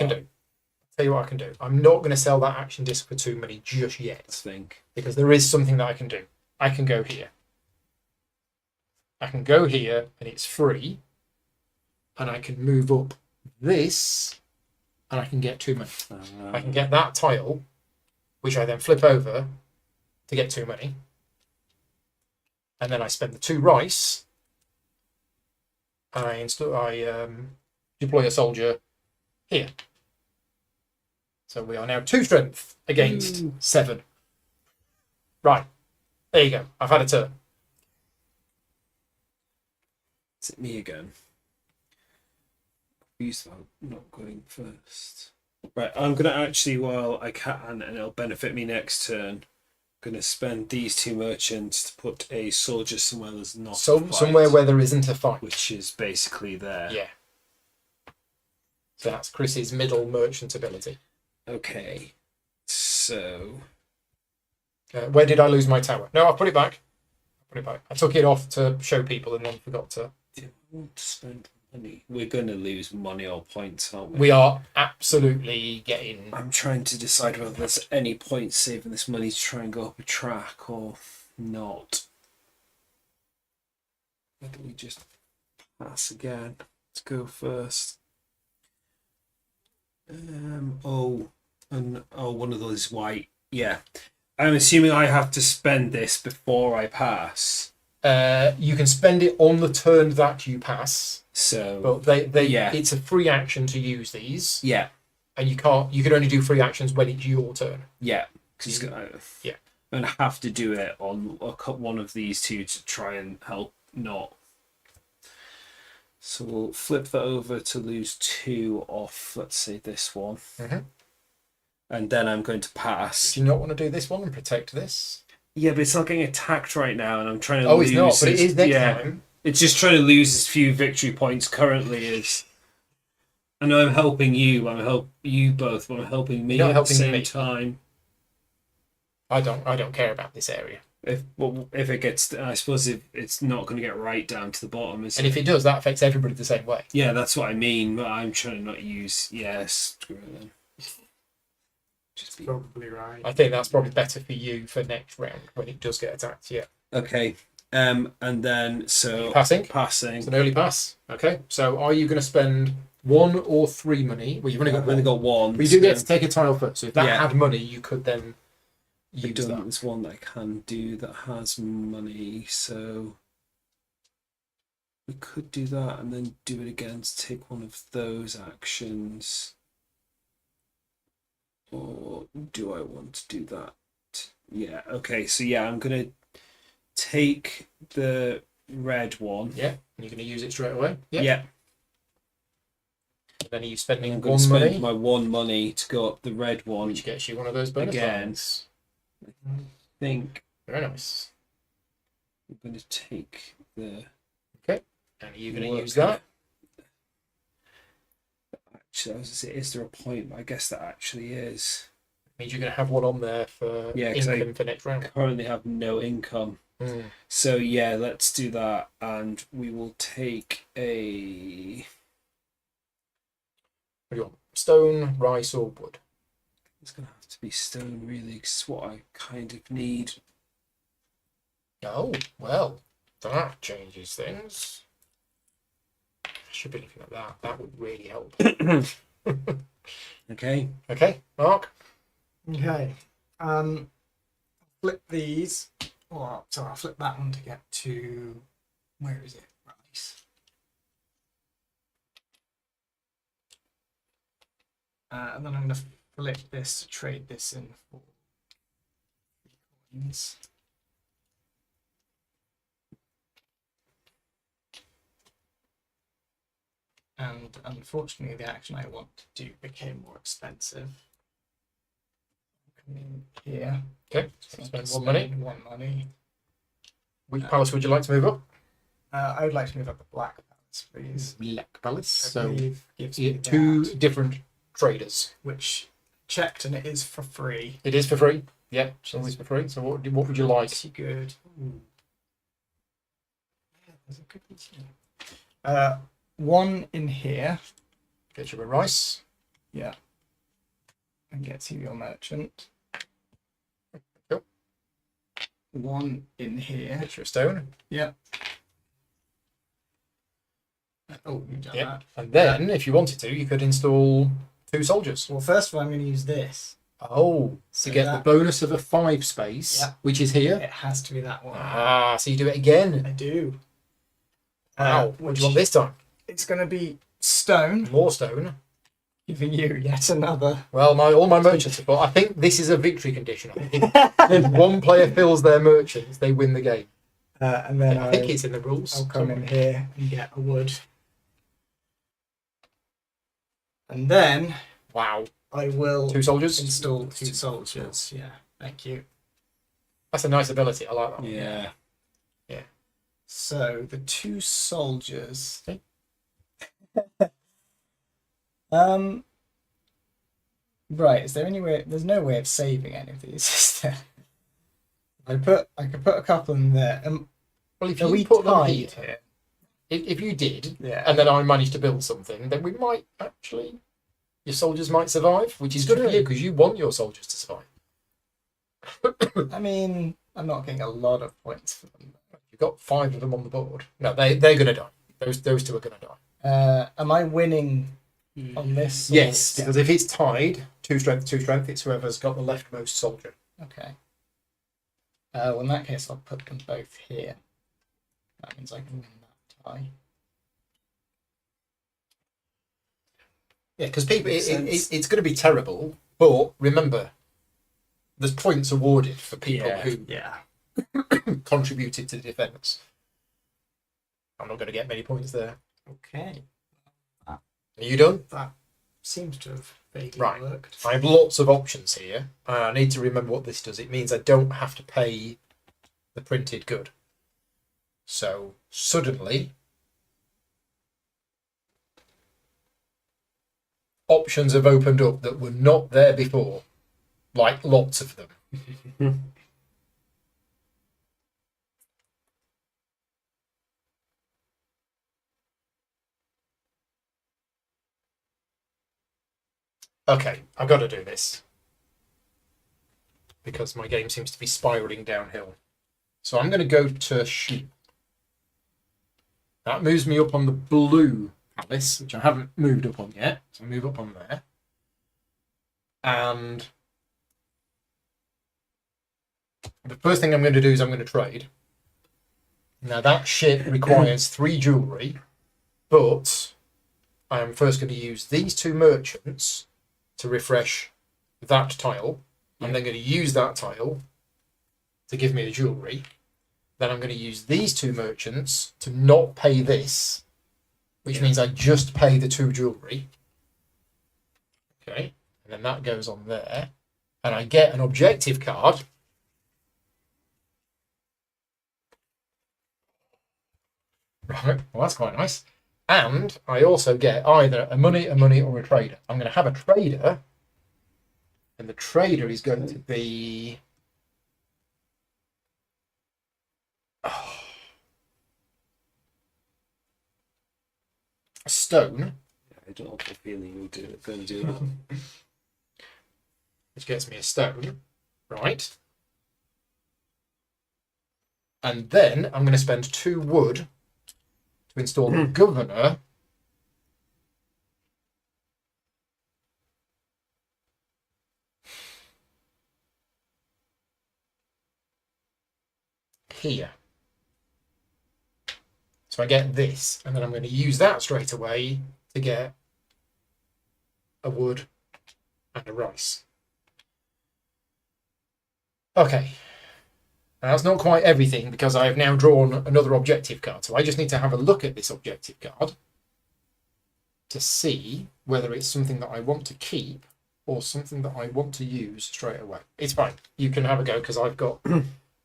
can do. I'm not going to sell that action disc for 2 money just I yet think. because there is something that I can do. I can go here. I can go here and it's free, and I can move up this, and I can get 2 money. I can get that tile, which I then flip over to get 2 money, and then I spend the 2 rice, and I deploy a soldier here. So we are now 2 strength against 7. Right. There you go. I've had a turn. Is it me again? Use that not going first. Right, I'm gonna actually, while I can, and it'll benefit me next turn, gonna spend these 2 merchants to put a soldier somewhere there's not a fight, Somewhere where there isn't a fight. which is basically there. Yeah. So that's Chris's middle merchant ability. Okay. So Where did I lose my tower? No, I'll put it back. I took it off to show people and then forgot to. do I want to spend money? We're gonna lose money or points, aren't we? We are absolutely getting. I'm trying to decide whether there's any point saving this money to try and go up a track or not. Whether we just pass again. Let's go first. One of those white. Yeah. I'm assuming I have to spend this before I pass. You can spend it on the turn that you pass, So but yeah. it's a free action to use these, yeah. and you can't. You can only do free actions when it's your turn. Yeah. Because Yeah. I'm gonna have to do it on one of these 2 to try and help not. So we'll flip that over to lose 2 off, let's say this one. Mhm. And then I'm going to pass. Do you not want to do this one and protect this? Yeah, but it's not getting attacked right now, and I'm trying to Oh, lose. it's not, but it is next yeah, time. It's just trying to lose as few victory points currently is. I know I'm helping you, I'm helping you both, but I'm helping me You're not at helping the same me. time. I don't care about this area. If it gets, I suppose if it's not going to get right down to the bottom, is And it? if it does, that affects everybody the same way. Yeah, that's what I mean. But I'm trying to not use. Yes, screw it then. Just be Probably right. I think that's probably better for you for next round when it does get attacked. Yeah. okay. And then so Passing? passing. It's an early pass. Okay. So are you going to spend 1 or 3 money? Well, you've only got I've only one. got one. But you do get to take a tile first. So if that Yeah. had money, you could then I've use done that. There's one that I can do that has money, so we could do that and then do it again to take one of those actions. Or do I want to do that? Yeah, okay, so yeah, I'm gonna take the red one. Yeah. You're going to use it straight away. Yeah. Yeah. Then are you spending I'm gonna 1 spend money, my 1 money to go up the red one. which gets you one of those bonus Again. tiles. I think Very nice. I'm gonna take the And are you going to work use that? Actually, I was gonna say, is there a point? I guess that actually is. Means you're going to have one on there for 'cause I income for next round. currently have no income. So yeah, let's do that, and we will take a. What do you want? Stone, rice, or wood? It's gonna have to be stone, really, 'cause it's what I kind of need. Oh, well, that changes things. I should be looking at that. That would really help. Okay. Okay, Mark? Okay. Flip these. Or sorry, I'll flip that one to get to where is it? Rice. And then I'm going to flip this to trade this in for 3 coins. And unfortunately, the action I want to do became more expensive. Come in here. Okay, So spend I'll 1 money. spend 1 money. Which palace would you like to move up? I would like to move up the Black Palace, please. Black Palace. I So, believe gives you me get 2 that, different traders. which checked, and it is for free. It is for free. Yeah, it's always for free. So, what would you like? Pretty good. Yeah, there's a good one. 1 in here. Get you a rice. Yeah. And gets you your merchant. Cool. 1 in here. Get you a stone. Yeah. Oh, you've done Yeah. that. And then, if you wanted to, you could install 2 soldiers. Well, first of all, I'm going to use this. Oh, So to get that- the bonus of a 5 space, Yeah. which is here. It has to be that one. Ah, so you do it again. I do. Wow. What do you want this time? It's going to be stone, More stone. giving you yet another. Well, all my merchants are full. I think this is a victory condition. I think if one player fills their merchants, they win the game. And then I think it's in the rules. I'll come in here and get a wood. And then Wow. I will 2 soldiers. install 2 soldiers. Yeah, thank you. That's a nice ability. I like that one. Yeah. So the 2 soldiers. Okay. Right. Is there any way? There's no way of saving any of these. Is there? I could put a couple in there. Well, if Are you we put them tied here, here? if you did, Yeah. and then I managed to build something, then we might actually, your soldiers might survive, which is good for you because you want your soldiers to survive. I mean, I'm not getting a lot of points for them. You've got 5 of them on the board. No, they're going to die. Those 2 are going to die. Am I winning on this? or- Yes, Yeah. because if it's tied, 2 strength, it's whoever's got the leftmost soldier. Okay. Well, in that case, I'll put them both here. That means I can win that tie. Yeah, because people, Makes sense. it's going to be terrible. But remember, there's points awarded for people who Yeah. contributed to the defence. I'm not going to get many points there. Okay. Are you done? That seems to have vaguely Right. worked. I have lots of options here. I need to remember what this does. It means I don't have to pay the printed good. So suddenly, options have opened up that were not there before. Like lots of them. Okay, I've got to do this. Because my game seems to be spiralling downhill. So I'm going to go to shoot. That moves me up on the blue palace, which I haven't moved up on yet. So I move up on there. And the first thing I'm going to do is I'm going to trade. Now that ship requires 3 jewellery, but I am first going to use these 2 merchants to refresh that tile. I'm then going to use that tile to give me the jewellery. Then I'm going to use these 2 merchants to not pay this, which means I just pay the 2 jewellery. Okay, and then that goes on there. And I get an objective card. Right, well that's quite nice. And I also get either a money, or a trader. I'm going to have a trader. And the trader is going to be... a stone. I don't have a feeling we're going to do that. Which gets me a stone. Right. And then I'm going to spend 2 wood to install a governor. Here. So I get this, and then I'm going to use that straight away to get a wood and a rice. Okay. Now that's not quite everything because I have now drawn another objective card. So I just need to have a look at this objective card to see whether it's something that I want to keep or something that I want to use straight away. It's fine. You can have a go because I've got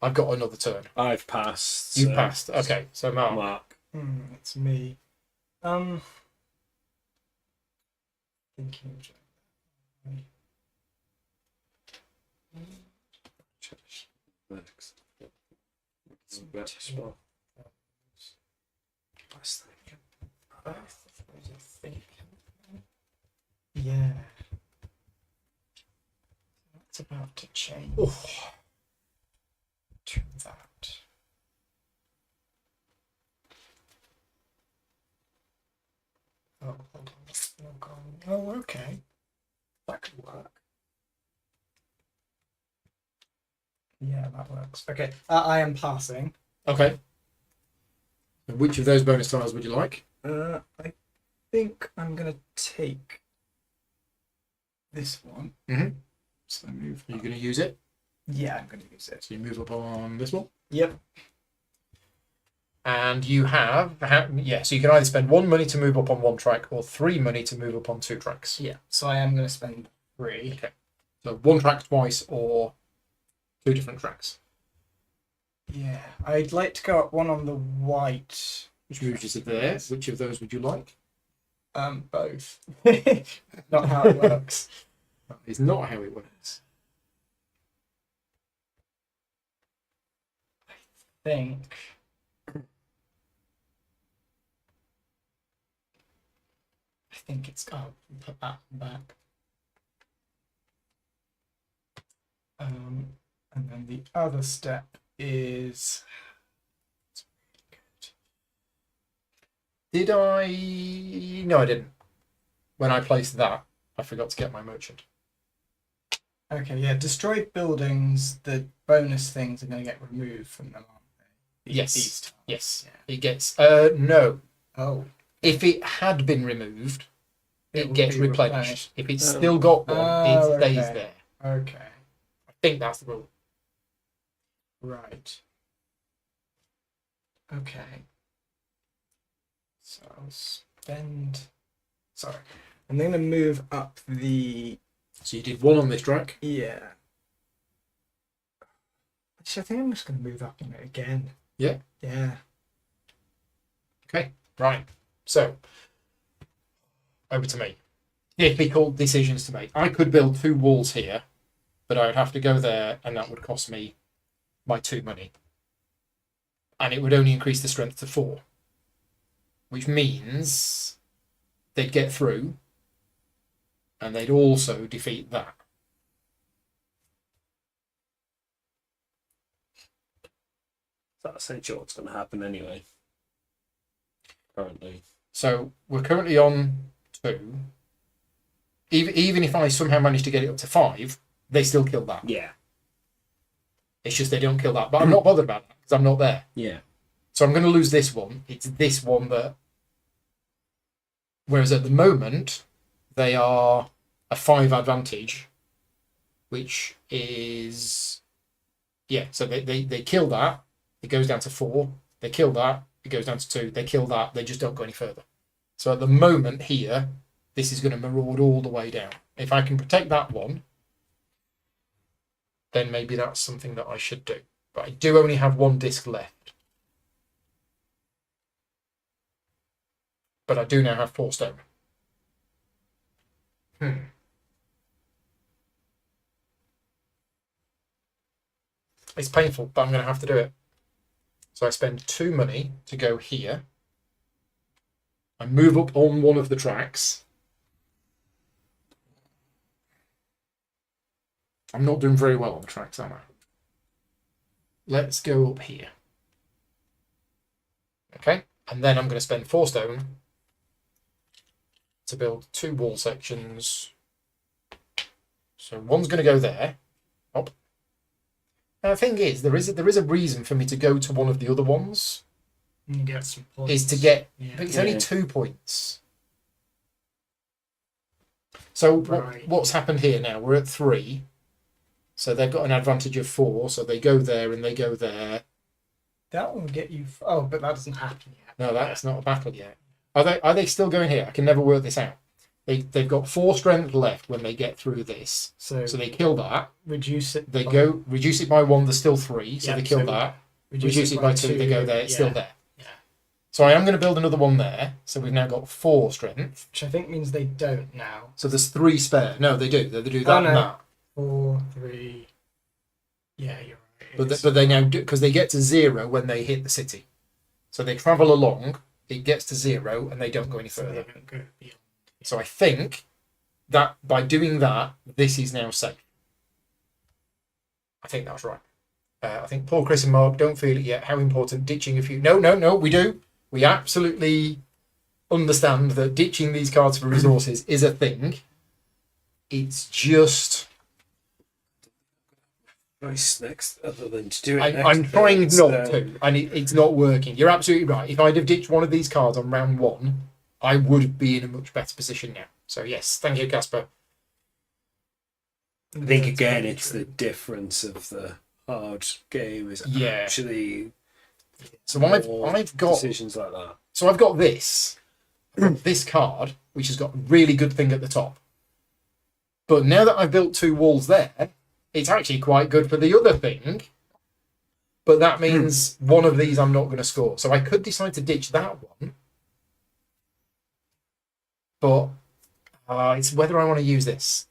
another turn. I've passed. You passed. Okay, so Mark. It's me. Thinking. Works. It's a better spot. Yeah. That's about to change to that. Oh, hold on. Oh, okay. That could work. Yeah, that works. Okay, I am passing. Okay. Which of those bonus tiles would you like? I think I'm gonna take this one. Mhm. So move. Are you going to use it? Yeah, I'm gonna use it. So you move up on this one. Yep. And you have, so you can either spend 1 money to move up on 1 track or 3 money to move up on 2 tracks. Yeah. So I am gonna spend 3. Okay. So 1 track twice or 2 different tracks. Yeah. I'd like to go up one on the white. Which moves you to there? Which of those would you like? Both. Not how it works. That is not how it works. Think. I think it's. Oh, put that back. And then the other step is. Did I? No, I didn't. When I placed that, I forgot to get my merchant. Okay, yeah. Destroyed buildings. The bonus things are going to get removed from them, aren't they? Yes. These tiles. Yes. Yeah. It gets. No. Oh. If it had been removed, it will gets be replenished. If it's Oh. still got one, Oh, it stays okay. there. Okay. I think that's the rule. Right. Okay. So I'll spend. Sorry. I'm going to move up the. So you did 1 on this track. Yeah. Actually, I think I'm just going to move up on it again. Yeah. Yeah. Okay. Right. So over to me. Difficult decisions to make. I could build 2 walls here, but I would have to go there, and that would cost me my 2 money. And it would only increase the strength to 4. Which means they'd get through, and they'd also defeat that. That's essentially what's going to happen anyway. Currently. So we're currently on 2. Even if I somehow manage to get it up to 5, they still kill that. Yeah. It's just they don't kill that. But I'm not bothered about that because I'm not there. Yeah. So I'm going to lose this one. It's this one that... Whereas at the moment, they are a 5 advantage, which is... Yeah, so they kill that. It goes down to 4. They kill that. It goes down to 2. They kill that. They just don't go any further. So at the moment here, this is going to maraud all the way down. If I can protect that one, then maybe that's something that I should do. But I do only have 1 disc left. But I do now have 4 stone. It's painful, but I'm going to have to do it. So I spend 2 money to go here. I move up on one of the tracks. I'm not doing very well on the tracks, am I? Let's go up here. Okay, and then I'm going to spend 4 stone to build 2 wall sections. So one's going to go there. Up. Now the thing is, there is a reason for me to go to one of the other ones. And you get some points. Is to get, Yeah. but it's only 2 points. So Right. what's happened here now? We're at 3. So they've got an advantage of 4. So they go there and they go there. That will get you. Oh, but that doesn't happen yet. No, that's not a battle yet. Are they still going here? I can never work this out. They've got 4 strength left when they get through this. So they kill that. reduce it. They by- go reduce it by 1. There's still 3. So Yeah, they kill so that. Reduce it by 2. They go there. It's yeah. still there. Yeah. So I am going to build another one there. So we've now got 4 strength. Which I think means they don't now. So there's 3 spare. No, they do. They do that Oh, and no. that. 4, 3. Yeah, you're right. But they now do, because they get to 0 when they hit the city. So they travel along. It gets to 0 and they don't go any So further. they don't go beyond. So I think that by doing that, this is now safe. I think that's right. I think Paul, Chris, and Mark don't feel it yet. How important ditching a few? No, we do. We absolutely understand that ditching these cards for resources is a thing. It's just Nice next, other than to do it. I'm trying not to, and it's not working. You're absolutely right. If I'd have ditched one of these cards on round 1, I would be in a much better position now. So yes, thank you, Casper. I think That's again, very it's true. the difference of the hard game is Yeah. actually So more I've got decisions like that. so I've got this. I've got this card, which has got a really good thing at the top. But now that I've built 2 walls there, it's actually quite good for the other thing. But that means one of these I'm not going to score. So I could decide to ditch that one. But it's whether I want to use this.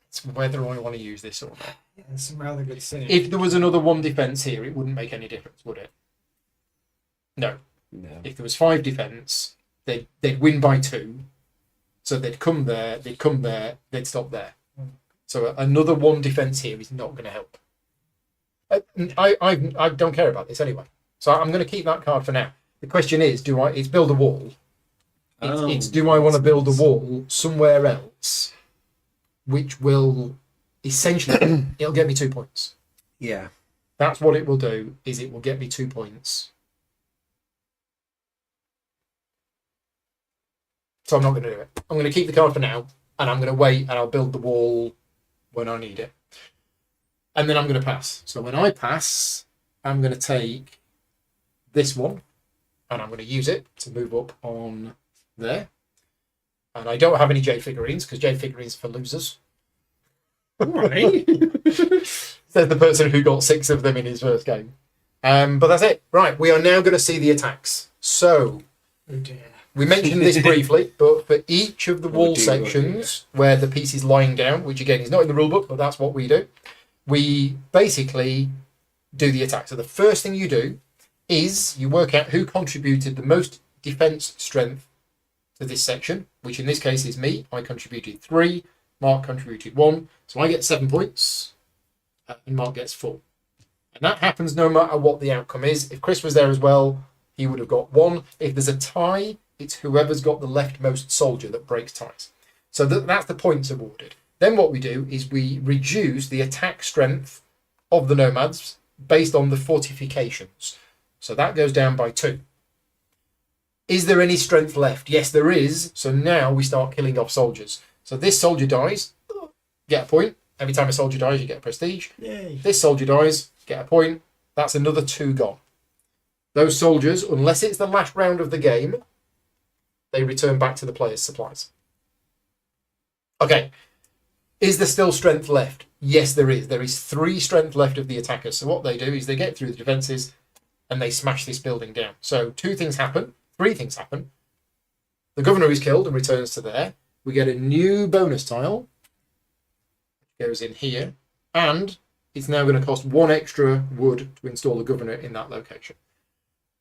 It's whether I want to use this or not. Yeah, there's some rather good synergy. If there was another 1 defense here, it wouldn't make any difference, would it? No. No. If there was 5 defense, they'd win by 2. So they'd come there, they'd stop there. So another 1 defense here is not going to help. I don't care about this anyway. So I'm going to keep that card for now. The question is, it's build a wall. It's do I want to build a wall somewhere else, which will essentially it'll get me 2 points. Yeah. That's what it will do. Is it will get me 2 points. So I'm not going to do it. I'm going to keep the card for now, and I'm going to wait, and I'll build the wall when I need it. And then I'm going to pass. So when I pass, I'm going to take this one, and I'm going to use it to move up on there. And I don't have any Jade figurines, because Jade figurines are for losers. Right. Says the person who got 6 of them in his first game. But that's it. Right, we are now going to see the attacks. So, Oh dear. we mentioned this briefly, but for each of the wall dear, sections where the piece is lying down, which again is not in the rulebook, but that's what we do, we basically do the attack. So the first thing you do is you work out who contributed the most defense strength to this section, which in this case is me. I contributed 3, Mark contributed 1, so I get 7 points, and Mark gets 4. And that happens no matter what the outcome is. If Chris was there as well, he would have got 1. If there's a tie, it's whoever's got the leftmost soldier that breaks ties. So that's the points awarded. Then what we do is we reduce the attack strength of the nomads based on the fortifications. So that goes down by 2. Is there any strength left? Yes, there is. So now we start killing off soldiers. So this soldier dies, get a point. Every time a soldier dies, you get a prestige. Yay. This soldier dies, get a point. That's another 2 gone. Those soldiers, unless it's the last round of the game, they return back to the player's supplies. Okay. Is there still strength left? Yes, there is. There is 3 strength left of the attackers. So what they do is they get through the defences and they smash this building down. So 3 things happen. The governor is killed and returns to there. We get a new bonus tile, which goes in here, and it's now going to cost 1 extra wood to install a governor in that location.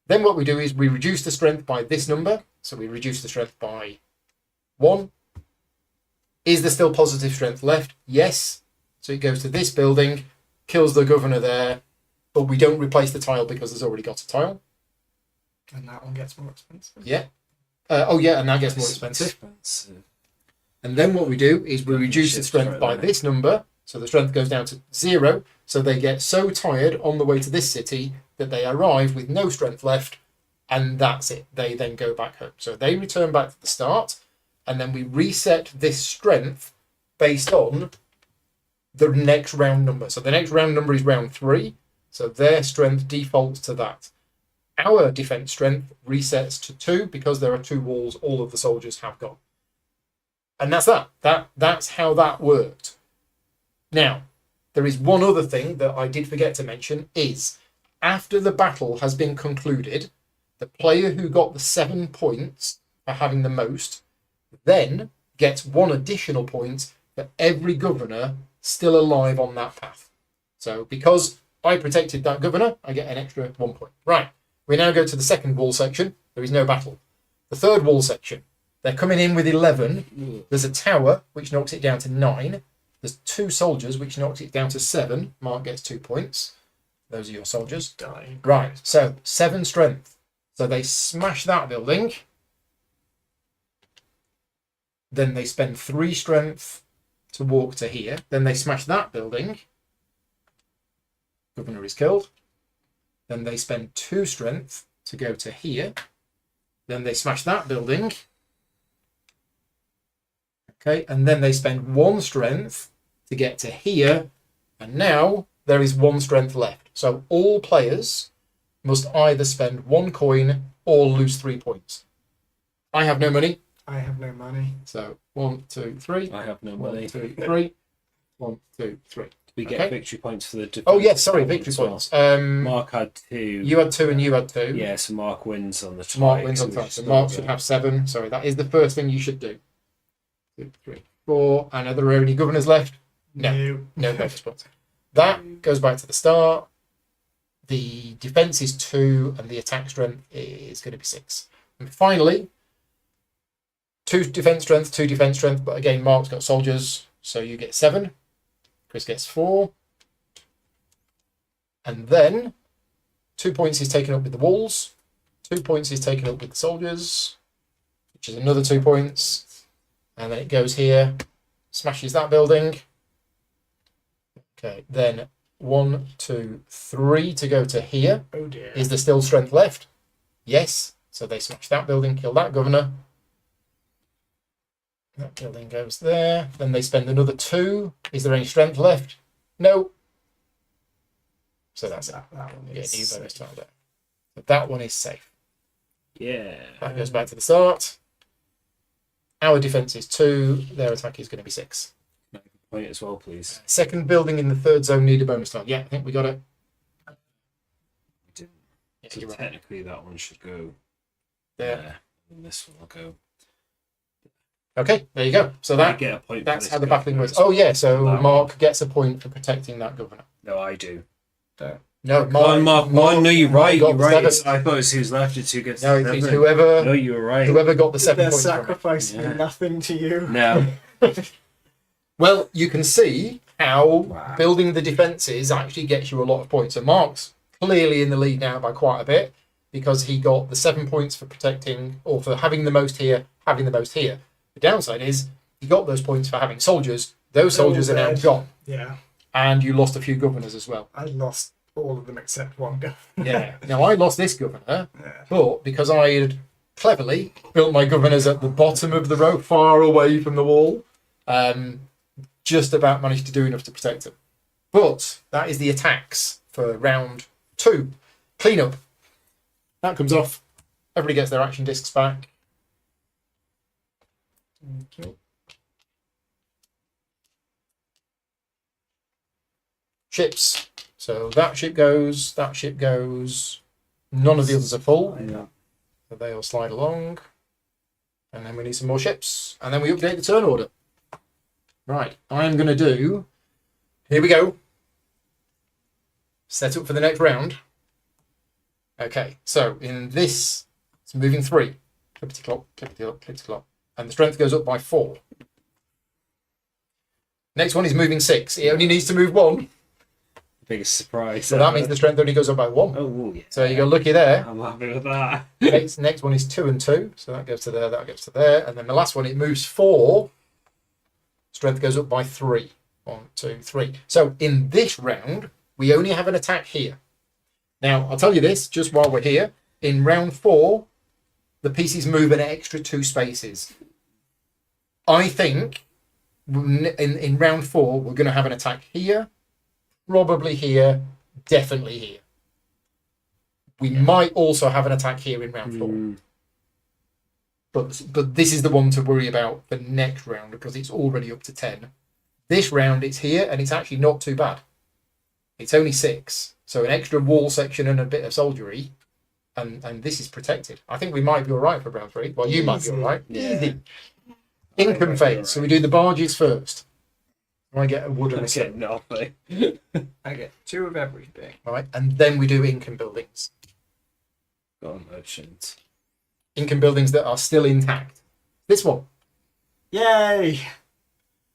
Then what we do is we reduce the strength by this number. So we reduce the strength by 1. Is there still positive strength left? Yes. So it goes to this building, kills the governor there, but we don't replace the tile because there's already got a tile. And that one gets more expensive. Yeah. And that gets more expensive. And then what we do is we reduce the strength by this number. So the strength goes down to 0. So they get so tired on the way to this city that they arrive with no strength left. And that's it. They then go back home. So they return back to the start. And then we reset this strength based on the next round number. So the next round number is round 3. So their strength defaults to that. Our defense strength resets to 2 because there are 2 walls all of the soldiers have gone. And that's that. That's how that worked. Now, there is one other thing that I did forget to mention is after the battle has been concluded, the player who got the 7 points for having the most then gets 1 additional point for every governor still alive on that path. So because I protected that governor, I get an extra 1 point. Right. We now go to the second wall section. There is no battle. The third wall section. They're coming in with 11. There's a tower, which knocks it down to 9. There's 2 soldiers, which knocks it down to 7. Mark gets 2 points. Those are your soldiers. Dying. Right, so 7 strength. So they smash that building. Then they spend 3 strength to walk to here. Then they smash that building. Governor is killed. Then they spend 2 strength to go to here. Then they smash that building. Okay, and then they spend 1 strength to get to here. And now there is 1 strength left. So all players must either spend 1 coin or lose 3 points. I have no money. I have no money. So 1, 2, 3. I have no 1, money. 2, 3. 1, 2, 3. We get Okay. victory points for the defense. Oh yes, sorry, victory as well. points. Mark had 2. You had 2 and you had 2. Yeah, so Mark wins on the tie. Mark wins on so top. we So just Mark go should there. have 7. Sorry, that is the first thing you should do. 2, 3, 4. And are there any governors left? No. No bonus points. That goes back to the start. The defense is 2 and the attack strength is going to be 6. And finally, 2 defense strength, 2 defense strength. But again, Mark's got soldiers, so you get 7. Chris gets 4. And then 2 points is taken up with the walls. 2 points is taken up with the soldiers, which is another 2 points. And then it goes here, smashes that building. Okay, then 1, 2, 3 to go to here. Oh dear. Is there still strength left? Yes. So they smash that building, kill that governor. That building goes there. Then they spend another 2. Is there any strength left? No. So that's it. That one You get a new is bonus tile there. So that one is safe. Yeah. That goes back to the start. Our defense is 2. Their attack is going to be 6. Point as well, please. Second building in the 3rd zone need a bonus tile. Yeah, I think we got it. We didn't. Yeah, So you're right. technically that one should go There. there. And this one will go. Okay, there you go. So I that get a point. for that's this how the governor battling works. as well. Oh yeah, so That Mark gets a point for protecting that governor. No, I do. No, Mark. No, you're right. got You're the right. 7. It's- I thought it was who's left. It's who gets. No, the it's 7. whoever No, you were right. whoever got the 7 Their points from it. sacrifice Yeah. mean nothing to you. No. Well, you can see how Wow. building the defences actually gets you a lot of points. So Mark's clearly in the lead now by quite a bit because he got the 7 points for protecting or for having the most here, having the most here. The downside is he got those points for having soldiers. Those They're all soldiers are now dead. gone. Yeah. And you lost a few governors as well. I lost all of them except one guy. Yeah. Now I lost this governor, Yeah. but because I had cleverly built my governors at the bottom of the row, far away from the wall, just about managed to do enough to protect them. But that is the attacks for round 2. Cleanup. That comes off. Everybody gets their action discs back. Okay. Ships. So that ship goes, that ship goes. None of the others are full. Yeah. So they all slide along. And then we need some more ships. And then we update the turn order. Right. I'm going to do... Here we go. Set up for the next round. Okay. So in this, it's moving 3. Clippity-clop, clippity-clop, clippity-clop. And the strength goes up by 4. Next one is moving 6. It only needs to move 1. Biggest surprise. So that means the strength only goes up by 1. Oh, yeah. So you go lucky there. I'm happy with that. Next one is 2 and 2. So that goes to there, that goes to there. And then the last one, it moves 4. Strength goes up by 3. 1, 2, 3. So in this round, we only have an attack here. Now, I'll tell you this, just while we're here. In round 4, the pieces move an extra 2 spaces. I think in round 4, we're going to have an attack here, probably here, definitely here. We might also have an attack here in round 4. But this is the one to worry about for next round because it's already up to 10. This round it's here and it's actually not too bad. It's only 6. So an extra wall section and a bit of soldiery. And this is protected. I think we might be all right for round 3. Well, you might be all right. Yeah. Easy. Income phase. So we do the barges first. I get a wood and a I stone. get nothing. I get 2 of everything. Right, and then we do income buildings. Got a merchant. Income buildings that are still intact. This one. Yay!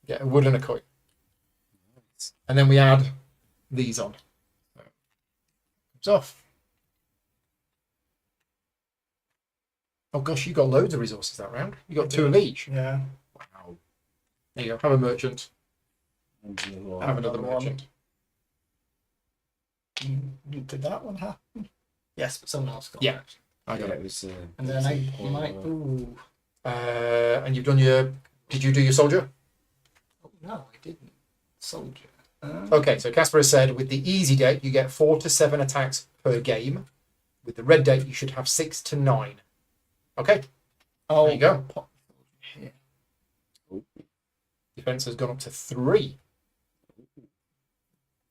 Get a wood and a coin. And then we add these on. Comes off. Oh gosh, you got loads of resources that round. You got 2 of each. Yeah. Wow. There you go. Have a merchant. Have another one. merchant. Did that one happen? Yes, but someone else got Yeah. it. I got Yeah, it. it was. And then I might. Ooh. And you've done your. Did you do your soldier? Oh, no, I didn't. Soldier. Okay, so Casper has said with the easy deck you get 4 to 7 attacks per game. With the red deck you should have 6 to 9. Okay, Oh, there you go. pop here. Defense has gone up to 3.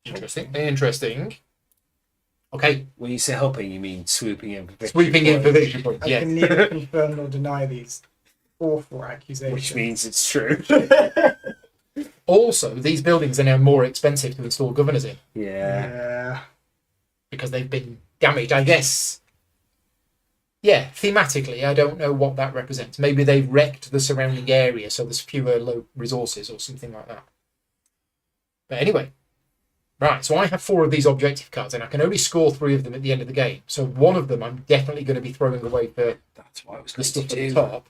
Interesting. Okay, When you say helping, you mean swooping in for victory sweeping in for points, victory points. I Yes. can neither confirm nor deny these awful accusations. which means it's true. Also, these buildings are now more expensive to install governors in Yeah. because they've been damaged, I guess. Yeah, thematically, I don't know what that represents. Maybe they've wrecked the surrounding area, so there's fewer low resources or something like that. But anyway, right, so I have 4 of these objective cards, and I can only score 3 of them at the end of the game. So one of them I'm definitely going to be throwing away for That's what I was the going stuff to at the do. top.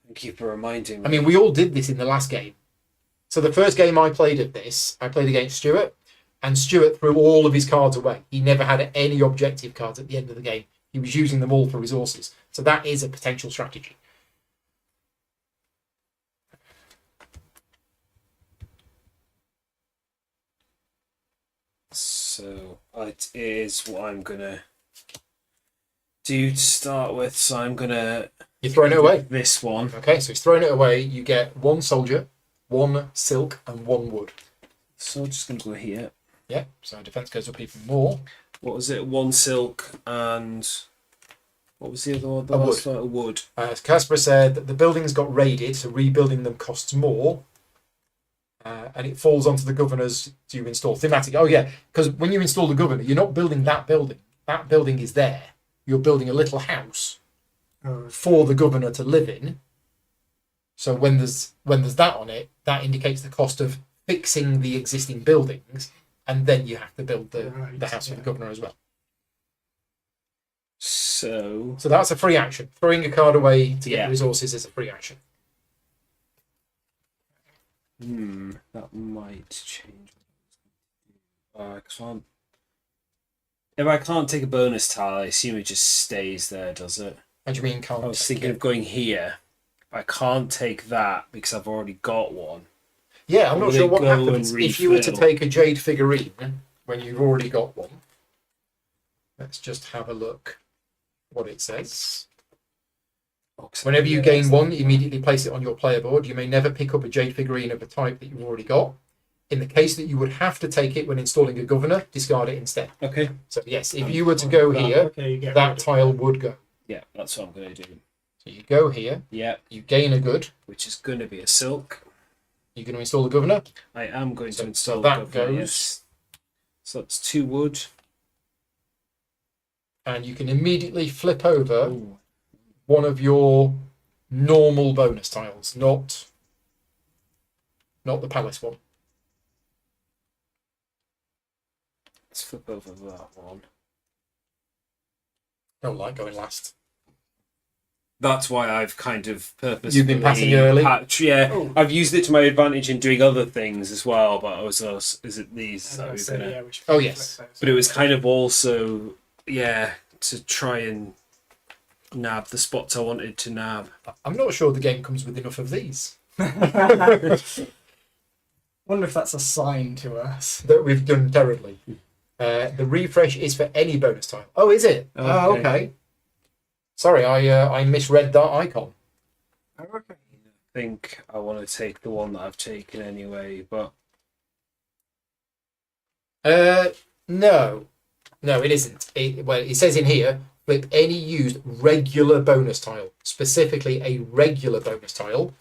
Thank you for reminding me. I mean, we all did this in the last game. So the first game I played of this, I played against Stuart, and Stuart threw all of his cards away. He never had any objective cards at the end of the game. He was using them all for resources. So that is a potential strategy. So it is what I'm gonna do to start with. So I'm gonna You're throwing it away. this one. Okay, so he's throwing it away. You get 1 soldier, 1 silk, and 1 wood. So I'm just gonna go here. Yeah, so defense goes up even more. What was it? 1 silk and what was the other one? The A last wood. one? A wood. As Casper said, that the buildings got raided, so rebuilding them costs more. And it falls onto the governors to install. Thematic. Oh, yeah, because when you install the governor, you're not building that building. That building is there. You're building a little house Oh, for the governor to live in. So when there's that on it, that indicates the cost of fixing the existing buildings, and then you have to build the house for the governor as well. So So that's a free action. Throwing a card away to get Yeah. resources is a free action. that might change. If I can't take a bonus tile, I assume it just stays there, does it? What do you mean can't? I was take thinking it? of going here. I can't take that because I've already got one. Yeah, I'm not Will sure it what go happens and if you were to refill? take a jade figurine when you've already got one. Let's just have a look what it says. Whenever you gain one, immediately place it on your player board. You may never pick up a jade figurine of a type that you've already got. In the case that you would have to take it when installing a governor, discard it instead. Okay. So yes, if you were to go here, okay, you get rid that of tile would go. Yeah, that's what I'm going to do. So you go here, Yeah, you gain a good. which is going to be a silk. You're going to install the governor. I am going So- to install so that governor, goes. yes. So that's 2 wood. And you can immediately flip over Ooh. one of your normal bonus tiles, not the palace one. Let's flip over that one. Don't like going last. That's why I've kind of purposely... You've been passing early? Yeah, Oh. I've used it to my advantage in doing other things as well, but I was... is it these? I that was we're gonna say, gonna... yeah, we should Oh, flip yes. those. But it was kind of also, yeah, to try and nab the spots I wanted to nab. I'm not sure the game comes with enough of these Wonder if that's a sign to us. that we've done terribly. The refresh is for any bonus tile. Oh, is it? Oh, Okay. okay. Sorry, I misread that icon. Oh, okay. I think I want to take the one that I've taken anyway, but No, it isn't. It says in here, flip any used regular bonus tile, specifically a regular bonus tile,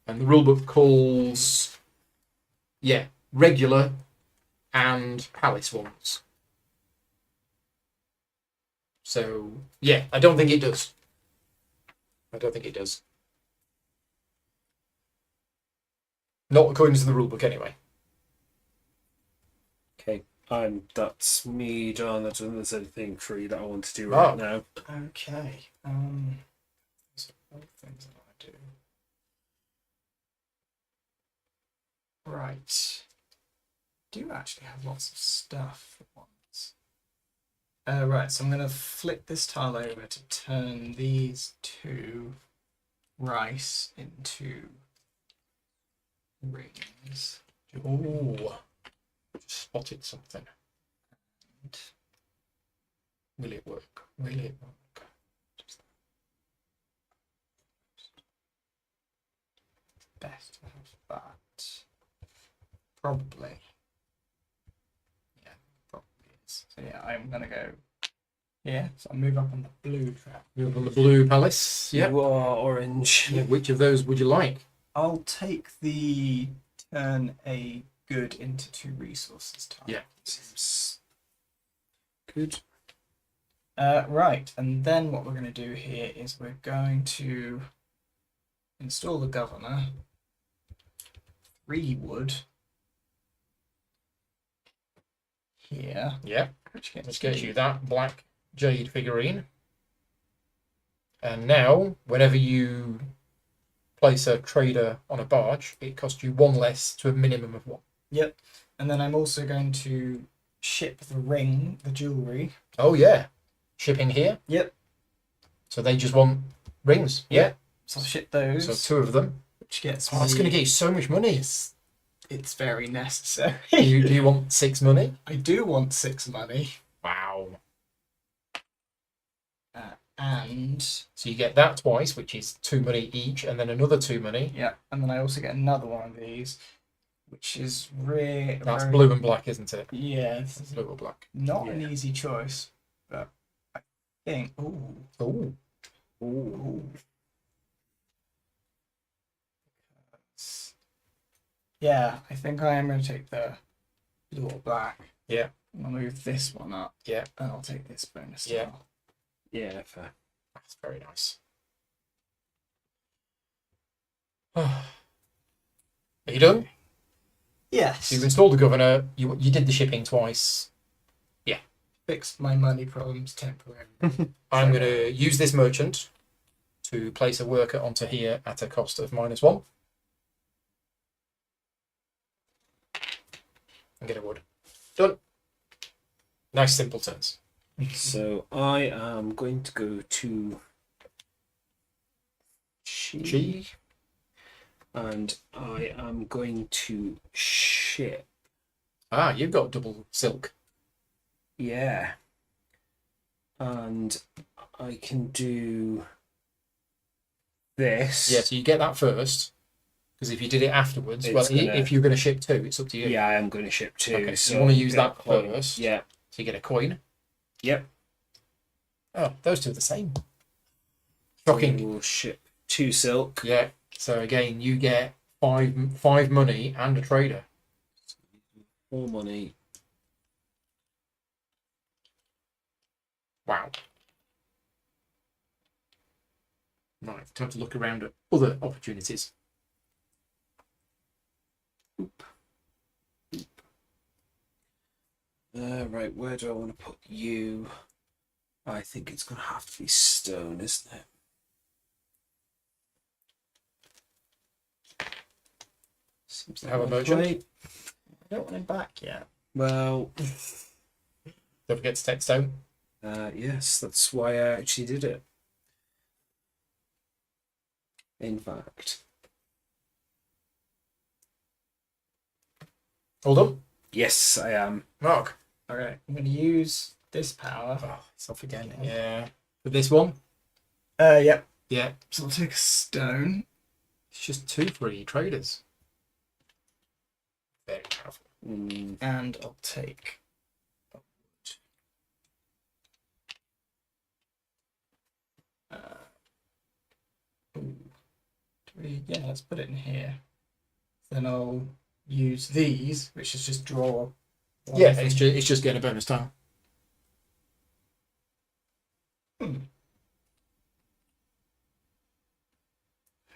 and the rulebook calls, regular and palace ones. So yeah, I don't think it does. Not according to the rulebook, anyway. okay. That's me done. I don't think there's anything free that I want to do right now. Okay. Those are both things I want to do. Right. Do actually have lots of stuff for once. Right, so I'm going to flip this tile over to turn these two rice into rings. Ooh. Just spotted something. And Will it work? Will it work? best to have that. Probably. Yeah, probably is. So yeah, I'm going to go here. So I'll move up on the blue track. Move on the blue palace. Yeah. You are orange. Which of those would you like? I'll take the turn a good into 2 resources tile. Yeah. Seems good. Right, and then what we're going to do here is we're going to install the governor. 3 wood here, Yeah. which gets Let's get me- you that black jade figurine. And now, whenever you place a trader on a barge, it costs you 1 less to a minimum of 1. Yep, and then I'm also going to ship the ring, the jewelry. Oh yeah. Shipping here. Yep. So they just want rings. Yeah. So I'll ship those, So 2 of them. which gets Oh, that's me- going to get you so much money. It's very necessary. do you want 6 money? I do want 6 money, Wow. and So you get that twice, which is 2 money each, and then another 2 money. yeah, and then I also get another one of these, which is That's very blue and black, isn't it? Yeah, this That's is blue or black. not an Yeah. easy choice, but I think. Ooh, Oh. ooh. Yeah, I think I am going to take the blue or black. Yeah. I'll move this one up. Yeah. And I'll take this bonus. Yeah. tile. Yeah, fair. That's very nice. Are you done? Yes. So you installed the governor. You did the shipping twice. Fixed my money problems temporarily. I'm going to use this merchant to place a worker onto here at a cost of -1. And get a wood. Done. Nice simple turns. So I am going to go to Chi. and I am going to ship. Ah, you've got double silk. Yeah. And I can do this. Yeah, so you get that first. Because if you did it afterwards, It's well, gonna- if you're going to ship 2, it's up to you. Yeah, I am going to ship 2. Okay, so you want to use get a that coin. first. Yeah. So you get a coin. Yep. Oh, those 2 are the same. Shocking. We'll ship 2 silk. Yeah. So again, you get five money and a trader. 4 money. Wow. Right, time to look around at other opportunities. Right, where do I want to put you? I think it's going to have to be stone, isn't it? Seems Have a my merchant. play. I don't want him back yet. Well, Don't forget to take stone. yes, that's why I actually did it. In fact, Hold on. yes, I am. Mark. Okay, I'm going to use this power. Oh, it's off again. Yeah. For this one? Yep. Yeah. So I'll take a stone. It's just 2 free traders. Very powerful. And I'll take a wood. Yeah, let's put it in here. Then I'll use these, which is just draw. one Yeah, from- it's just getting a bonus tile.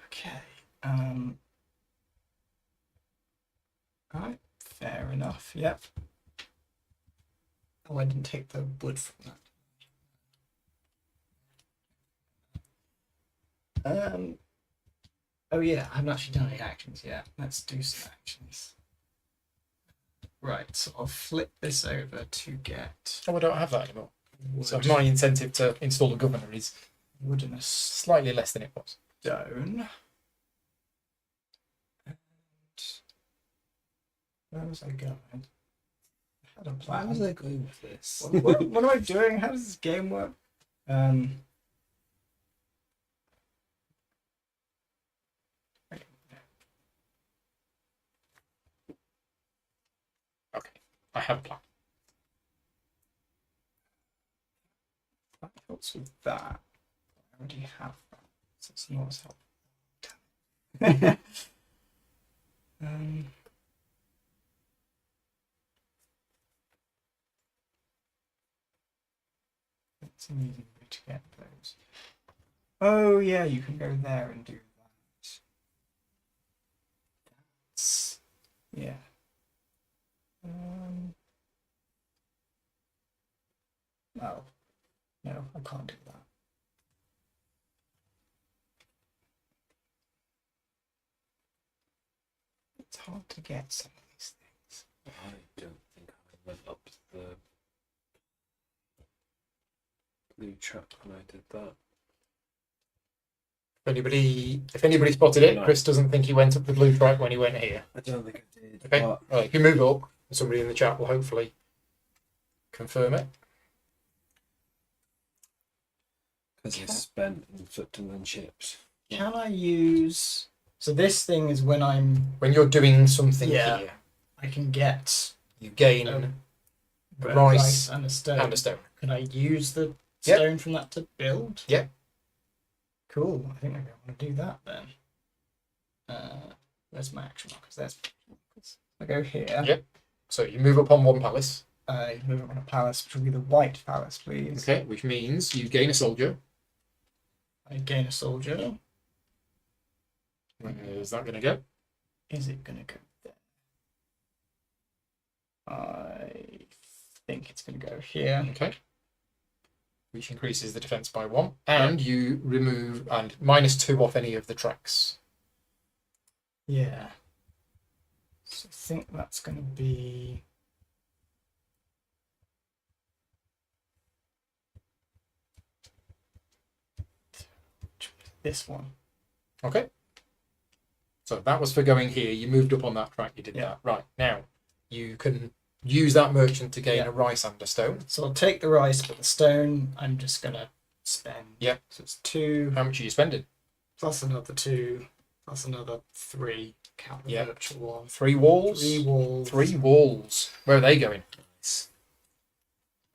Okay. Alright, fair enough. Yep. Oh, I didn't take the wood from that. Oh yeah, I haven't actually done any actions yet. Let's do some actions. Right, so I'll flip this over to get. Oh, I don't have that anymore. So my incentive to install a governor is Wood and a slightly less than it was. stone. And where was I going? I had a Where plan. was I going with this? What am I doing? How does this game work? Okay, I have a plan. That helps with that. I already have that, so it's not as helpful. That's an easy way to get those. Oh yeah, you can go there and do that. That's yeah. Oh no, I can't do that. It's hard to get some of these things. I don't think I went up the blue track when I did that. If anybody spotted it, No. Chris doesn't think he went up the blue track when he went here. I don't think I did. Okay. But Right, if you move up, somebody in the chat will hopefully confirm it. because it's spent and flipped and then chipped. Can I use? So this thing is when When you're doing something Yeah. here, I can get you gain a rice and a stone. and a stone. Can I use the Yep. stone from that to build? Yep. Cool. I think maybe I want to do that then. Where's my action markers? There's I go here. Yep. So you move up on one palace, I move up on a palace, which will be the white palace, please. okay, which means you gain a soldier. I gain a soldier. Where's that going to go? Is it going to go there? I think it's going to go here. Okay. Which increases the defense by 1. And you remove and -2 off any of the tracks. Yeah. So I think that's going to be. This one. Okay. So that was for going here. You moved up on that track. You did Yeah. that. Right. Now, you can use that merchant to gain Yeah. a rice and a stone. So I'll take the rice, but the stone I'm just going to spend. Yeah. So it's 2 How much are you spending? plus another 2 plus another 3. Count the Yeah. virtual one. 3 walls? 3 walls. 3 walls. Where are they going?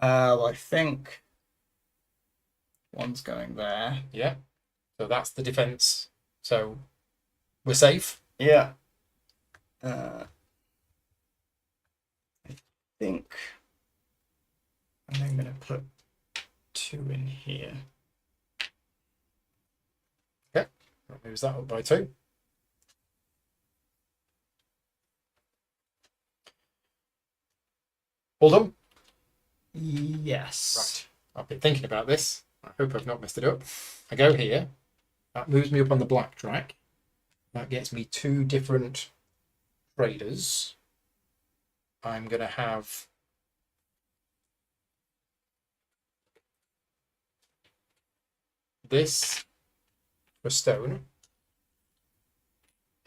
Well, I think one's going there. Yeah. So that's the defense. So we're safe. Yeah. I think I'm then going to put 2 in here. That moves that up by 2. All done? Yes. Right. I've been thinking about this. I hope I've not messed it up. I go here. That moves me up on the black track. That gets me 2 different traders. I'm going to have this for stone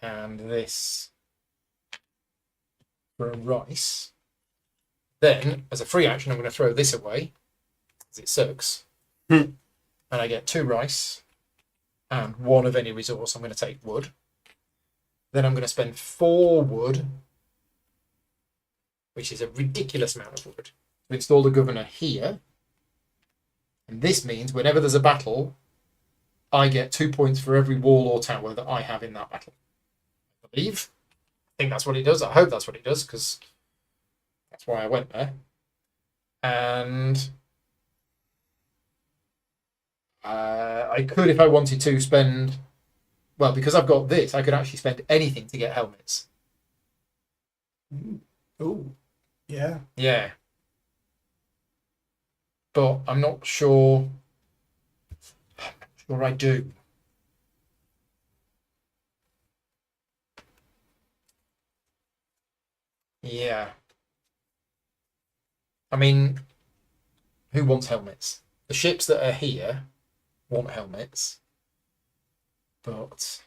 and this for a rice. Then, as a free action, I'm going to throw this away because it sucks. And I get 2 rice and 1 of any resource. I'm going to take wood. Then I'm going to spend 4 wood, which is a ridiculous amount of wood, to install the governor here. And this means whenever there's a battle, I get 2 points for every wall or tower that I have in that battle. I believe. I think that's what it does. I hope that's what it does, because that's why I went there. And I could, if I wanted to, spend... Well, because I've got this, I could actually spend anything to get helmets. Oh, yeah. Yeah. But I'm not sure... I'm not sure I do. Yeah. I mean, who wants helmets? The ships that are here want helmets. But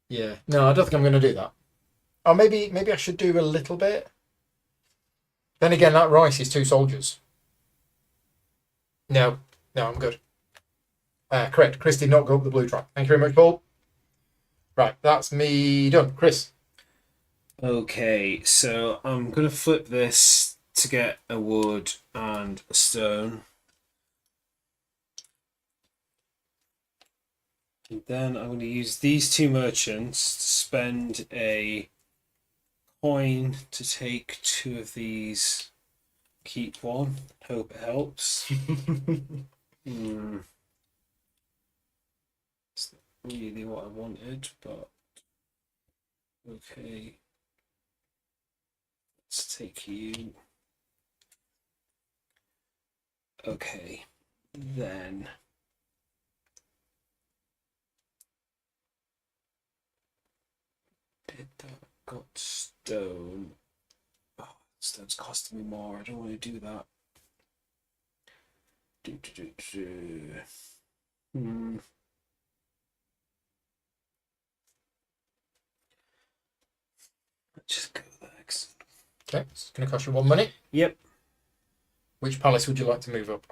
yeah, no, I don't think I'm going to do that. Oh, maybe I should do a little bit. Then again, that rice is 2 soldiers. No, I'm good. Correct. Chris did not go up the blue track. Thank you very much, Paul. Right, that's me done. Chris. Okay, so I'm going to flip this to get a wood and a stone. And then I'm going to use these 2 merchants to spend a coin to take 2 of these. Keep 1. Hope it helps. It's not really what I wanted, but okay. Let's take you. Okay, then. Did that got stone? Oh, stone's costing me more. I don't want to do that. Let's just go next. Okay, it's going to cost you 1 money. Yep. Which palace would you like to move up?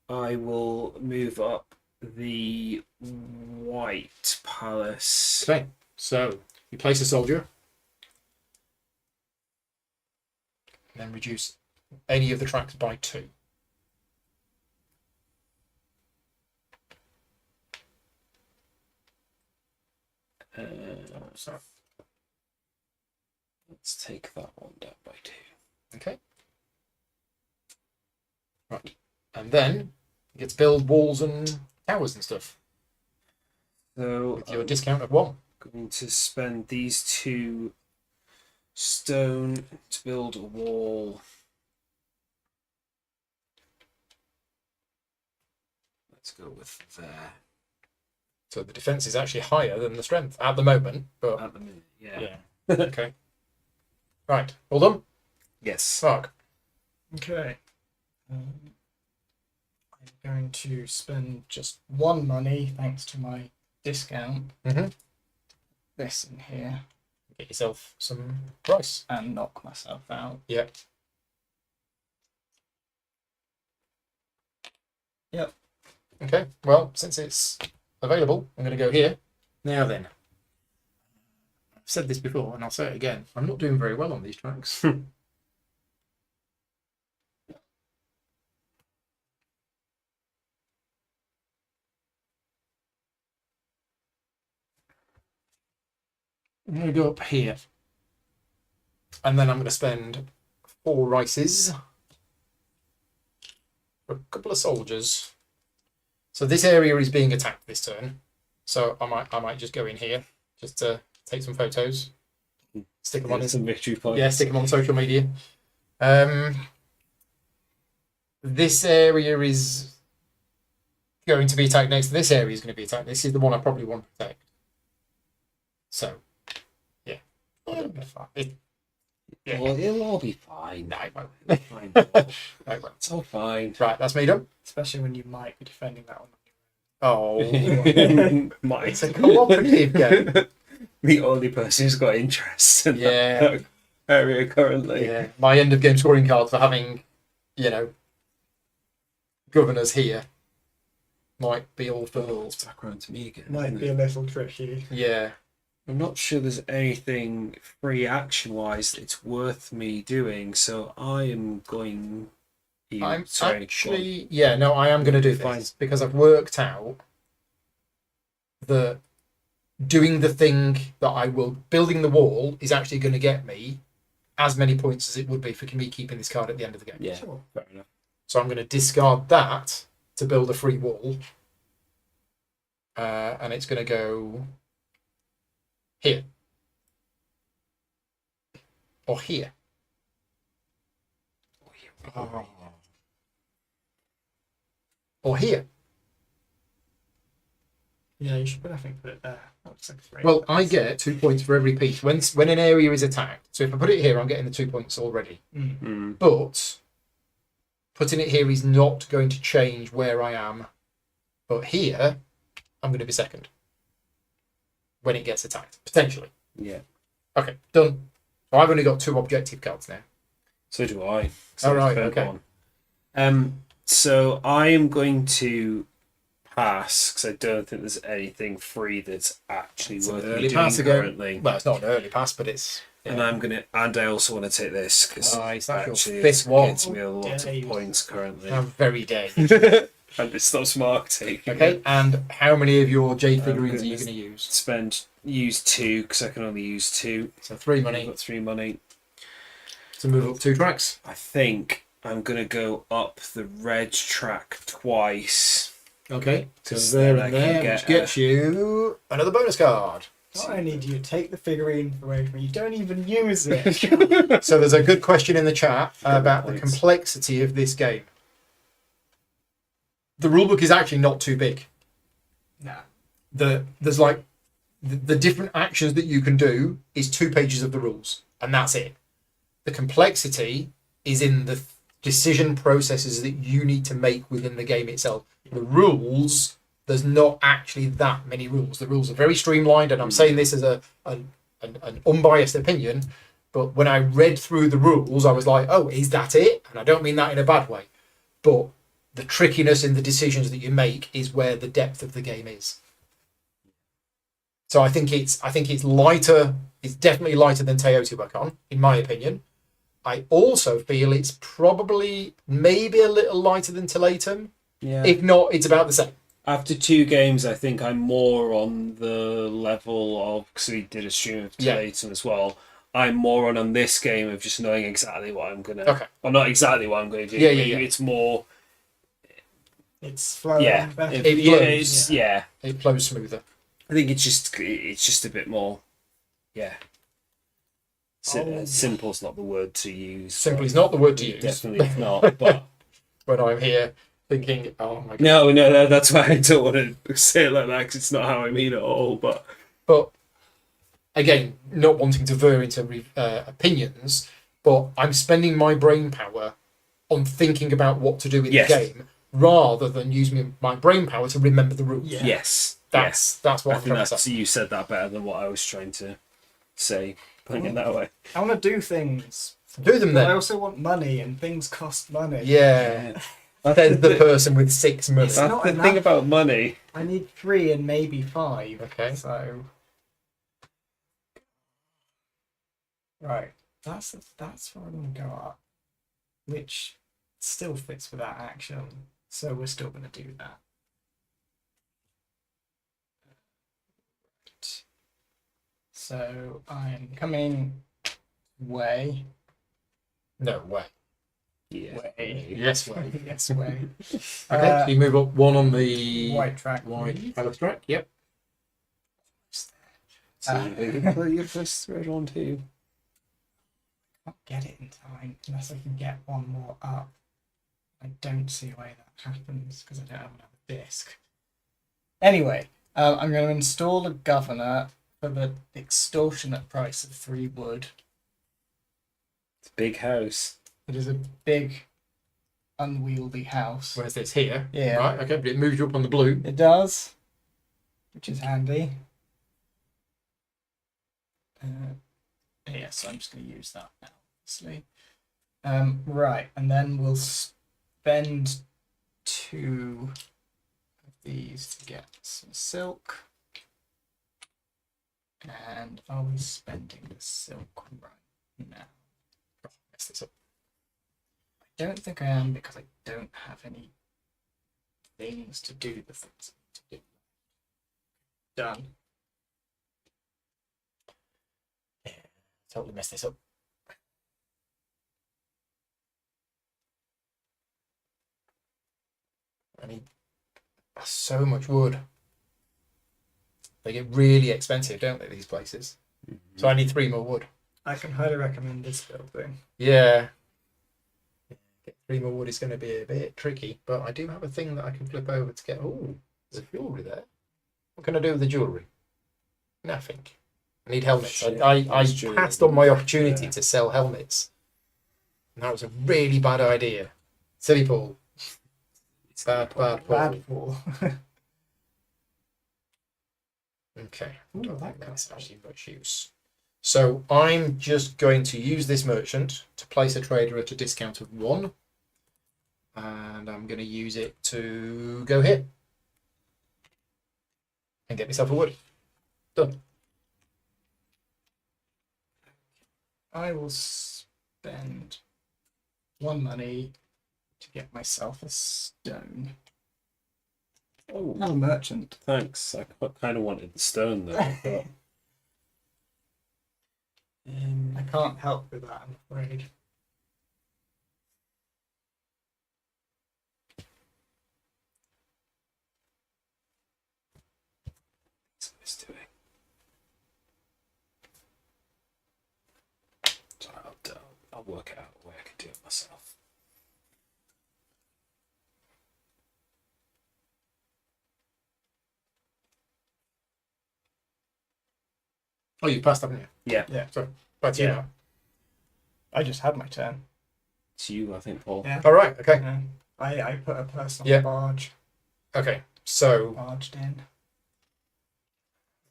I will move up the White Palace. Okay, so you place a soldier. And then reduce any of the tracks by 2. So Let's take that one down by 2. okay. Right. And then you get to build walls and towers and stuff So with your I'm discount of 1. going to spend these 2 stone to build a wall. Let's go with there. So the defense is actually higher than the strength at the moment, but At the minute, yeah. yeah. Okay. Right. All done? Yes. Mark. Okay. I'm going to spend just 1 money thanks to my discount. Mm-hmm. This in here Get yourself some rice. and knock myself out. Yep. Yep. Okay. Well, since it's available, I'm going to go here. Now then. I've said this before and I'll say it again. I'm not doing very well on these tracks. I'm going to go up here. And then I'm going to spend 4 rices for a couple of soldiers. So this area is being attacked this turn. So I might just go in here just to take some photos. Stick them on. Some victory points. Yeah, stick them on social media. This area is going to be attacked next. This area is going to be attacked. This is the one I probably want to protect. So, yeah. It'll be fine. Yeah. Well, it'll all be fine. No, it won't. It'll be fine. No, it won't. It's all fine. Right, that's me done. Especially when you might be defending that one. Oh, Might. it's a cooperative game. The only person who's got interest in Yeah. that area currently. Yeah, my end of game scoring card for having, governors here might be all Oh, filled. it's back around to me again. Might isn't be it? a little tricky. Yeah. I'm not sure there's anything free action wise that's worth me doing, so I am going. I'm Sorry, actually, yeah, no, I am going to do Fine. this because I've worked out that doing the thing that I will, building the wall is actually going to get me as many points as it would be for me keeping this card at the end of the game. Yeah, Sure. fair enough. So I'm going to discard that to build a free wall. And it's going to go here. Or here. Oh. Or here. Yeah, you should definitely put it there. That looks like 3. Well, I get 2 points for every piece when an area is attacked. So if I put it here, I'm getting the 2 points already. Mm. But putting it here is not going to change where I am. But here, I'm going to be second when it gets attacked, potentially. Yeah. Okay, done. So I've only got 2 objective cards now. So do I. All right, okay. So I am going to pass because I don't think there's anything free that's actually It's an worth early me doing pass again. currently. Well, it's not an early pass, but it's... And I also want to take this because Nice, that's your actually fifth it's one. gets me a lot Yeah, of you- points currently. How very day. And it stops Mark taking Okay, it. and how many of your Jade Oh, figurines are you goodness. going to use? Use 2 because I can only use 2. So 3 I've money got 3 money. to move up 2 tracks. I think I'm gonna go up the red track twice. Okay, so Because there then I and can there, get which gets you another bonus card. Not only do you take the figurine away from me, you don't even use it. So there's a good question in the chat Double about the points. complexity of this game. The rulebook is actually not too big. Nah. There's like the different actions that you can do is 2 pages of the rules, and that's it. The complexity is in the decision processes that you need to make within the game itself. The rules, there's not actually that many rules. The rules are very streamlined, and I'm saying this as an unbiased opinion, but when I read through the rules, I was like, oh, is that it? And I don't mean that in a bad way, but the trickiness in the decisions that you make is where the depth of the game is. So I think it's lighter. It's definitely lighter than Teotihuacan, in my opinion. I also feel it's probably maybe a little lighter than Talatum. Yeah. If not, it's about the same. After 2 games, I think I'm more on the level of, because we did a stream of Yeah. Talatum as well. I'm more on this game of just knowing exactly what I'm gonna. Okay. Well, not exactly what I'm going to do. Yeah, but yeah, yeah. It's more. It's flowing Yeah. better. It flows. It's, yeah. It flows smoother. I think it's just a bit more. Yeah. Oh. Simple's not the word to use. Simple is not the word to use. Definitely not. But When I'm here thinking, oh my god. no, that's why I don't want to say it like that because it's not how I mean it at all. But But again, not wanting to veer into opinions, but I'm spending my brain power on thinking about what to do in Yes. the game rather than using my brain power to remember the rules. Yeah. yes, That's I what I'm think trying to that's say. you said that better than what I was trying to say. Putting it that way. I want to do things. Do them But I then. also want money, and things cost money. Yeah. Says the person with 6 money. It's That's not the enough. thing about money. I need 3 and maybe 5. Okay. So. Right. That's where I'm gonna go up. Which still fits with that action. So we're still gonna do that. Right. So I'm coming way. No way. Yeah. Way. Yes way. Yes, way. Okay, Uh, so you move up 1 on the White track. white palace track. Yep. So you can put your first thread on too. Can't get it in time unless I can get one more up. I don't see a way that happens because I don't have another disc. Anyway, I'm going to install a governor for the extortionate price of 3 wood. It's a big house. It is a big, unwieldy house. Where's this here? Yeah. Right, okay, but it moves you up on the blue. It does, which is handy. Yeah, so I'm just going to use that now, obviously. Right, and then we'll spend 2 of these to get some silk. And are we spending the silk right now? Mess this up. I don't think I am because I don't have any things to do the things I need to do. Done. Totally messed this up. I need so much wood. They get really expensive, don't they, these places? So I need 3 more wood. I can highly recommend this building. Yeah. Get 3 more wood is going to be a bit tricky, but I do have a thing that I can flip over to get. Oh, there's a jewellery there. What can I do with the jewellery? Nothing. I need helmets. Shit, I that's jewellery. passed on my opportunity Yeah. to sell helmets. And that was a really bad idea. Silly Paul. Bad Paul. Bad Paul. Okay. Ooh, I don't that think that's costs actually much use. So I'm just going to use this merchant to place a trader at a discount of 1. And I'm going to use it to go here. And get myself a wood. Done. I will spend 1 money to get myself a stone. Oh, I'm a merchant. thanks. I kind of wanted the stone though. But, I can't help with that, I'm afraid. what's this doing? So I'll work it out a way I can do it myself. Oh, you passed, haven't you? Yeah, So, back to you Yeah. now. I just had my turn. it's you, I think, Paul. Yeah. All right. Okay. Yeah. I put a person on Yeah. the barge. Okay. So Barged in.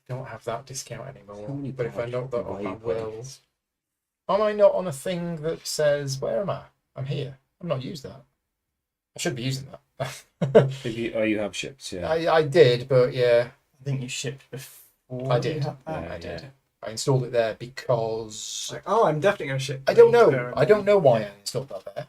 don't have that discount anymore. How many But if I knock that off, I barge will. ways? Am I not on a thing that says where am I? I'm here. I've not used that. I should be using that. You have ships, yeah. I did, but yeah, I think you shipped before. I you did. had that. Yeah, I did. yeah. I installed it there because Like, oh, I'm definitely going to ship. I don't later, know. and I don't then- know why I installed that there.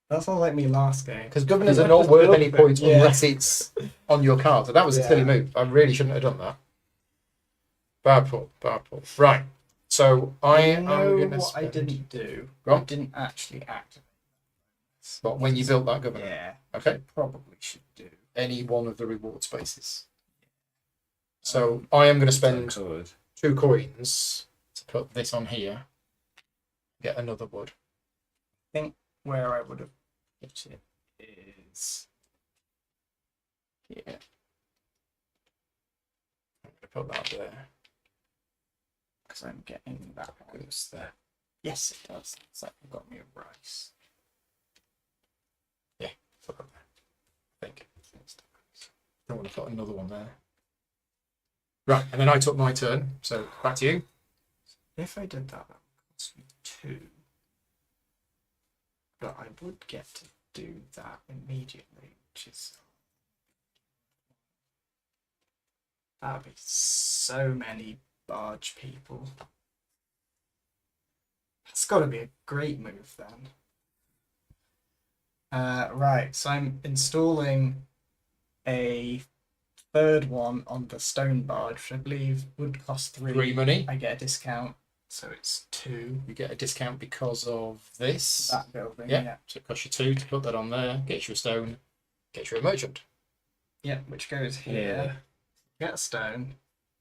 That sounds like me last game. Because governors You are have not to worth build any them, points yeah. unless it's on your card. So that was a silly Yeah. move. I really shouldn't have done that. Bad pull. Bad pull. Right. So I You am know going to what I spend. didn't do? Go I on. didn't actually activate. But when you built that governor, Yeah. okay, Probably should do. any one of the reward spaces. So I am going to spend Covered. 2 coins to put this on here. Get another wood. Where I would have put it is here. I'm going to put that there. Because I'm getting that one. Goes there. Yes, it does. It's like got me a rice. Put that there. I think. Don't want to put another one there. Right, and then I took my turn. So back to you. If I did that, that would cost me 2. But I would get to do that immediately, which is. That would be so many barge people. That's got to be a great move then. Right, so I'm installing a 3rd one on the stone barge, which I believe would cost 3. 3 money. I get a discount, so it's 2. You get a discount because of this. That building, Yeah. yeah. So it costs you 2 to put that on there. Gets you a stone. Gets you a merchant. Yeah, which goes here. Get a stone,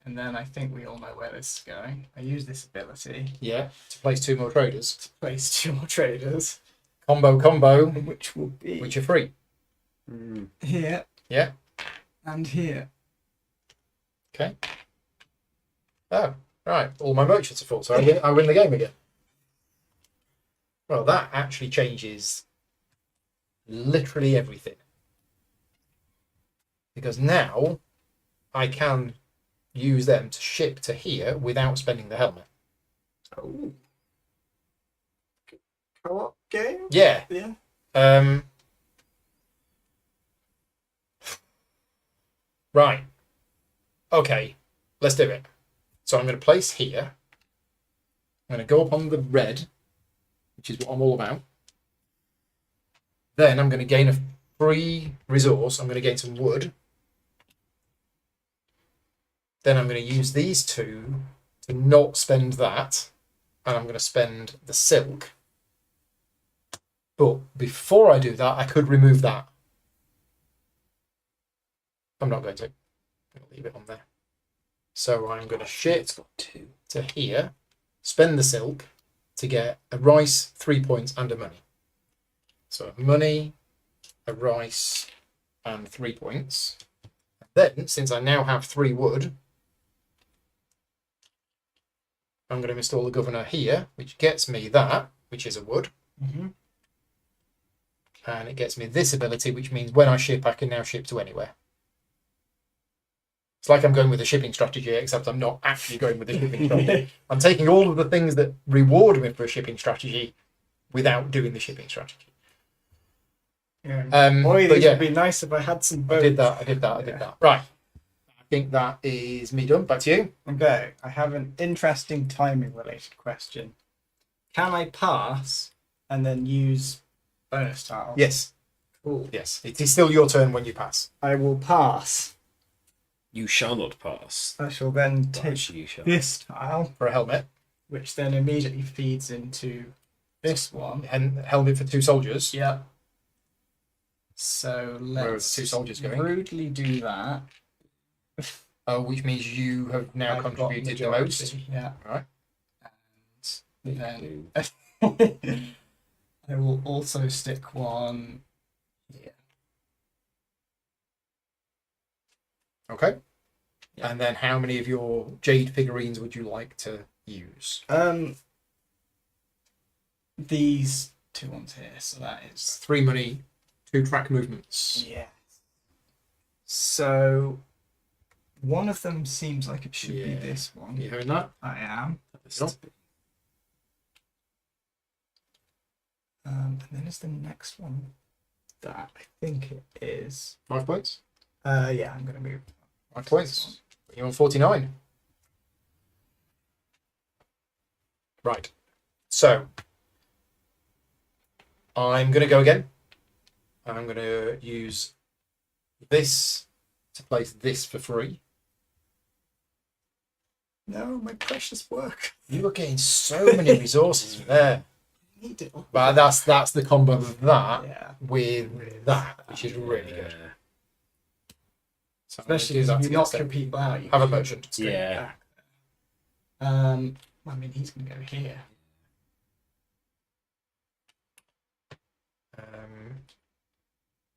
and then I think we all know where this is going. I use this ability Yeah. To place 2 more traders. to place 2 more traders, Combo. which will be Which are free. here. Yeah. And here. Okay. Oh, right. All my merchants are full, so I win the game again. Well, that actually changes literally everything. Because now I can use them to ship to here without spending the helmet. Oh. Co-op game? Yeah. Yeah. Right. Okay. Let's do it. So I'm going to place here. I'm going to go up on the red, which is what I'm all about. Then I'm going to gain a free resource. I'm going to gain some wood. Then I'm going to use these 2 to not spend that. And I'm going to spend the silk. But before I do that, I could remove that. I'm not going to. I'll leave it on there. So I'm going to It's ship got 2. to here, spend the silk to get a rice, 3 points, and a money. So a money, a rice, and 3 points. Then, since I now have 3 wood, I'm going to install the governor here, which gets me that, which is a wood. Mm-hmm. And it gets me this ability, which means when I ship, I can now ship to anywhere. It's like I'm going with a shipping strategy, except I'm not actually going with a shipping strategy. I'm taking all of the things that reward me for a shipping strategy without doing the shipping strategy. Yeah. Boy, but these yeah, would be nice if I had some boats. I did that. Right. I think that is me done. Back to you. Okay, I have an interesting timing related question. Can I pass and then use bonus tiles? Yes. Cool. Yes. It is still your turn when you pass. I will pass. You shall not pass. I shall then take Actually, you shall. this tile, For a helmet. which then immediately feeds into this one. And helmet for 2 soldiers. Yeah. So Where are let's the 2 soldiers going? rudely do that. Which means you have now I've got contributed the most. majority, Yeah. Right. And then I will also stick one here. Okay. Yeah. And then how many of your jade figurines would you like to use? These 2 ones here, so that is 3 money, 2 track movements. yeah. So one of them seems like it should be Yeah. this one. You hearing that? I am. No? And then is the next one that I think it is. 5 points? Yeah, I'm gonna move. 5 points. You're on 49. Right. So I'm going to go again. I'm going to use this to place this for free. No, my precious work. You are getting so many resources there. I need it all. But that's the combo of that Yeah. with that, which is really good. So I'm gonna Especially do if that you to knock get your set. people out. You Have a can merchant. straight Yeah. back. I mean, he's gonna go here.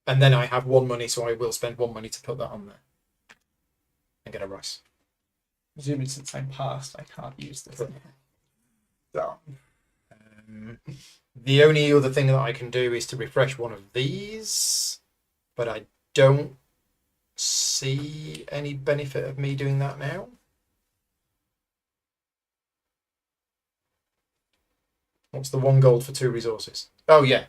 And then I have 1 money, so I will spend 1 money to put that on there and get a rice. Presumably, since I'm past, I can't use this. So, The only other thing that I can do is to refresh one of these, but I don't see any benefit of me doing that now. What's the 1 gold for 2 resources? Oh yeah,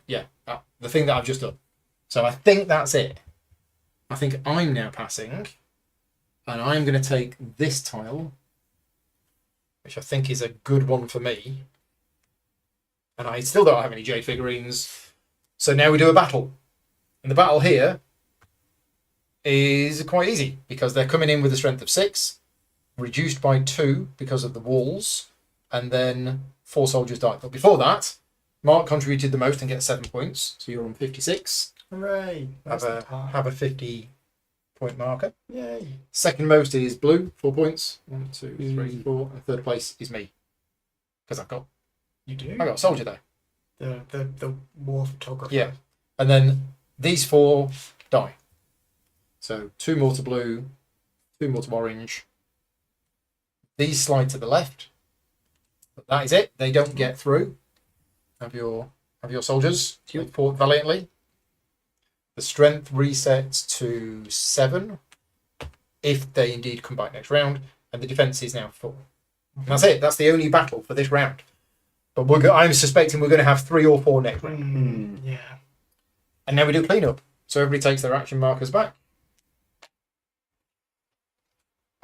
the thing that I've just done. So I think that's it. I think I'm now passing, and I'm going to take this tile, which I think is a good one for me. And I still don't have any jade figurines. So now we do a battle. And the battle here is quite easy because they're coming in with a strength of 6, reduced by 2 because of the walls, and then 4 soldiers died. But before that, Mark contributed the most and gets 7 points. So you're on 56. hooray! Have a 50-point marker. Yay! Second most is blue, 4 points. 1, 2, 3, 4. And third place is me. Because You do? I got a soldier there. The war photographer. Yeah. And then these 4 die. So 2 more to blue, 2 more to orange. These slide to the left. But that is it. They don't get through. Have your soldiers. They fought valiantly. The strength resets to 7 if they indeed come back next round, and the defense is now 4. And that's it. That's the only battle for this round. But I'm suspecting we're going to have 3 or 4 next round. Yeah. And now we do cleanup. So everybody takes their action markers back.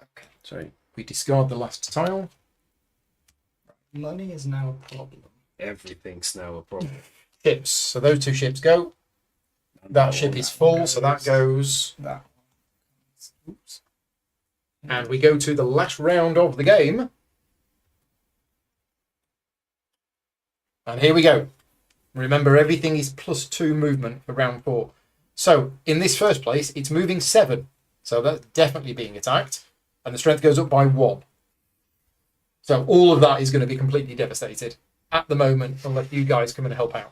Okay. So we discard the last tile. Money is now a problem. Everything's now a problem. Ships. So those 2 ships go. That ship is full, so that goes. That. Oops. And we go to the last round of the game. And here we go. Remember, everything is +2 movement for round 4. So in this first place, it's moving 7. So that's definitely being attacked. And the strength goes up by 1. So all of that is going to be completely devastated at the moment, unless you guys come in and help out.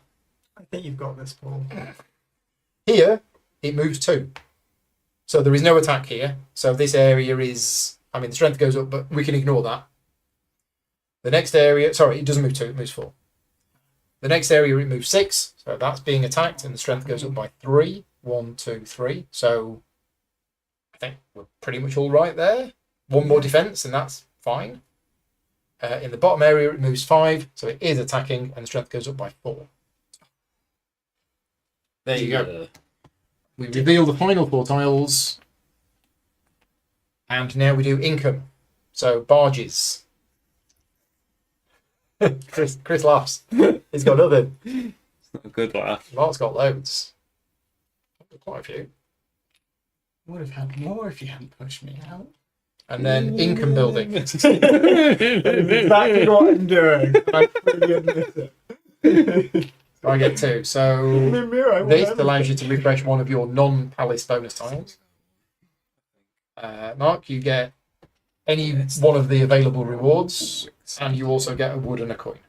I think you've got this, Paul. Here, it moves 2. So there is no attack here. So this area is, the strength goes up, but we can ignore that. The next area, sorry, it doesn't move 2, it moves 4. The next area it moves 6, so that's being attacked, and the strength goes up by 3. 1, 2, 3. So I think we're pretty much all right there. One more defense, and that's fine. In the bottom area, it moves 5, so it is attacking, and the strength goes up by 4. There you go. We reveal the final 4 tiles, and now we do income. So barges. Chris laughs. He's got nothing. It's not a good laugh. Mark's got loads. Quite a few. Would have had more if you hadn't pushed me out. And then income building. That is exactly what I'm doing. I fully admit it. I get 2. So this allows you to refresh one of your non-palace bonus tiles. Mark, you get any one of the available rewards, and you also get a wood and a coin.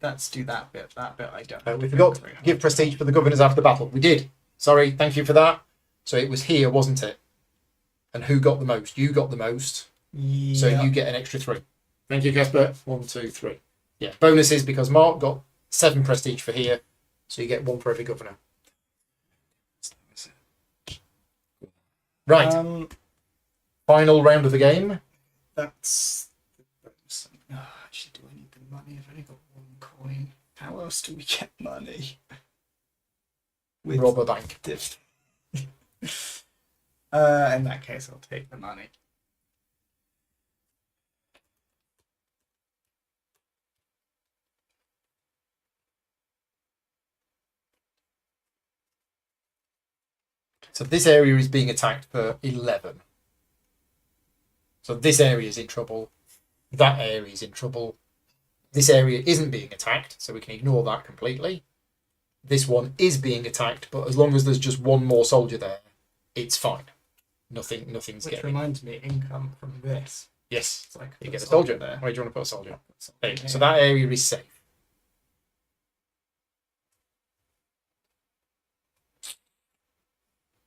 Let's do that bit. That bit I don't. We forgot to give prestige for the governors after battle. We did. Sorry, thank you for that. So it was here, wasn't it? And who got the most? You got the most. Yeah. So you get an extra 3. Thank you, Casper. 1, 2, 3. Yeah, bonuses because Mark got 7 prestige for here, so you get 1 for every governor. Right. Final round of the game. That's. Actually, do I need the money? I've only got 1 coin. How else do we get money? Rob a bank. In that case, I'll take the money. So this area is being attacked for 11. So this area is in trouble. That area is in trouble. This area isn't being attacked, so we can ignore that completely. This one is being attacked, but as long as there's just 1 more soldier there, it's fine. Nothing's Which getting. reminds me, income from this. Yes, It's like you get a soldier there. Where do you want to put a soldier? There you go. So that area is safe.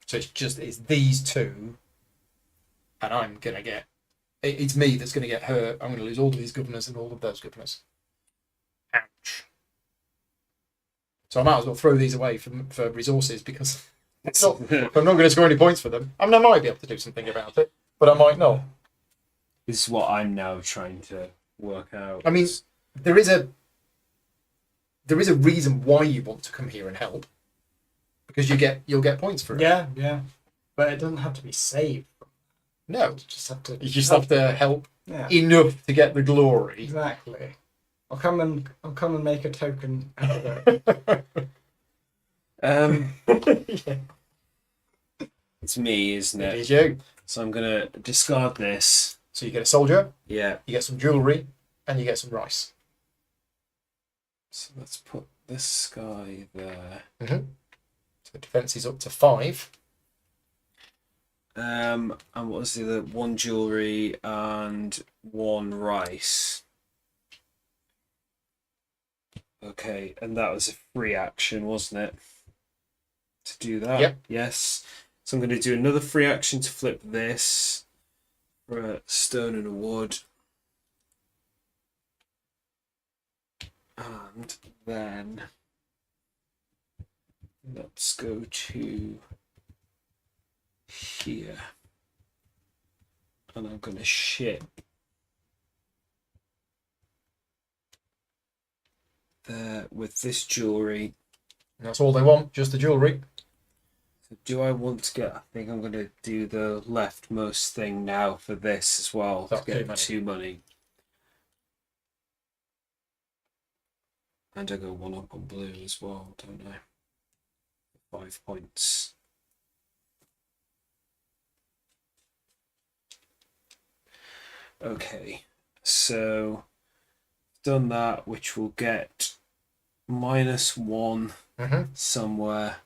So it's these 2, and I'm gonna get. It's me that's gonna get hurt. I'm gonna lose all of these governors and all of those governors. Ouch. So I might as well throw these away for resources because if I'm not going to score any points for them. I mean, I might be able to do something about it, but I might not. This is what I'm now trying to work out. I mean, there is a reason why you want to come here and help, because you'll get points for it. Yeah. But it doesn't have to be saved. No, You just have to. you just have to help Yeah. enough to get the glory. Exactly. I'll come and make a token out of it. Yeah. It's me, isn't It it? is you. So I'm gonna discard this. So you get a soldier, Yeah. you get some jewellery, and you get some rice. So let's put this guy there. Mm-hmm. So defence is up to 5. And what was the other? 1 jewelry and 1 rice. Okay, and that was a free action, wasn't it? To do that? Yep. Yes. So I'm going to do another free action to flip this for a stone and a wood. And then let's go to here. And I'm going to ship there with this jewelry. And that's all they want, just the jewellery. So do I want to get? I think I'm going to do the leftmost thing now for this as well. That's to get 2 money. 2 money. And I go 1 up on blue as well, don't I? 5 points. Okay, so done that, which will get -1 Mm-hmm. somewhere.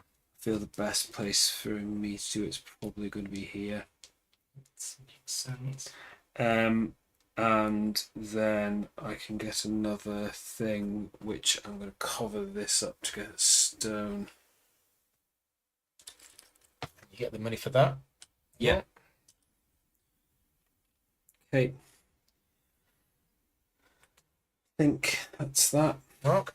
I feel the best place for me to do it's probably going to be here. Makes sense. And then I can get another thing, which I'm going to cover this up to get a stone. You get the money for that. Yeah. Okay. I think that's that. Mark?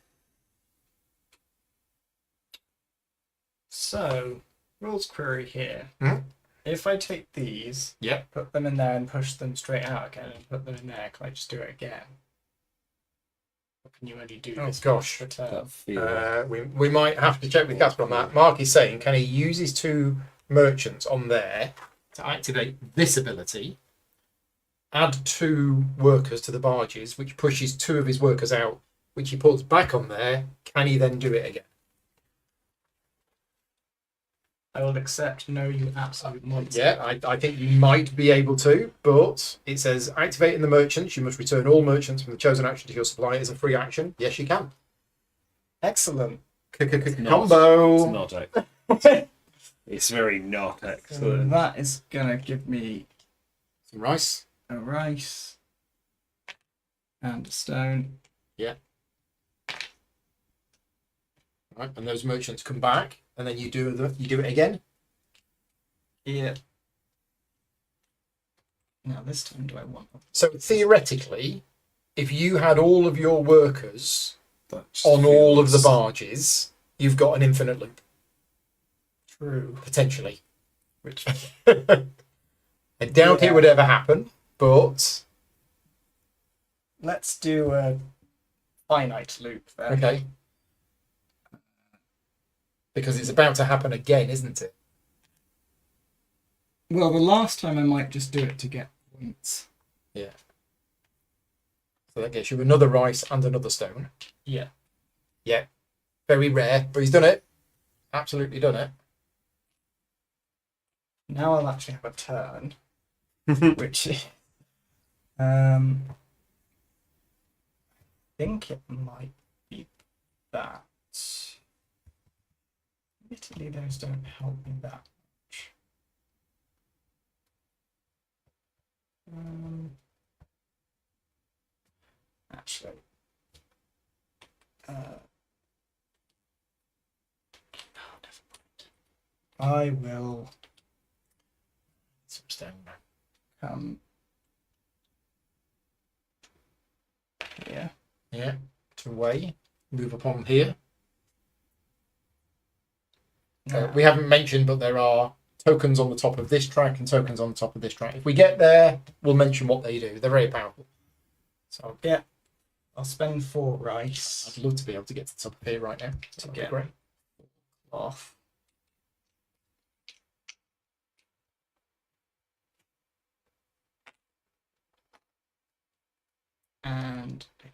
So, rules query here. Hmm? If I take these, Yep. put them in there and push them straight out again and put them in there, can I just do it again? Or can you only do Oh, this gosh. once per turn? That feeling. We might have to check with Casper on that. Mark is saying, can he use his 2 merchants on there to activate this ability, add 2 workers to the barges, which pushes 2 of his workers out, which he puts back on there? Can he then do it again? I will accept. No, you absolute monster. Yeah, I think you might be able to, but it says activating the merchants. You must return all merchants from the chosen action to your supply as a free action. Yes, you can. Excellent. Combo. It's not excellent. It's very not So excellent. that is gonna give me Some rice. a rice and a stone. Right, and those merchants come back, and then you do it again. Yeah. Now this time, do I want them? So theoretically, if you had all of your workers That just on all of the feels- barges, you've got an infinite loop True. potentially. Which I doubt it would ever happen, but let's do a finite loop then. okay. Because it's about to happen again, isn't it? Well, the last time I might just do it to get points. Yeah. So that gets you another rice and another stone. Yeah. Yeah. Very rare, but he's done it. Absolutely done it. Now I'll actually have a turn, which I think it might be that. Admittedly, those don't help me that much. Actually, no, never mind. I will Some stone. come here. Yeah. To weigh. Move upon here. Now, We haven't mentioned, but there are tokens on the top of this track and tokens on the top of this track. If we get there, we'll mention what they do. They're very powerful. So I'll spend 4 rice I'd love to be able to get to the top of here right now. to That'd be get great. off. And I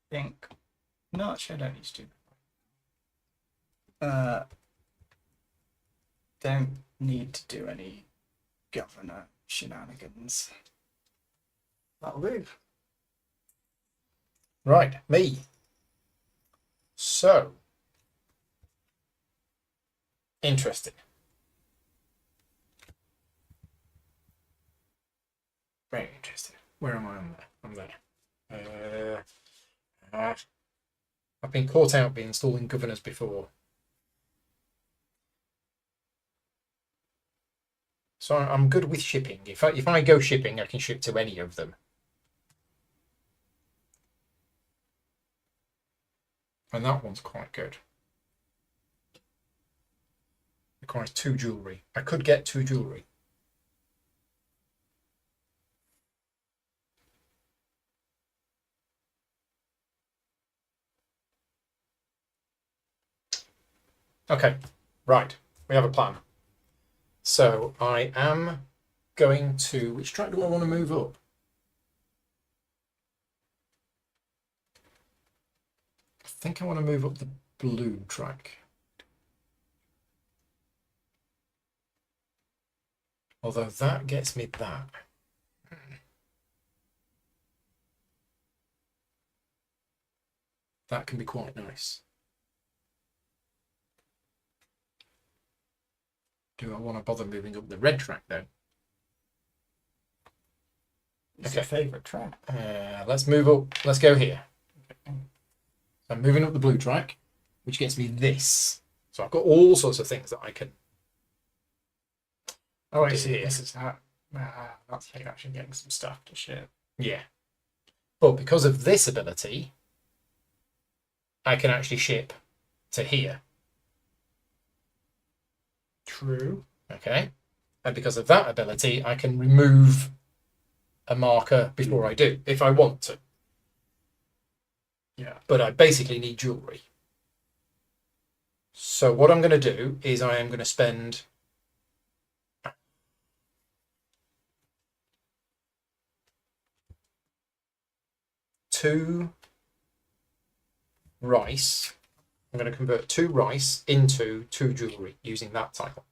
think no, actually I don't need to do don't need to do any governor shenanigans. That'll do. Right, me. So interesting. Very interesting. Where am I on there? I'm there. I've been caught out being installing governors before. So I'm good with shipping. If I go shipping, I can ship to any of them. And that one's quite good. Requires 2 jewellery. I could get 2 jewellery. Okay, right. We have a plan. So I am going to... Which track do I want to move up? I think I want to move up the blue track. Although that gets me that. That can be quite nice. Do I want to bother moving up the red track though? It's Okay. your favourite track. Let's move up. Let's go here. So I'm moving up the blue track, which gets me this. So I've got all sorts of things that I can. Oh, I do see. here. This is how. That's how you're actually getting some stuff to ship. Yeah. But because of this ability, I can actually ship to here. True. Okay. And because of that ability, I can remove a marker before I do, if I want to. Yeah. But I basically need jewellery. So what I'm going to do is I am going to spend two rice. I'm going to convert 2 rice into 2 jewellery using that tile.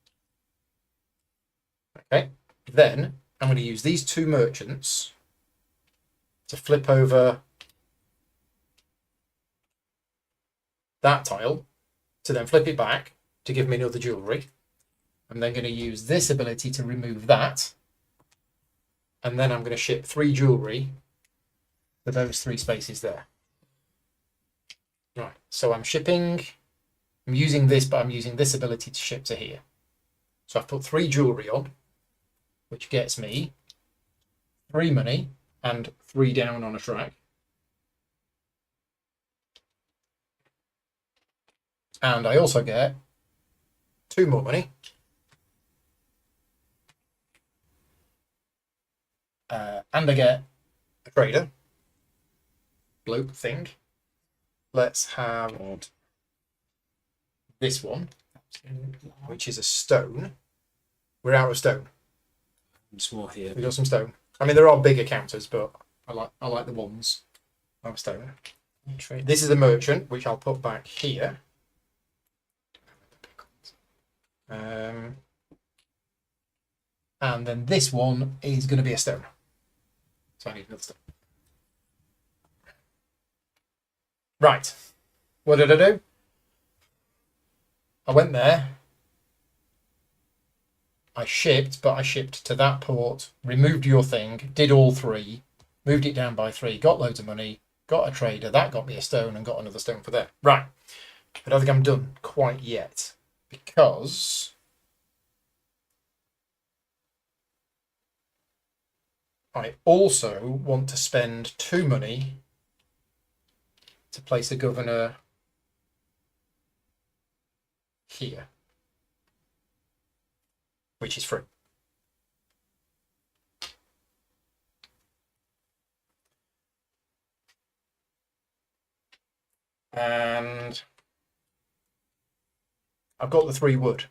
Okay. Then I'm going to use these 2 merchants to flip over that tile to then flip it back to give me another jewellery. I'm then going to use this ability to remove that. And then I'm going to ship 3 jewellery for those 3 spaces there. Right, so I'm using this, but I'm using this ability to ship to here. So I've put 3 jewellery on, which gets me 3 money and 3 down on a track. And I also get 2 more money. And I get a trader. Bloke thing. Let's have this one, which is a stone. We're out of stone. There's more here. We got some stone. I mean, there are bigger counters, but I like the ones out of stone. This is a merchant, which I'll put back here. And then this one is going to be a stone. So I need another stone. Right. What did I do? I went there. I shipped, but I shipped to that port, removed your thing, did all 3, moved it down by 3, got loads of money, got a trader, that got me a stone and got another stone for there. Right. I don't think I'm done quite yet because I also want to spend 2 money to place a governor here, which is free. And I've got the 3 wood.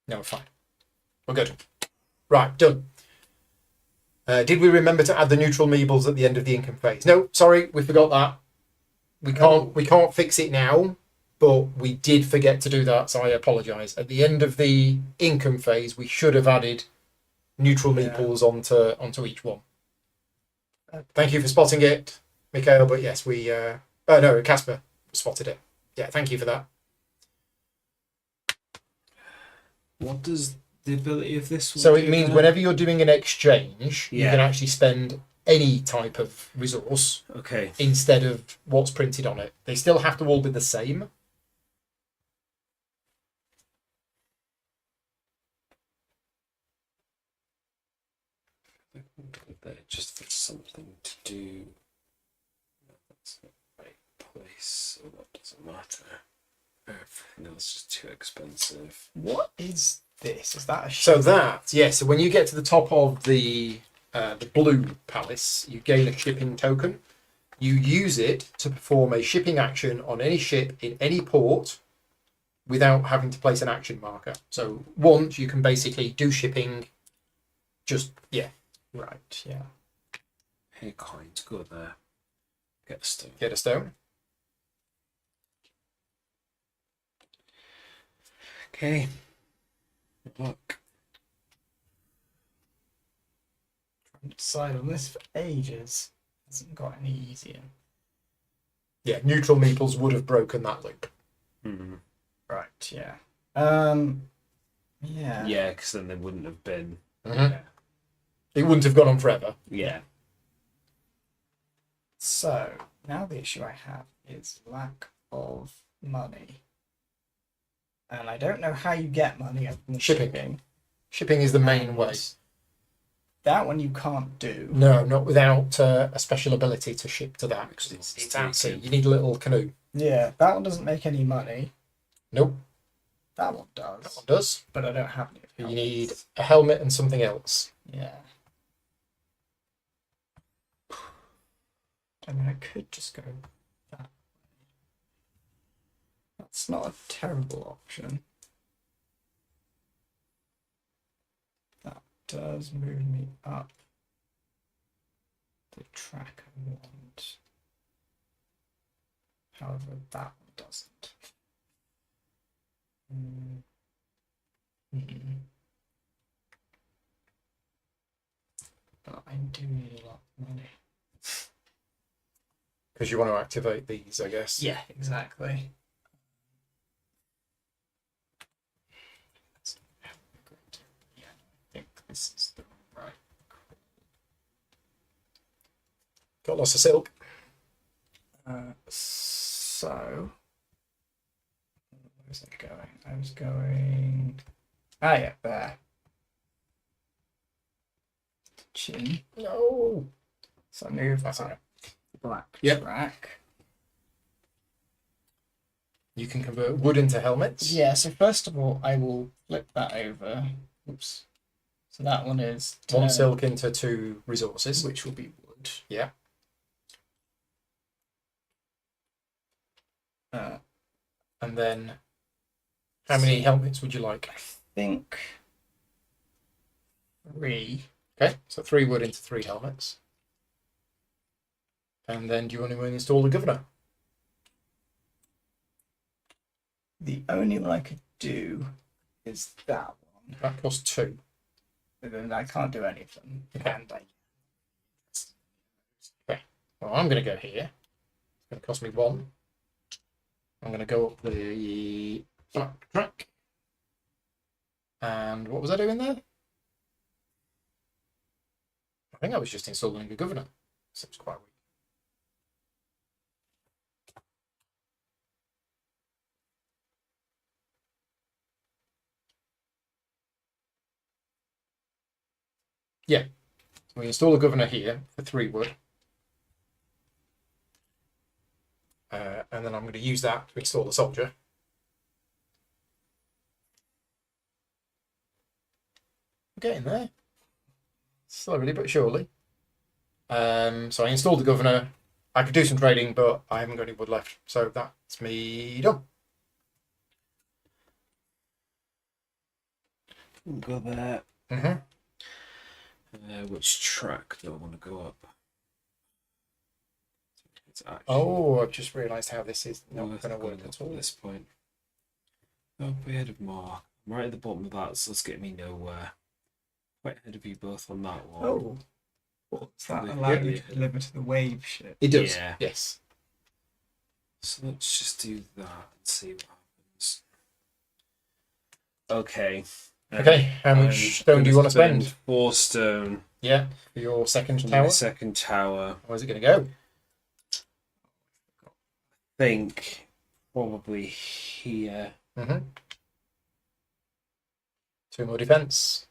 No, we're fine. We're good. Right, done. Did we remember to add the neutral meebles at the end of the income phase? No, sorry, we forgot that. We can't fix it now, but we did forget to do that, so I apologise. At the end of the income phase, we should have added neutral meeples onto each one. Thank you for spotting it, Mikhail, but yes, no, Casper spotted it. Yeah, thank you for that. What does the ability of this one So do it means again? whenever you're doing an exchange, you Yeah. can actually spend any type of resource Okay. instead of what's printed on it. They still have to all be the same. Just for something to do. No, that's not the right place, so that doesn't matter. Everything else is too expensive. What is this? Is that a So so when you get to the top of the blue palace, you gain a shipping token. You use it to perform a shipping action on any ship in any port without having to place an action marker. So once you can basically do shipping, right? Yeah. Hey, coins, go there. Get a stone. get a stone. Okay. Look. Trying to decide on this for ages. Hasn't got any easier. Yeah, neutral meeples would have broken that loop. Mm-hmm. Right. Yeah. Yeah. Yeah, because then they wouldn't have been. Mm-hmm. It wouldn't have gone on forever. Yeah. So now the issue I have is lack of money, and I don't know how you get money other than Shipping. Shipping is the main way. That one you can't do. No, not without a special ability to ship to that. Because it's at sea. taken. You need a little canoe. Yeah, that one doesn't make any money. Nope, That one that does. one does. But I don't have any. You need a helmet and something else. Yeah. I mean, I could just go that way. That's not a terrible option. That does move me up the track I want. However, that one doesn't. But I do need a lot of money. Because you want to activate these, I guess. Yeah, exactly. Yeah, I think this is the right. Got lots of silk. So, where was I going? I was going. Ah, yeah, there. Chin. No. So I move That's up it. the black Yep. track. You can convert wood into helmets. Yeah, so first of all, I will flip that over. Oops. So that one is One 10, silk into 2 resources. which will be wood. Yeah. And then, how many helmets would you like? Think 3. Okay, so 3 wood into 3 helmets. And then, do you want to install the governor? The only one I could do is that one. That costs 2. But then I can't do any of them. Okay. And Well, I'm going to go here. It's going to cost me 1. I'm going to go up the black track. And what was I doing there? I think I was just installing a governor. Seems quite weak. Yeah, so we install a governor here for 3 wood. And then I'm going to use that to install the soldier. We're getting there. Slowly but surely. So I installed the governor. I could do some trading, but I haven't got any wood left. So that's me done. We'll go there. Which track do I want to go up? It's actually Oh, I've just realised how this is not worth going to work going at up all. at this point. Oh, way ahead of Mark. I'm right at the bottom of that, so let's get me nowhere. Quite ahead of you both on that one. oh, what's that Yeah. allow you to deliver to the wave ship? It does. Yeah. Yes. So let's just do that and see what happens. Okay. Okay, how much stone do you want to spend? 4 stone. Yeah, for your second For tower. my second tower. Where's it going to go? Think probably here. 2 more defense.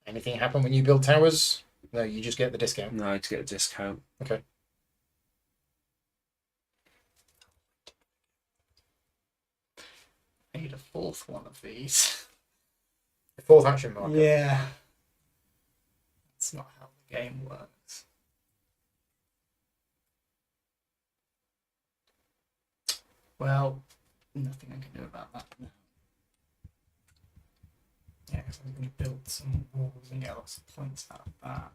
Anything happen when you build towers? No, you just get the discount. No, to get a discount. Okay. I need a 4th one of these. The 4th action marker. Yeah. That's not how the game works. Well, nothing I can do about that now. Yeah, because I'm going to build some walls and get lots of points out of that.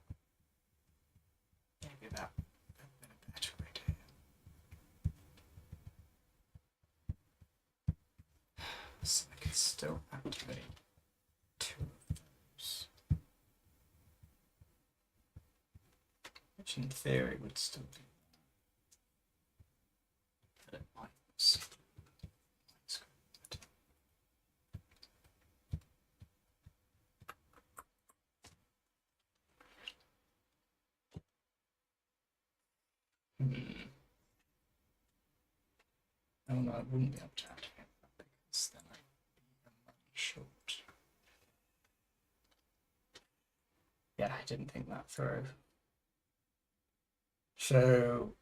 Maybe that would have been a better idea. So I can still activate 2 of those. Which in theory would still do that. But it might still Oh no, I wouldn't be able to activate that because then I'd be a money short. Yeah, I didn't think that through. So,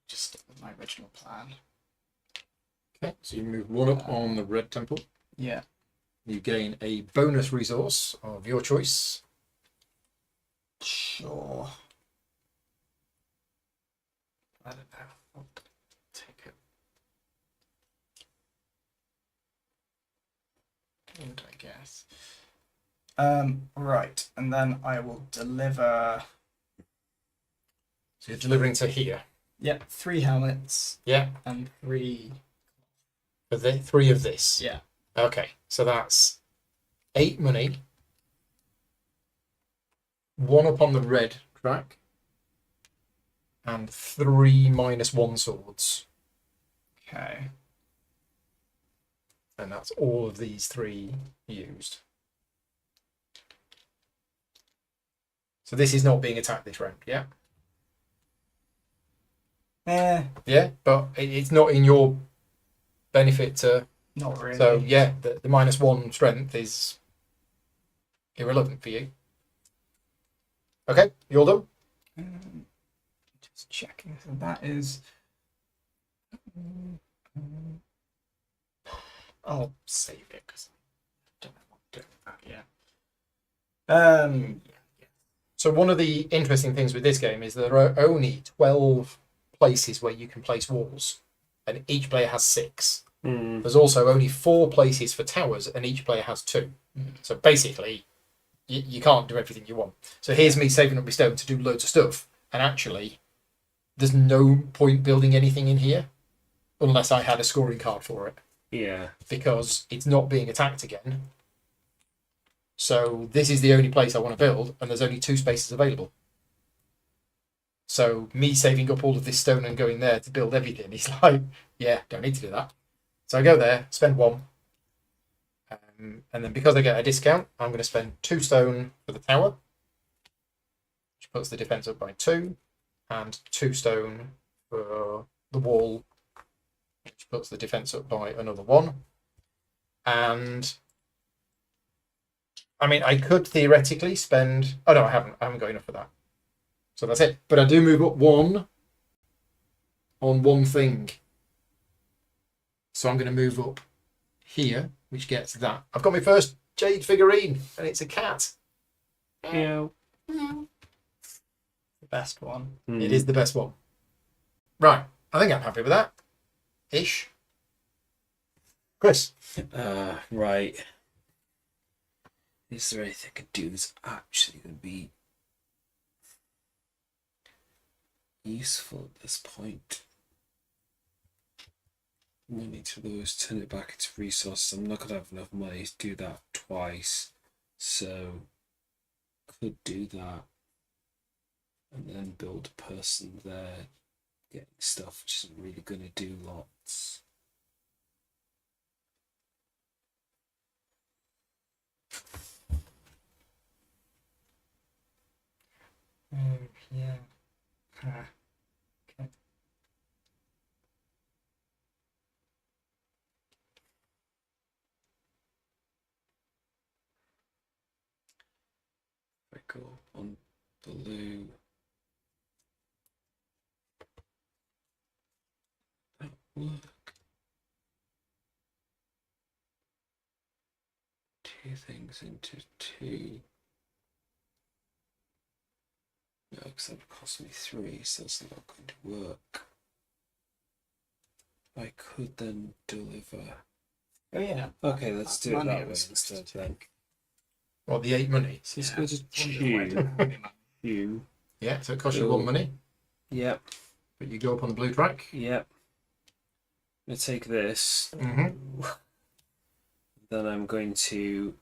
just stick with my original plan. Okay, so you move 1 up on the red temple. Yeah. You gain a bonus resource of your choice. Sure. I don't know. I'll take it. Good, I guess. Right, and then I will deliver. So you're delivering to here. Yeah, 3 helmets Yeah, and 3. for the 3 of this. Yeah. Okay, so that's 8 money. 1 up on the red track. And 3 -1 swords. Okay. And that's all of these 3 used. So this is not being attacked this round, yeah? Yeah, but it's not in your benefit to. Not really. So yeah, the -1 strength is irrelevant for you. Okay, you're done. Just checking. So that is. I'll save it because I don't know what I'm doing with that yet. So one of the interesting things with this game is there are only 12 places where you can place walls, and each player has 6. There's also only 4 places for towers, and each player has 2. So basically, you can't do everything you want. So here's me saving up my stone to do loads of stuff, and actually, there's no point building anything in here unless I had a scoring card for it. Yeah. Because it's not being attacked again. So this is the only place I want to build, and there's only 2 spaces available. So me saving up all of this stone and going there to build everything, he's like, yeah, don't need to do that. So I go there, spend 1. And then because I get a discount, I'm going to spend 2 stone for the tower, which puts the defense up by 2, and 2 stone for the wall, which puts the defense up by another 1. And I mean, I could theoretically spend. Oh no, I haven't. I haven't got enough for that. So that's it. But I do move up 1 on 1 thing. So I'm going to move up here, which gets that. I've got my first jade figurine, and it's a cat. Yeah. The best one. It is the best one. Right. I think I'm happy with that. Ish. Chris. Right. Is there anything I could do that's actually going to be useful at this point? I need to always turn it back into resources. I'm not going to have enough money to do that twice. So, could do that. And then build a person there, getting stuff which isn't really going to do lots. Yeah. Okay. If I go on blue, that work. 2 things into 2. No, because that would cost me 3, so it's not going to work. I could then deliver. Oh yeah. Okay, let's do it Money that I way was instead supposed to then. Well, the 8 money. So let's Yeah. go to Why 2. don't I have any money? 2. Yeah, so it costs you Cool. 1 money, Yep, but you go up on the blue track. yep. I'm going to take this. Mm-hmm. Then I'm going to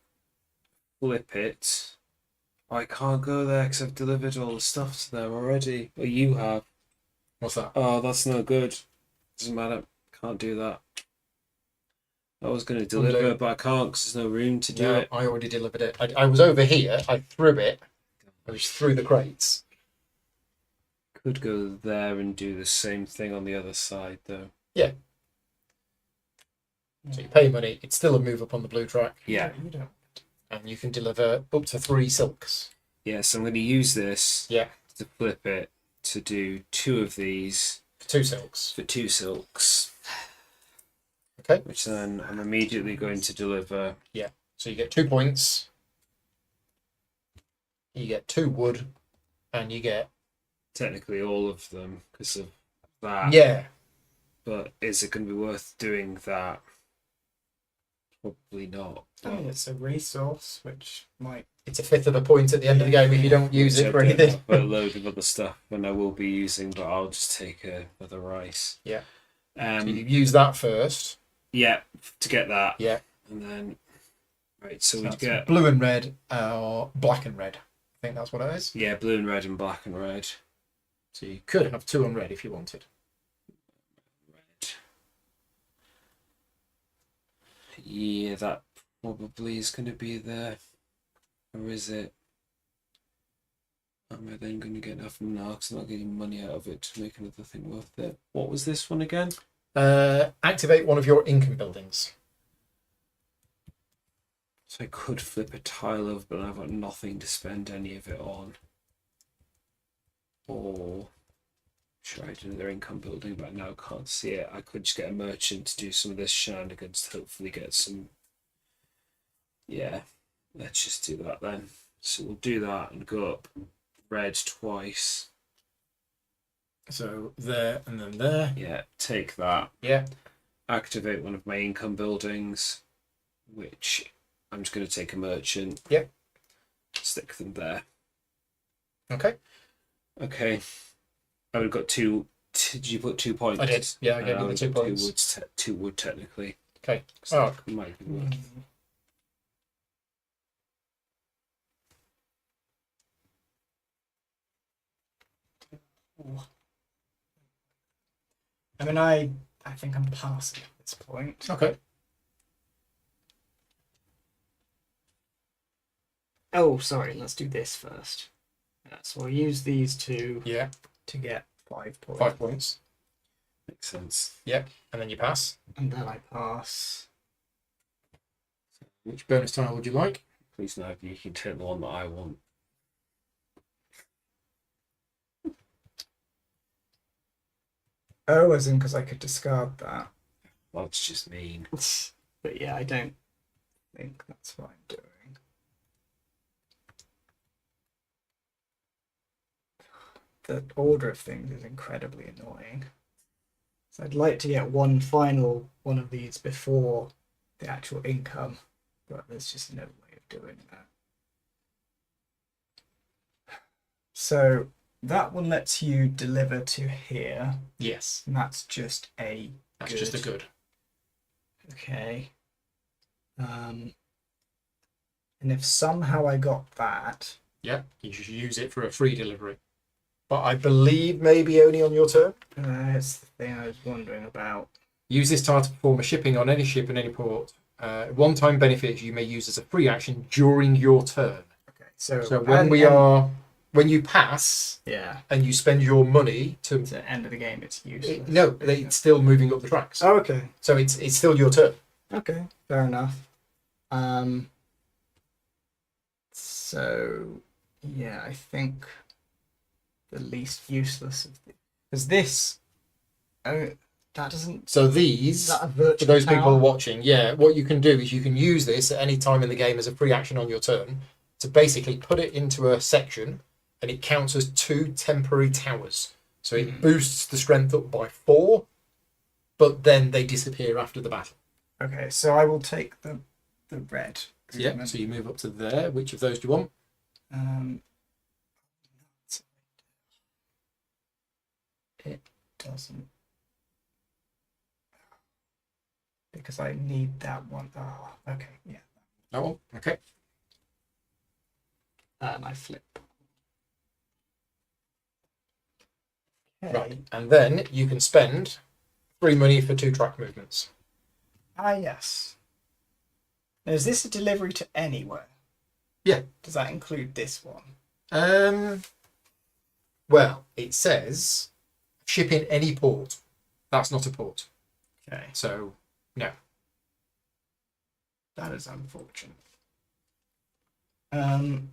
flip it. I can't go there because I've delivered all the stuff to them already. Or you have. What's that? Oh, that's no good. Doesn't matter. Can't do that. I was going to deliver, Undo. but I can't because there's no room to do No, it. I already delivered it. I was over here. I threw it. I was through the crates. Could go there and do the same thing on the other side, though. So you pay money. It's still a move up on the blue track. Yeah. You don't. And you can deliver up to 3 silks. Yeah, so I'm going to use this Yeah. to flip it to do 2 of these For 2 silks. for 2 silks. Okay. Which then I'm immediately going to deliver. So you get 2 points. You get 2 wood. And you get... Technically all of them because of that. Yeah. But is it going to be worth doing that? Probably not. I mean, it's a resource which might. It's a fifth of a point at the end of the game if you don't use it for anything. But a load of other stuff and I will be using, but I'll just take another rice. Yeah. So you use that first. Yeah, to get that. Yeah. And then, right, so we That's get blue and red or black and red. I think that's what it is. yeah, blue and red and black and red. So you could have 2 on red if you wanted. Red. Yeah, that probably is going to be there. Or is it? Am I then going to get enough? No, because I'm not getting money out of it to make another thing worth it. What was this one again? Activate one of your income buildings. So I could flip a tile over, but I've got nothing to spend any of it on. Or should I do another income building, but I now can't see it. I could just get a merchant to do some of this shenanigans to hopefully get some. Yeah, let's just do that then. So we'll do that and go up red twice. So there and then there. Yeah, take that. Yeah. Activate one of my income buildings, which I'm just going to take a merchant. Yep. Stick them there. Okay. Okay. I would have got 2. Did you put 2 points? I did. Yeah, I gave you the would 2 have points. 2 wood technically. Okay. So Oh. might be worth. I mean, I think I'm passing at this point. Okay. Oh, sorry. Let's do this first. Yeah, so I'll use these 2 Yeah. to get 5 points. 5 points. Makes sense. Yep. And then you pass. And then I pass. Which bonus tile would you like? Please no, you can take the one that I want. Oh, as in because I could discard that. That's just mean. But yeah, I don't think that's what I'm doing. The order of things is incredibly annoying. So I'd like to get one final one of these before the actual income, but there's just no way of doing that. So that one lets you deliver to here, Yes. and that's just a That's good. just a good. Okay. And if somehow I got that, Yeah. You should use it for a free delivery. But I believe maybe only on your turn. it's the thing I was wondering about. Use this tile to perform a shipping on any ship in any port. One-time benefit you may use as a free action during your turn. Okay, so When you pass yeah, and you spend your money to... at the end of the game, it's useless. No, it's still moving up the tracks. Oh, okay. So it's still your turn. Okay, fair enough. So yeah, I think the least useless of the is this. Oh, that doesn't. So Is these, that a for virtual those people power? watching, yeah, what you can do is you can use this at any time in the game as a free action on your turn to basically put it into a section, and it counts as 2 temporary towers. So it boosts the strength up by 4, but then they disappear after the battle. Okay, so I will take the red. Yeah. So you move up to there. Which of those do you want? It doesn't. Because I need that one. Oh, okay, yeah. That one. Okay. And I flip. Okay. Right. And then you can spend 3 money for 2 track movements. Ah, yes. Now, is this a delivery to anywhere? Yeah. Does that include this one? Well, it says ship in any port. That's not a port. Okay. So, no. That is unfortunate. Right.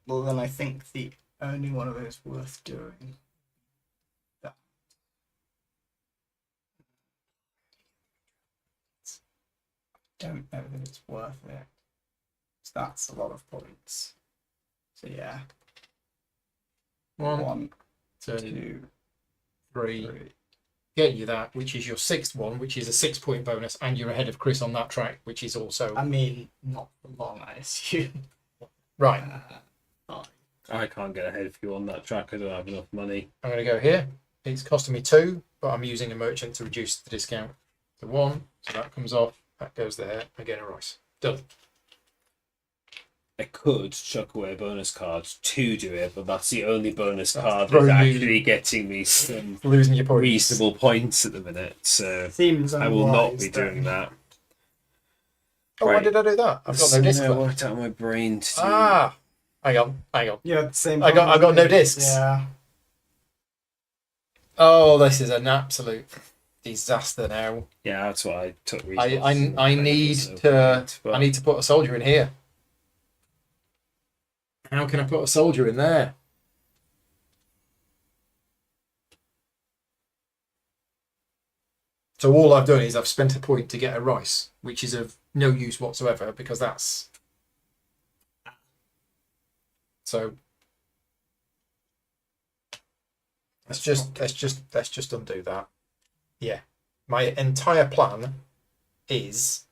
Well, then I think the only one of those worth doing. That. Don't know that it's worth it. So that's a lot of points. So yeah. One, two, two, three. three. Get you that, which is your 6th one, which is a 6-point bonus, and you're ahead of Chris on that track, which is also I mean, not for long, I assume. right. Fine. I can't get ahead of you on that track. I don't have enough money. I'm going to go here. It's costing me 2, but I'm using a merchant to reduce the discount to 1. So that comes off. That goes there. I get a rice. Done. I could chuck away a bonus card to do it, but that's the only bonus That's card throw that's you- actually getting me some Losing your points. reasonable points at the minute. So Seems I will not be unwise, doing then. that. Oh, why Right. did I do that? I've got no disc I left. worked out of my brain to do. Ah, hang on. Yeah, the same. I got problem, no isn't it? discs. Yeah. Oh, this is an absolute disaster now. Yeah, that's what I took. I need to put a soldier in here. How can I put a soldier in there? So all I've done is I've spent a point to get a rice, which is of no use whatsoever because that's so. Let's just undo that. Yeah, my entire plan is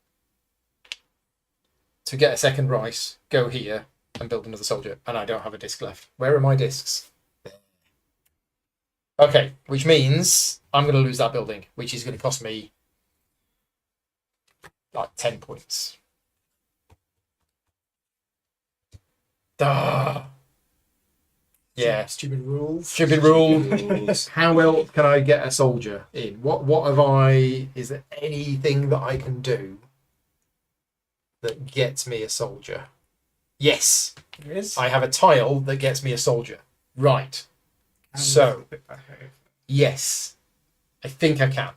to get a second rice, go here, and build another soldier, and I don't have a disc left. Where are my discs? There. Okay, which means I'm going to lose that building, which is going to cost me like 10 points. Duh. Yeah. Stupid rules. Stupid rules. How else can I get a soldier in? What have I? Is there anything that I can do that gets me a soldier? Yes, There is. I have a tile that gets me a soldier. Right. So yes, I think I can.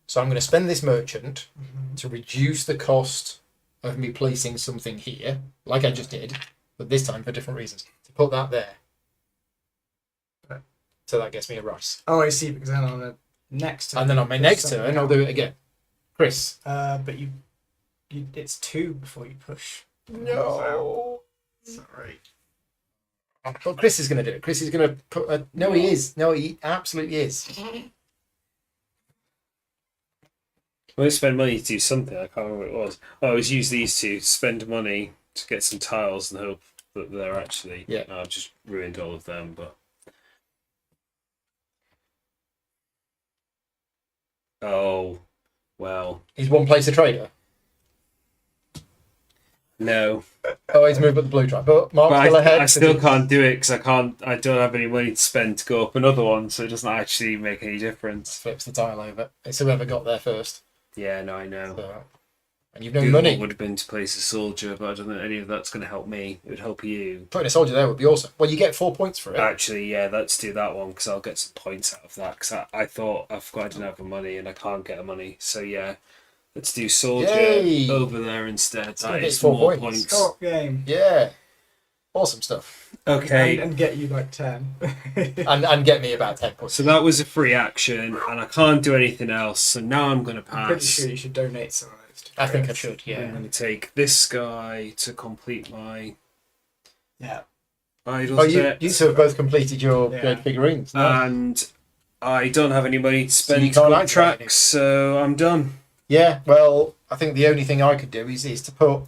So I'm going to spend this merchant to reduce the cost of me placing something here, like I just did, but this time for different reasons. To put that there. So that gets me a rice. Oh, I see. Because then on the next turn. And then on my next turn, I'll do it again. Chris. But you, it's 2 before you push. No. Sorry. But Chris is going to do it. Chris is going to put a... No, he is. No, he absolutely is. I won't spend money to do something. I can't remember what it was. Oh, I always use these two to spend money to get some tiles and hope that they're actually. Yeah. I've just ruined all of them, but. Oh, well. He's one place a trader. No. Oh, he's moved up the blue track. But Mark's But still ahead. I still can't do it because I don't have any money to spend to go up another one, so it doesn't actually make any difference. Flips the tile over. It's whoever got there first. Yeah, no, I know. So, and you've The no other money. one would have been to place a soldier, but I don't think any of that's going to help me. It would help you. Putting a soldier there would be awesome. Well, you get 4 points for it. Actually, yeah, let's do that one because I'll get some points out of that. Because I thought I forgot I didn't have the money and I can't get the money. So yeah, let's do soldier Yay! over there instead. gonna That get is 4 more points. points. Co-op game. Yeah. Awesome stuff. Okay, And get you like 10. And get me about 10 points. so that was a free action, and I can't do anything else. So now I'm going to I'm pretty pass. sure you should donate some of those to I think I Chris. should, I'm yeah. going to take this guy to complete my Yeah. idol Oh, you set. two have both completed your Yeah. great figurines. Nice. And I don't have any money to spend you to can't go on activate any. tracks, so I'm done. Yeah, well, I think the only thing I could do is to put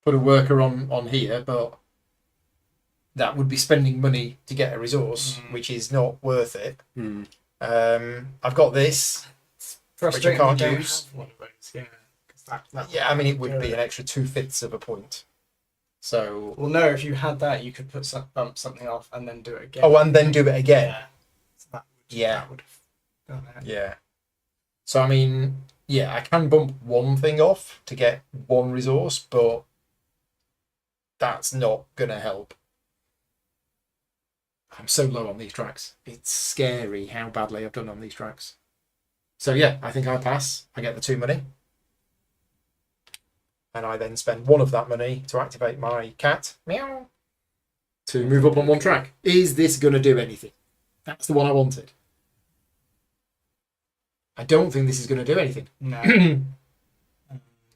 a worker on here, but that would be spending money to get a resource, which is not worth it. Hmm. I've got this. Frustrating. can't you don't use. have one of those, yeah. 'Cause that Yeah, I mean, it would do be an extra 2/5 of a point. So, Well, no, if you had that, you could bump something off and then do it again. oh, and then do it again. Yeah. So Yeah. that would have done it. Yeah. So, I mean, yeah, I can bump one thing off to get one resource, but that's not going to help. I'm so low on these tracks. It's scary how badly I've done on these tracks. So, yeah, I think I pass. I get the 2 money. and I then spend one of that money to activate my cat, meow, to move up on one track. Is this going to do anything? That's the one I wanted. I don't think this is going to do anything. No.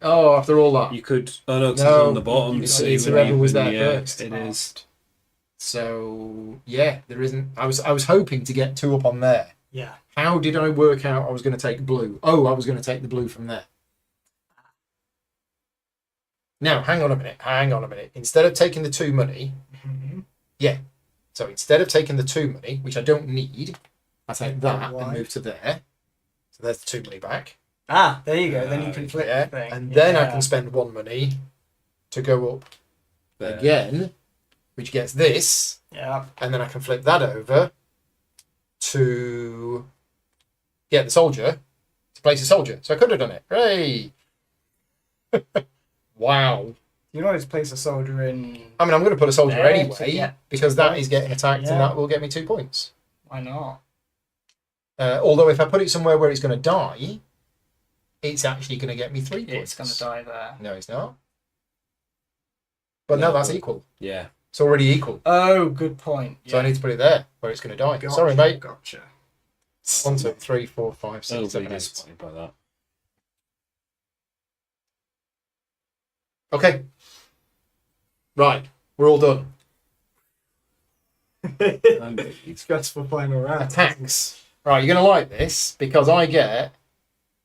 Oh, after all that. You could. Oh no, 'cause No, it's on the bottom. it's so you whoever wouldn't was even- there yeah, first. It is. So yeah, there isn't. I was hoping to get 2 up on there. Yeah. How did I work out I was going to take blue? Oh, I was going to take the blue from there. Now, hang on a minute. Instead of taking the 2 money, Mhm. so instead of taking the 2 money, which I don't need, I take that Why? and move to there. So there's the 2 money back. Ah, there you go. Then you can flip Yeah, the thing. and then I Yeah. can spend 1 money to go up There. again, which gets this, Yeah. and then I can flip that over to get the soldier to place a soldier. So I could have done it. Hooray! Wow. You can always place a soldier in. I mean, I'm going to put a soldier There to anyway get because 2 that points. is getting attacked, Yeah. and that will get me 2 points. Why not? Although if I put it somewhere where it's going to die, it's actually going to get me 3 points. It's going to die there. No, it's not. But no, No. that's equal. Yeah. It's already equal. Oh, good point. So I need to put it there where it's going to die. Gotcha, Sorry, mate. Gotcha. 1, 2, 3, 4, 5, 6, Overly 7, 8. disappointed by that. Okay. Right. We're all done. Stressful final round. Attacks. Right, you're going to like this because I get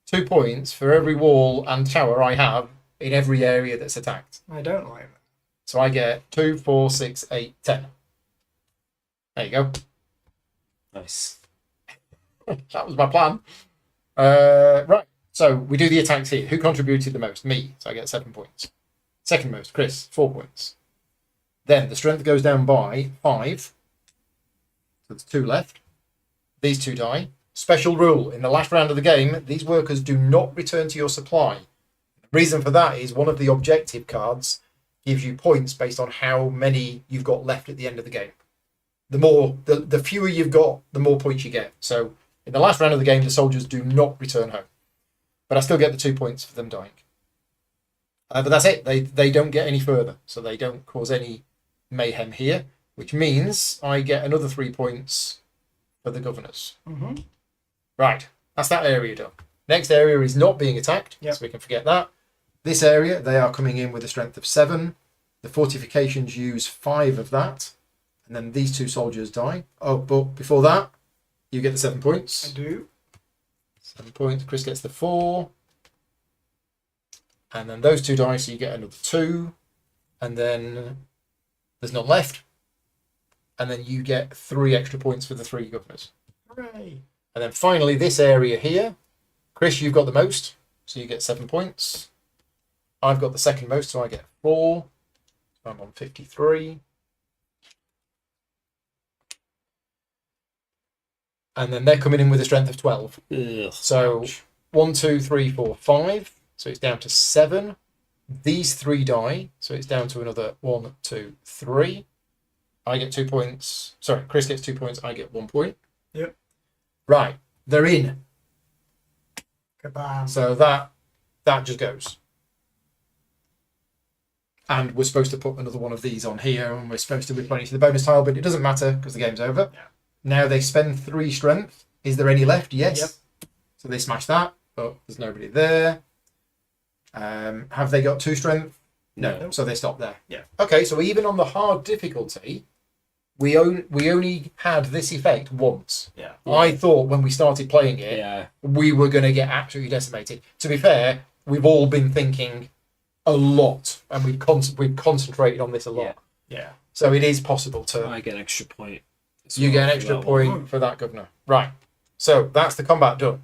2 points for every wall and tower I have in every area that's attacked. I don't like that. So I get 2, 4, 6, 8, 10. There you go. Nice. That was my plan. Right. So we do the attacks here. Who contributed the most? Me. So I get 7 points. Second most, Chris, 4 points. Then the strength goes down by 5. So there's 2 left. These 2 die. Special rule. In the last round of the game, these workers do not return to your supply. The reason for that is one of the objective cards gives you points based on how many you've got left at the end of the game. The fewer you've got, the more points you get. So in the last round of the game, the soldiers do not return home. But I still get the 2 points for them dying. But that's it. They don't get any further. So they don't cause any mayhem here, which means I get another 3 points for the governors. Mm-hmm. Right. That's that area done. Next area is not being attacked. Yep. So we can forget that. This area, they are coming in with a strength of 7. The fortifications use 5 of that. And then these 2 soldiers die. Oh, but before that, you get the 7 I points. do. 7 points. Chris gets the 4. And then those 2 die, so you get another 2. And then there's none left. And then you get 3 extra points for the 3 governors. Hooray. And then finally, this area here. Chris, you've got the most, so you get 7 points. I've got the second most, so I get 4. So I'm on 53. And then they're coming in with a strength of 12. Ugh. So 1, 2, 3, 4, 5. So it's down to 7. These 3 die. So it's down to another 1, 2, 3. I get 2 points. Sorry, Chris gets 2 points. I get 1 point. Yep. Right. They're in. Kabam. So that just goes. And we're supposed to put another one of these on here, and we're supposed to replenish the bonus tile, but it doesn't matter because the game's over. Yeah. Now they spend 3 strength. Is there any left? Yes. Yep. So they smash that, but there's nobody there. Have they got 2 strength? No. Nope. So they stop there. Yeah. Okay, so even on the hard difficulty, we only had this effect once. Yeah. I thought when we started playing it, Yeah. we were going to get absolutely decimated. To be fair, we've all been thinking a lot, and we've concentrated on this a lot. Yeah. Yeah. So it is possible to. I get an extra point. as You well get an for extra that point one. for that governor. Right. So that's the combat done.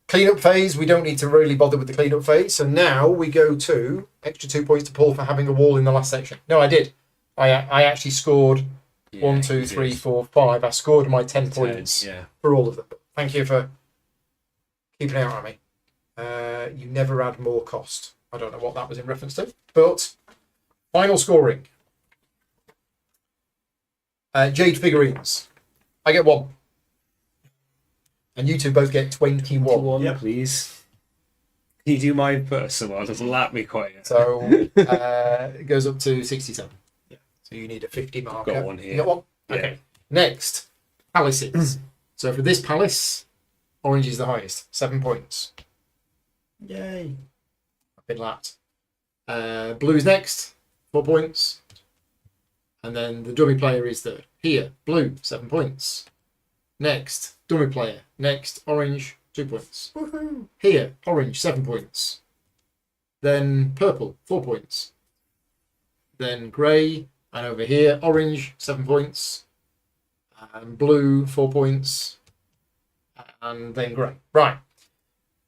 Cleanup phase, we don't need to really bother with the cleanup phase. So now we go to extra 2 points to pull for having a wall in the last section. No, I did. I actually scored Yeah, 1, 2, you 3, did. 4, 5. I scored my 10 10, points Yeah. for all of them. Thank you for keeping an eye on me. You never add more cost. I don't know what that was in reference to. But final scoring. Jade figurines. I get 1. And you two both get 21. One, Yep. please. You do mine first, so I'll just lap me quiet. So it goes up to 67. Yeah. So you need a 50 marker. Got one here. You got one? Yeah. Okay. Next, palaces. So for this palace, orange is the highest, 7 points. Yay. I've been lapped. Blue's next, 4 points. And then the dummy player is third. Here, blue, 7 points. Next, dummy player. Next, orange, 2 points. Woohoo. Here, orange, 7 points. Then purple, 4 points. Then grey, and over here, orange, 7 points. And blue, 4 points. And then grey. Right.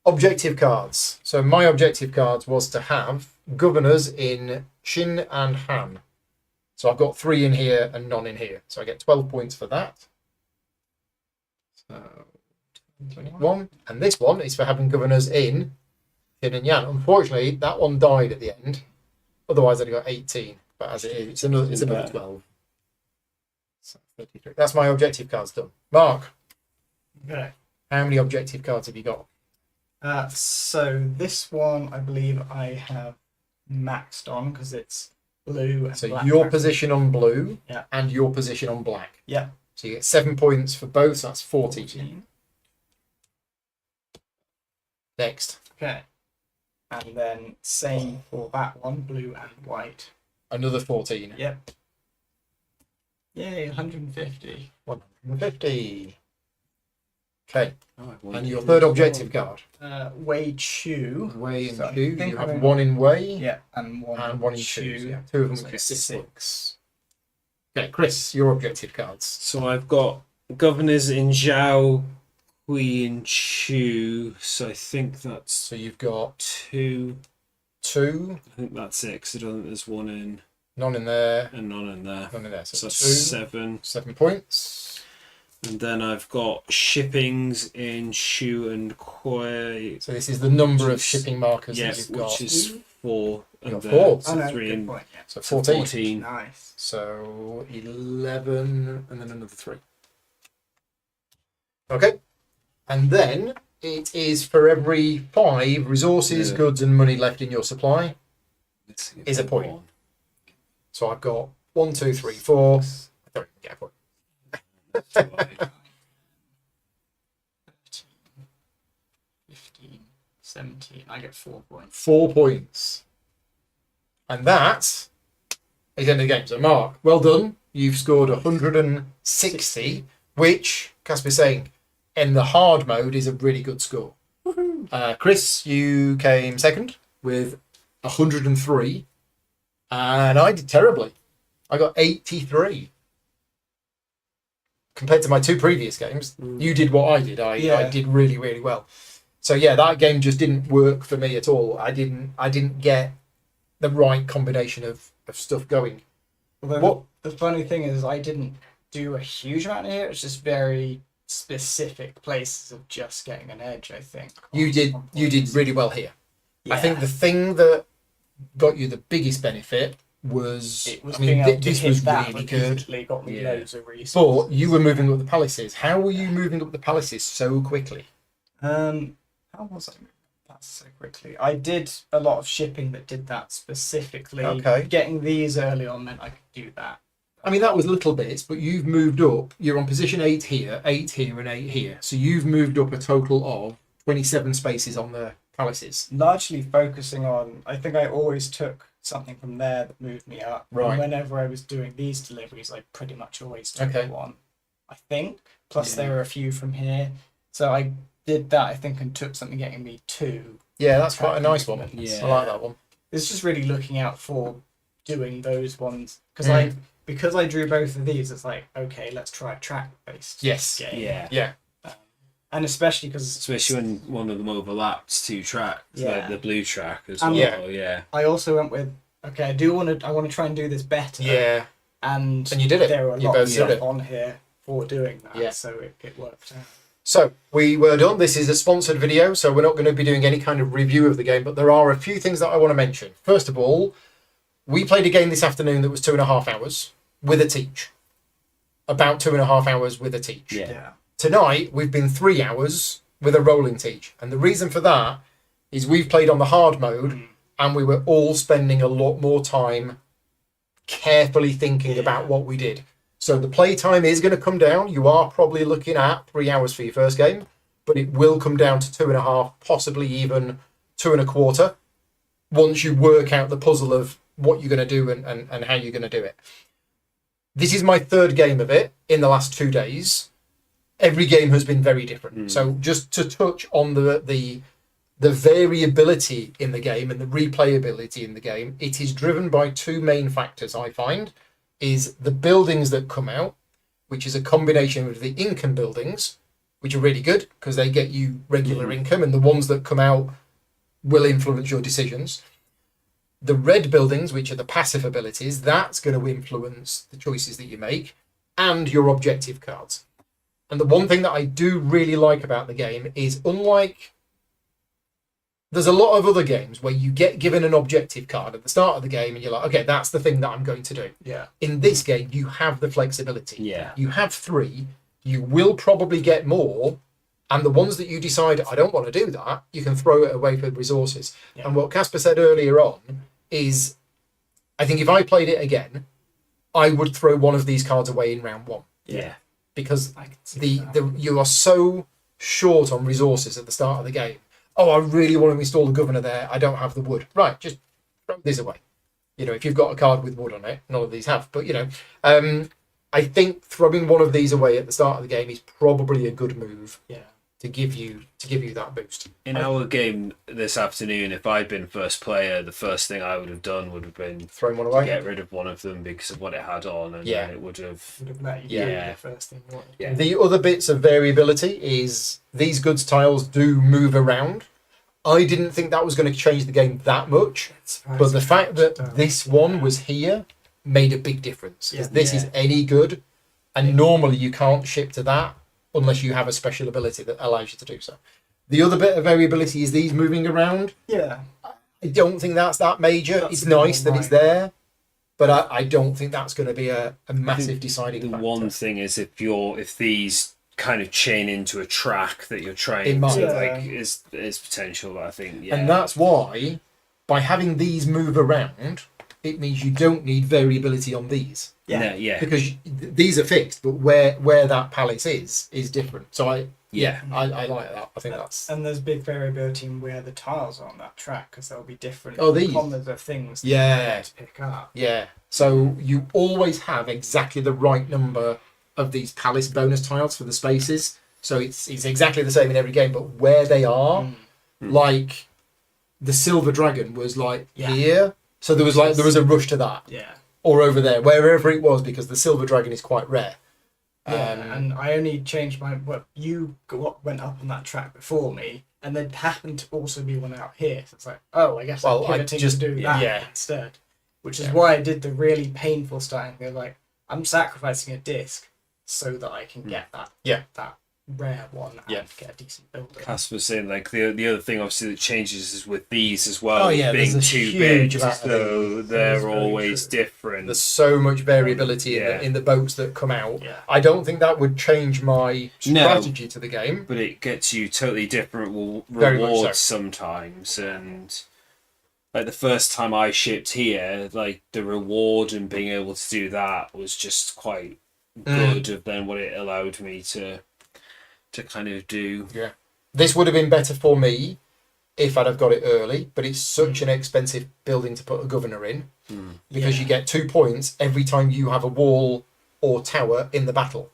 Objective cards. So my objective cards was to have governors in Shin and Han. So I've got 3 in here and none in here. So I get 12 points for that. So 21. And this one is for having governors in Shin and Yan. Unfortunately, that one died at the end. Otherwise, I'd have got 18. But as it is, it's another 12. So 33. That's my objective cards done. Mark, Okay. how many objective cards have you got? So this one, I believe I have maxed on because it's blue and So black. your position on blue Yeah. and your position on black. Yeah. So you get 7 points for both. So that's 14. 14. Next, Okay. And then same for that one, blue and white. another 14. Yep. Yay, 150. 150. Okay, Oh, and your third objective card. Wei Chu. Wei and So I Chu. think You I'm have in- 1 in Wei Yeah, and one and 1 in Chu. So yeah, 2 of them So get it's 6 6. points. Okay, Chris, your objective cards. So I've got governors in Zhao, Hui, and Chu. So I think that's So you've got 2. 2, I think that's it, 'cause I don't think there's 1 in none in there, and none in there. none in there. So So that's 2, 7. 7 points. And then I've got shippings in Shu and Kui. So this is the number of Which is- shipping markers Yeah, that you've got. which is 4. You've And got then 4. Oh, no, 3 good and point, yeah. So so 14. 14. Nice. So 11 and then another 3. Okay. And then it is for every 5 resources, Yeah. goods, and money left in your supply. Let's see if Is a I've point. got one. So I've got 1, 2, 3, 4. I don't even get a point. So I- 13, 15, 17. I get 4 points. 4 points. And that is the end of the game. So Mark, well done. You've scored 160, which, Casper's saying, in the hard mode is a really good score. Chris, you came second with 103. And I did terribly. I got 83. Compared to my 2 previous games, you did what I did. I Yeah. did really, really well. So yeah, that game just didn't work for me at all. I didn't get the right combination of stuff going. Although What- the funny thing is, I didn't do a huge amount here. It's just very specific places of just getting an edge, I think. You did really well here. I think the thing that got you the biggest benefit was, it was I mean, being able to this hit was that really good. repeatedly, got me Yeah. loads of resources. But you were moving up the palaces. How were you moving up the palaces so quickly? How was I moving that so quickly? I did a lot of shipping that did that specifically. Okay. Getting these early on meant I could do that. I mean, that was little bits, but you've moved up. You're on position 8 here, and 8 here. So you've moved up a total of 27 spaces on the palaces. Largely focusing on, I think I always took something from there that moved me up. Right. And whenever I was doing these deliveries, I pretty much always took Okay. one, I think. Plus, Yeah. there were a few from here. So I did that, I think, and took something getting me 2. Yeah, that's quite a nice one. movements. I like that one. It's just really looking out for doing those ones because Mm. because I drew both of these. It's like, okay, let's try a track based Yes. game. Yeah. Yeah. And especially because Especially when one of them overlaps 2 tracks, Yeah. like the blue track as And- well. Yeah. I also went with, okay, I want to try and do this better. Yeah. And And you did it. there were a You lot both of did stuff it. on here for doing that. Yeah. So it worked out. So we were done. This is a sponsored video, so we're not going to be doing any kind of review of the game, but there are a few things that I want to mention. First of all, we played a game this afternoon that was 2.5 hours with a teach. About 2.5 hours with a teach. Yeah. Tonight, we've been 3 hours with a rolling teach. And the reason for that is we've played on the hard mode and we were all spending a lot more time carefully thinking about what we did. So the play time is going to come down. You are probably looking at 3 hours for your first game, but it will come down to 2.5, possibly even 2.25, once you work out the puzzle of what you're going to do and how you're going to do it. This is my third game of it in the last 2 days. Every game has been very different. So just to touch on the variability in the game and the replayability in the game, it is driven by 2 main factors, I find, is the buildings that come out, which is a combination of the income buildings, which are really good because they get you regular income, and the ones that come out will influence your decisions. The red buildings, which are the passive abilities, that's going to influence the choices that you make, and your objective cards. And the one thing that I do really like about the game is, unlike, there's a lot of other games where you get given an objective card at the start of the game and you're like, okay, that's the thing that I'm going to do. Yeah. In this game, you have the flexibility. Yeah. You have 3. You will probably get more. And the ones that you decide, I don't want to do that, you can throw it away for resources. Yeah. And what Casper said earlier on is, I think if I played it again, I would throw one of these cards away in round 1. Yeah. Because I can see that. you are so short on resources at the start of the game. Oh, I really want to install a governor there. I don't have the wood. Right, just throw this away. You know, if you've got a card with wood on it, none of these have. But, you know, I think throwing one of these away at the start of the game is probably a good move. Yeah. To give you that boost. In our game this afternoon, if I'd been first player, the first thing I would have done would have been Throwing one away. get rid of one of them because of what it had on, and Yeah. then it would have. Would have let you Yeah. do the first thing you wanted. Yeah. The other bits of variability is these goods tiles do move around. I didn't think that was going to change the game that much, but the fact that this one was here made a big difference. Because this is any good, and normally you can't ship to that unless you have a special ability that allows you to do so. The other bit of variability is these moving around. Yeah. I don't think that's that major. That's it's a bit nice more that it's minor. there, but I don't think that's going to be a massive deciding The factor. one thing is if these kind of chain into a track that you're It trying might. to Yeah. like is potential. I think. Yeah. And that's why, by having these move around, it means you don't need variability on these. Yeah. No, yeah. Because these are fixed, but where that palace is different. So I like that. I think that's And there's big variability in where the tiles are on that track, because there'll be different these. commas of things that Yeah. you have to pick up. yeah. So you always have exactly the right number of these palace bonus tiles for the spaces. So it's exactly the same in every game, but where they are, like the silver dragon was like here, so there was a rush to that, Yeah. or over there, wherever it was, because the silver dragon is quite rare. And I only changed my. Well, you went up on that track before me, and there happened to also be one out here. So it's like, oh, I guess Well, I'm I pivoting just- to do that yeah. instead. Which is Yeah. why I did the really painful starting thing. Like, I'm sacrificing a disc so that I can get that that rare one and Yeah. get a decent build. Cass was saying, like the other thing obviously that changes is with these as well. Oh, yeah, being there's a too huge big, amount of so That's they're very always true. different. There's so much variability Yeah. in the boats that come out. Yeah. I don't think that would change my No. strategy to the game. But it gets you totally different Very much rewards so. sometimes, and like the first time I shipped here, like the reward and being able to do that was just quite good. Of then what it allowed me to kind of do. Yeah. This would have been better for me if I'd have got it early, but it's such an expensive building to put a governor in because you get 2 points every time you have a wall or tower in the battle.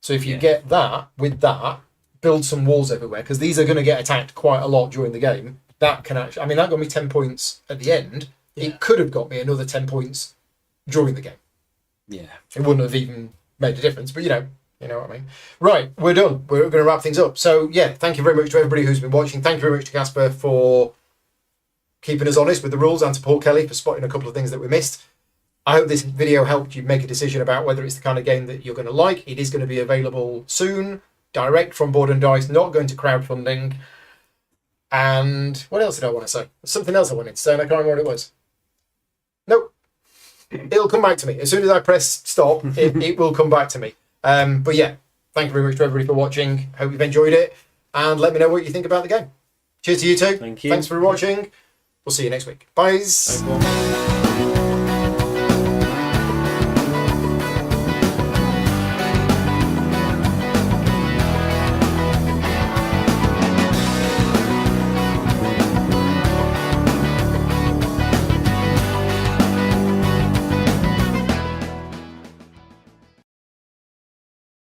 So if you get that, with that, build some walls everywhere, because these are going to get attacked quite a lot during the game. That can actually, I mean, that got me 10 points at the end. Yeah. It could have got me another 10 points during the game. Yeah. It wouldn't have even made a difference, but you know what I mean. Right, we're done. We're going to wrap things up. So yeah, thank you very much to everybody who's been watching. Thank you very much to Casper for keeping us honest with the rules, and to Paul Kelly for spotting a couple of things that we missed. I hope this video helped you make a decision about whether it's the kind of game that you're going to like. It is going to be available soon, direct from Board and Dice, not going to crowdfunding. And what else did I want to say? There's something else I wanted to say, and I can't remember what it was. Nope. It'll come back to me. As soon as I press stop, it will come back to me. But yeah, thank you very much to everybody for watching. Hope you've enjoyed it, and let me know what you think about the game. Cheers to you two. Thank you. Thanks for watching. We'll see you next week. Bye. Everyone.